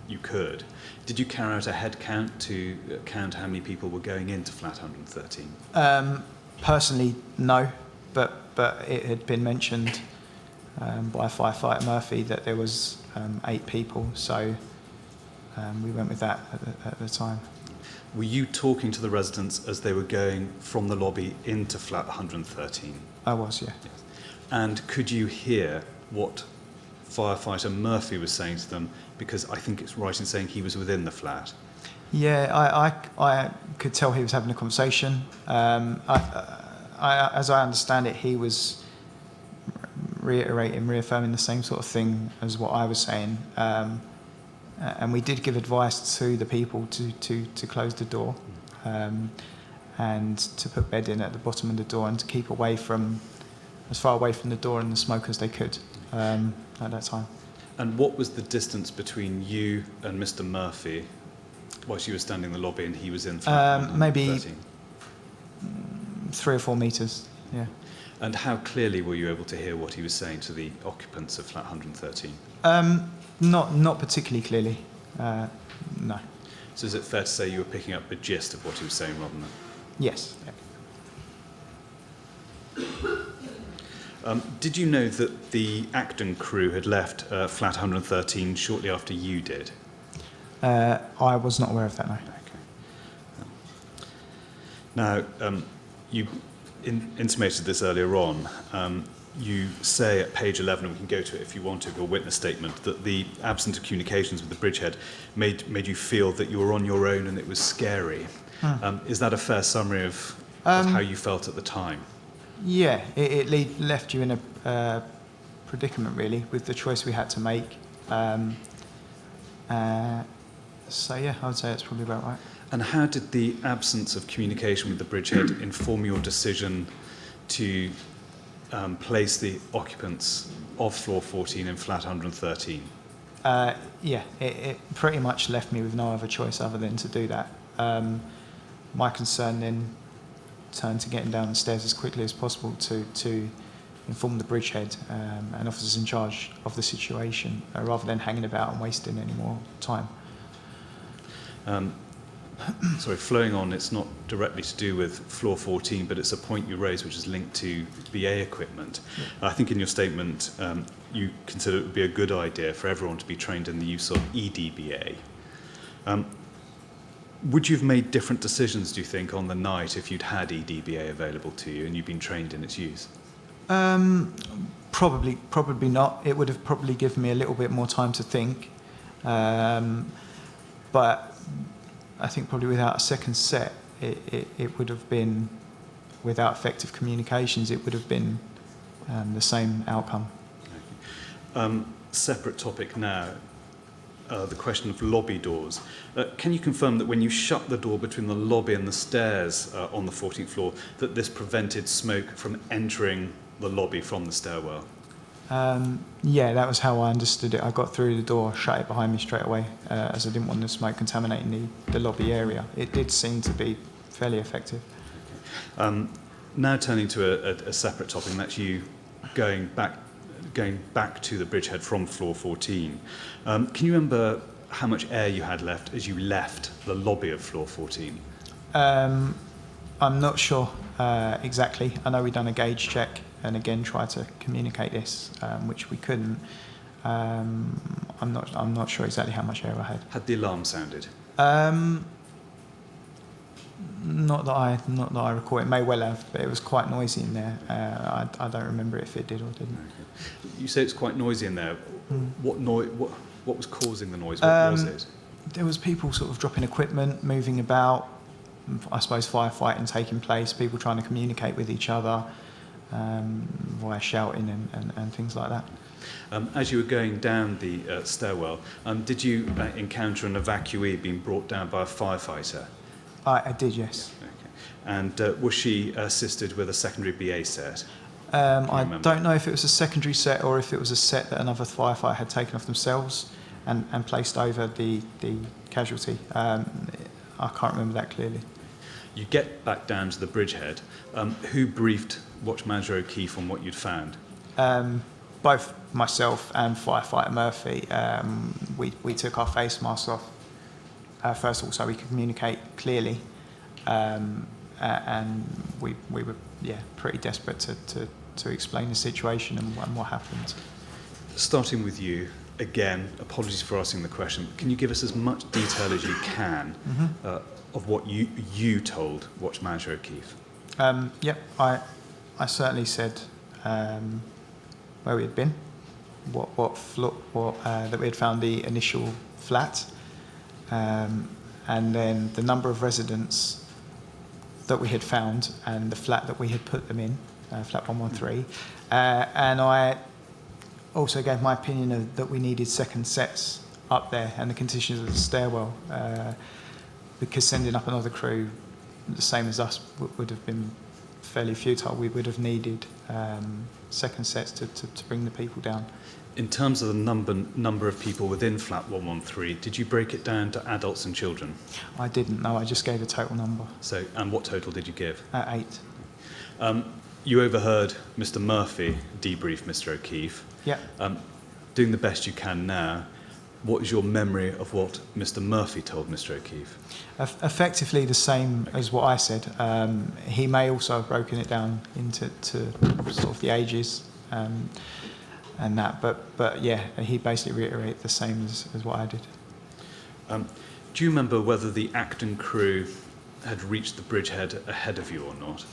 you could, did you carry out a head count to count how many people were going into flat 113? Personally, no, but it had been mentioned by firefighter Murphy that there was 8 people, so we went with that at the time. Were you talking to the residents as they were going from the lobby into flat 113? I was, yeah. Yes. And could you hear what firefighter Murphy was saying to them? Because I think it's right in saying he was within the flat. Yeah, I could tell he was having a conversation. As I understand it, he was reaffirming the same sort of thing as what I was saying. And we did give advice to the people to close the door and to put bedding at the bottom of the door and to keep as far away from the door and the smoke as they could at that time. And what was the distance between you and Mr. Murphy whilst you were standing in the lobby and he was in flat maybe 113? 3 or 4 meters, yeah. And how clearly were you able to hear what he was saying to the occupants of flat 113? Not particularly clearly, no. So is it fair to say you were picking up the gist of what he was saying rather than... Yes. Did you know that the Acton crew had left flat 113 shortly after you did? I was not aware of that, no. Okay. Now, you intimated this earlier on. You say at page 11, and we can go to it if you want to, your witness statement, that the absence of communications with the Bridgehead made you feel that you were on your own and it was scary. Is that a fair summary of how you felt at the time? Yeah, it left you in a predicament, really, with the choice we had to make. So, yeah, I would say that's probably about right. And how did the absence of communication with the Bridgehead inform your decision to place the occupants of floor 14 in flat 113? Yeah, it pretty much left me with no other choice other than to do that. My concern then turned to getting down the stairs as quickly as possible to inform the Bridgehead and officers in charge of the situation, rather than hanging about and wasting any more time. Sorry, flowing on, it's not directly to do with floor 14, but it's a point you raised which is linked to BA equipment. Yeah. I think in your statement you consider it would be a good idea for everyone to be trained in the use of EDBA. Would you have made different decisions, do you think, on the night if you'd had EDBA available to you and you'd been trained in its use? Probably not. It would have probably given me a little bit more time to think. But I think probably without a second set, it would have been, without effective communications, it would have been the same outcome. Separate topic now, the question of lobby doors. Can you confirm that when you shut the door between the lobby and the stairs on the 14th floor, that this prevented smoke from entering the lobby from the stairwell? Yeah, that was how I understood it. I got through the door, shut it behind me straight away, as I didn't want the smoke contaminating the lobby area. It did seem to be fairly effective. Okay. Now turning to a separate topic, and that's you going back to the Bridgehead from floor 14. Can you remember how much air you had left as you left the lobby of floor 14? I'm not sure exactly. I know we'd done a gauge check and again tried to communicate this, which we couldn't. I'm not sure exactly how much air I had. Had the alarm sounded? Not that I recall. It may well have, but it was quite noisy in there. I don't remember if it did or didn't. Okay. You say it's quite noisy in there. What was causing the noise? What was it? There was people sort of dropping equipment, moving about. I suppose firefighting taking place. People trying to communicate with each other. via shouting and things like that. As you were going down the stairwell, did you encounter an evacuee being brought down by a firefighter? I did, yes. Okay. And was she assisted with a secondary BA set? I don't know if it was a secondary set or if it was a set that another firefighter had taken off themselves and placed over the casualty. I can't remember that clearly. You get back down to the Bridgehead. Who briefed Watch Manager O'Keefe on what you'd found? Both myself and firefighter Murphy, we took our face masks off first of all so we could communicate clearly, and we were pretty desperate to explain the situation and what happened. Starting with you, again, apologies for asking the question, but can you give us as much detail as you can of what you told Watch Manager O'Keefe? Yep, I certainly said where we had been, what floor, that we had found the initial flat, and then the number of residents that we had found and the flat that we had put them in, flat 113, and I also gave my opinion that we needed second sets up there and the conditions of the stairwell, because sending up another crew the same as us would have been fairly futile. We would have needed second sets to bring the people down. In terms of the number of people within flat 113, did you break it down to adults and children? I didn't, no, I just gave a total number. So, and what total did you give? 8. You overheard Mr. Murphy debrief Mr. O'Keefe. Yeah. Doing the best you can now, what is your memory of what Mr. Murphy told Mr. O'Keefe? Effectively the same as what I said. He may also have broken it down into sort of the ages and that, but yeah, he basically reiterated the same as what I did. Do you remember whether the Acton crew had reached the Bridgehead ahead of you or not?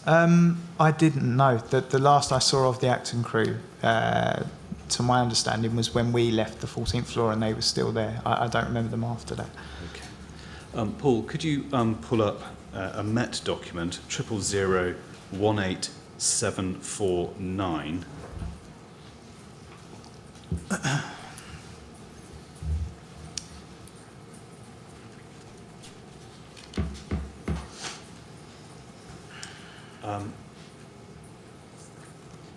I didn't know. The last I saw of the Acton crew, to my understanding, was when we left the 14th floor and they were still there. I don't remember them after that. Okay. Paul, could you pull up a Met document, 000-18749?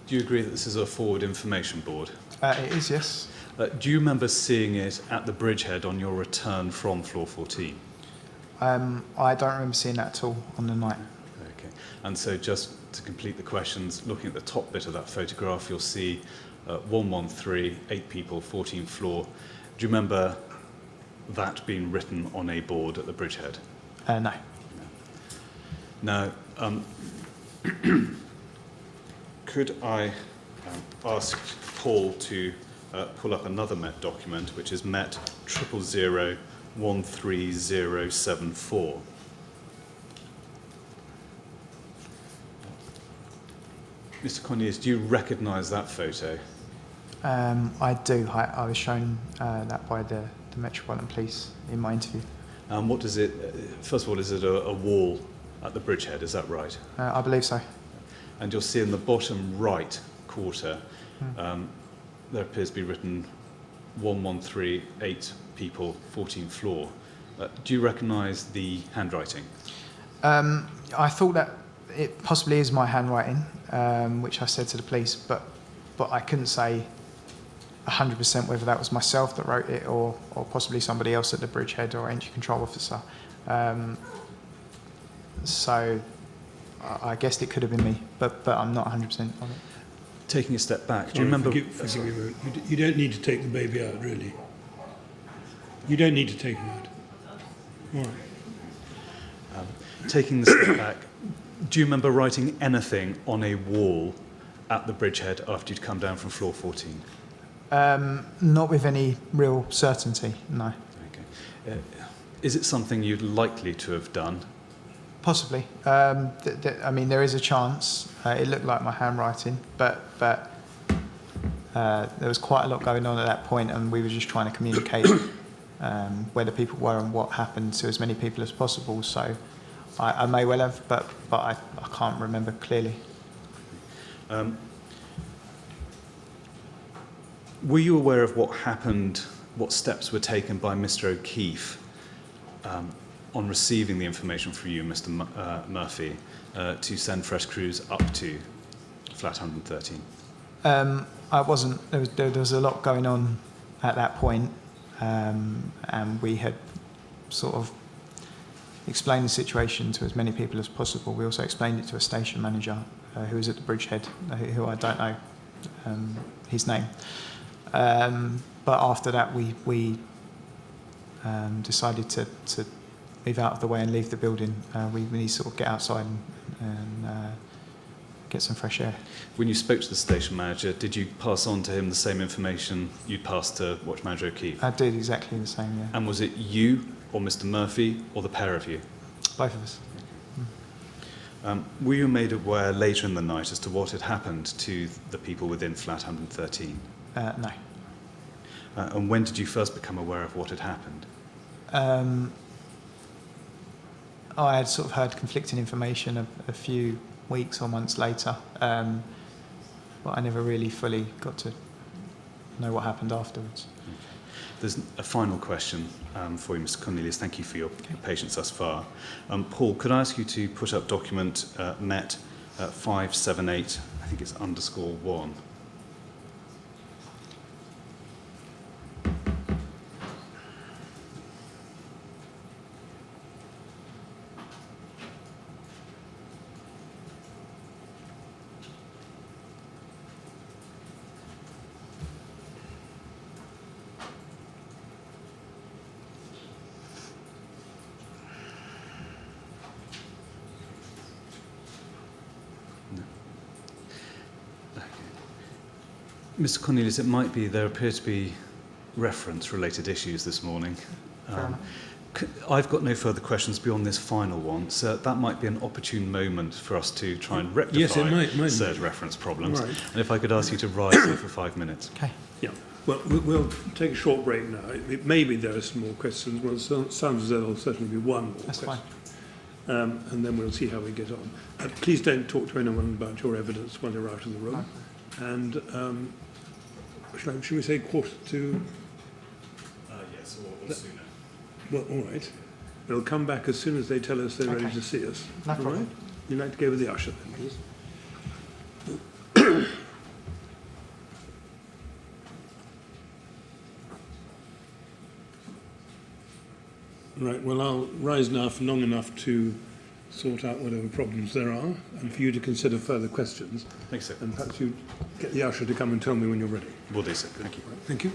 Do you agree that this is a forward information board? It is, yes. Do you remember seeing it at the Bridgehead on your return from floor 14? I don't remember seeing that at all on the night. Okay. And so just to complete the questions, looking at the top bit of that photograph, you'll see 113, 8 people, 14th floor. Do you remember that being written on a board at the Bridgehead? No. Now, could I ask Paul to pull up another Met document, which is Met 000-13074. Mr. Cornelius, do you recognise that photo? I do. I was shown that by the Metropolitan Police in my interview. What does it, first of all, is it a wall at the Bridgehead, is that right? I believe so. And you'll see in the bottom right quarter, there appears to be written 113, 8 people, 14th floor. Do you recognise the handwriting? I thought that it possibly is my handwriting, which I said to the police, but I couldn't say 100% whether that was myself that wrote it or possibly somebody else at the Bridgehead or entry control officer. So I guessed it could have been me, but I'm not 100% on it. Taking a step back, do Sorry, you remember... Forgive me, Ruth. You don't need to take the baby out, really. You don't need to take him out. All right. Taking the step back, do you remember writing anything on a wall at the Bridgehead after you'd come down from floor 14? Not with any real certainty, no. Okay. Is it something you'd likely to have done? Possibly. I mean, there is a chance. It looked like my handwriting, but there was quite a lot going on at that point, and we were just trying to communicate where the people were and what happened to as many people as possible. So I may well have, but I can't remember clearly. Were you aware of what happened, what steps were taken by Mr. O'Keefe on receiving the information from you, Mr. Murphy, to send fresh crews up to flat 113? I wasn't. There was a lot going on at that point, and we had sort of explained the situation to as many people as possible. We also explained it to a station manager who was at the Bridgehead, who I don't know his name. But after that, we decided to move out of the way and leave the building. We need to sort of get outside and get some fresh air. When you spoke to the station manager, did you pass on to him the same information you'd passed to Watch Manager O'Keefe? I did exactly the same, yeah. And was it you or Mr. Murphy or the pair of you? Both of us. Were you made aware later in the night as to what had happened to the people within flat 113? No. And when did you first become aware of what had happened? I had sort of heard conflicting information a few weeks or months later, but I never really fully got to know what happened afterwards. There's a final question for you, Mr. Cornelius. Thank you for your patience thus far. Paul, could I ask you to put up document MET 578, I think it's _1. Mr. Cornelius, it might be there appear to be reference-related issues this morning. I've got no further questions beyond this final one, so that might be an opportune moment for us to try and rectify Yes, it might said reference problems. Right. And if I could ask you to rise here for 5 minutes. Okay. Yeah. Well, we'll take a short break now. Maybe there are some more questions. Well, it sounds as though there'll certainly be one more That's question. fine. And then we'll see how we get on. Please don't talk to anyone about your evidence while you're out of the room. And should we say 1:45? Yes, or sooner. Well, all right. They'll come back as soon as they tell us they're ready Okay. to see us. No All problem. right? You'd like to go with the usher then, please? Right, well, I'll rise now for long enough to sort out whatever problems there are and for you to consider further questions. Thanks, sir. And perhaps you get the usher to come and tell me when you're ready. Will do, sir. Thank you. Thank you.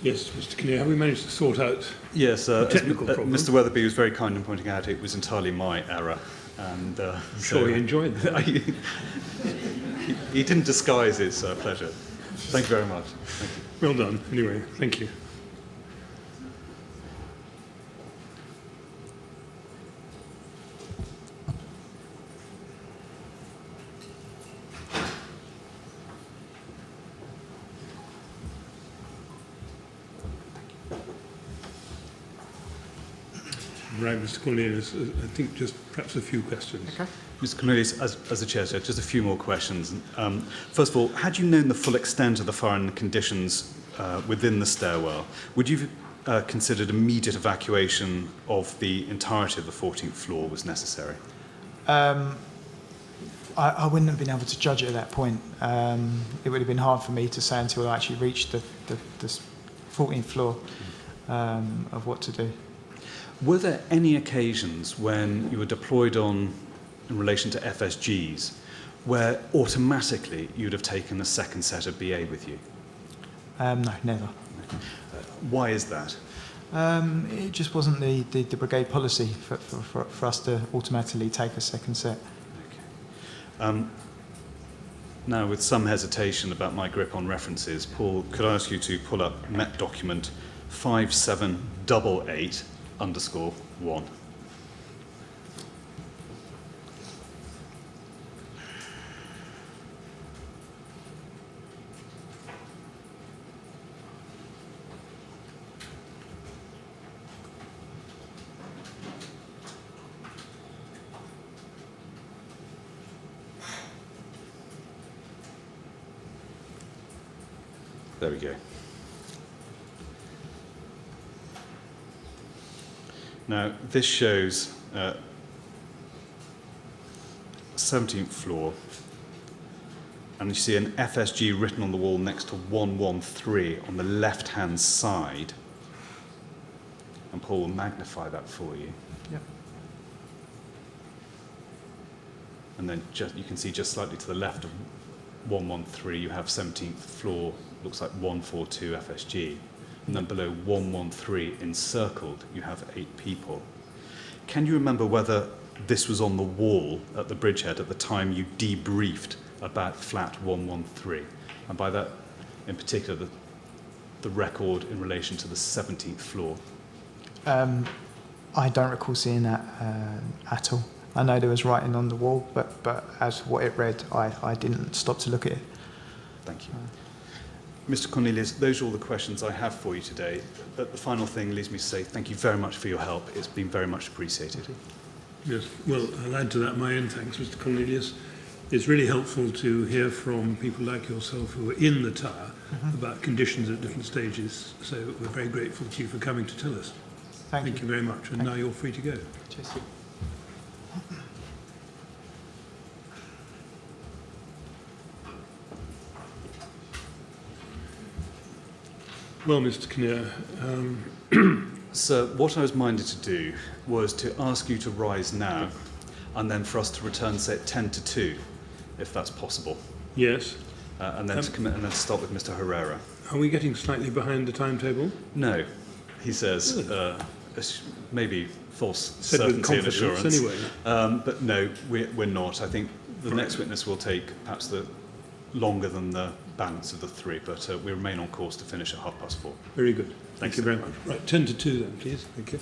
Yes, Mr. Kinnear, have we managed to sort out Yes, the technical problem? Mr. Weatherby was very kind in pointing out it was entirely my error. And I'm sure he enjoyed that. he didn't disguise his pleasure. Thank you very much. Thank you. Well done, anyway, thank you. Right, Mr. Cornelius, I think just perhaps a few questions. Okay. Mr. Cornelius, as the Chair said, just a few more questions. First of all, had you known the full extent of the fire and the conditions within the stairwell, would you have considered immediate evacuation of the entirety of the 14th floor was necessary? I wouldn't have been able to judge it at that point. It would have been hard for me to say until I actually reached the 14th floor of what to do. Were there any occasions when you were deployed on in relation to FSGs where automatically you'd have taken a second set of BA with you? No, never. Why is that? It just wasn't the brigade policy for us to automatically take a second set. Okay. Now, with some hesitation about my grip on references, Paul, could I ask you to pull up Met document 5788_1? There we go. Now, this shows 17th floor, and you see an FSG written on the wall next to 113 on the left-hand side. And Paul will magnify that for you. Yep. And then you can see just slightly to the left of 113, you have 17th floor, looks like 142 FSG. And then below 113 encircled, you have 8 people. Can you remember whether this was on the wall at the Bridgehead at the time you debriefed about flat 113? And by that, in particular, the record in relation to the 17th floor? I don't recall seeing that at all. I know there was writing on the wall, but as what it read, I didn't stop to look at it. Thank you. Mr. Cornelius, those are all the questions I have for you today. But the final thing leaves me to say thank you very much for your help. It's been very much appreciated. Yes, well, I'll add to that my own thanks, Mr. Cornelius. It's really helpful to hear from people like yourself who are in the tower about conditions at different stages. So we're very grateful to you for coming to tell us. Thank you very much. And now you're free to go. Cheers. Well, Mr. Kinnear, Sir, what I was minded to do was to ask you to rise now and then for us to return, say, at 10 to 2, if that's possible. yes. And then to commit and then to start with Mr. Herrera. Are we getting slightly behind the timetable? No, he says, maybe false Said with certainty and confidence, assurance. anyway. But no, we're not. I think the next witness will take perhaps longer than the balance of the 3, but we remain on course to finish at 4:30. Very good. Thank you you. very much. Right, 10 to 2 then, please. Thank you.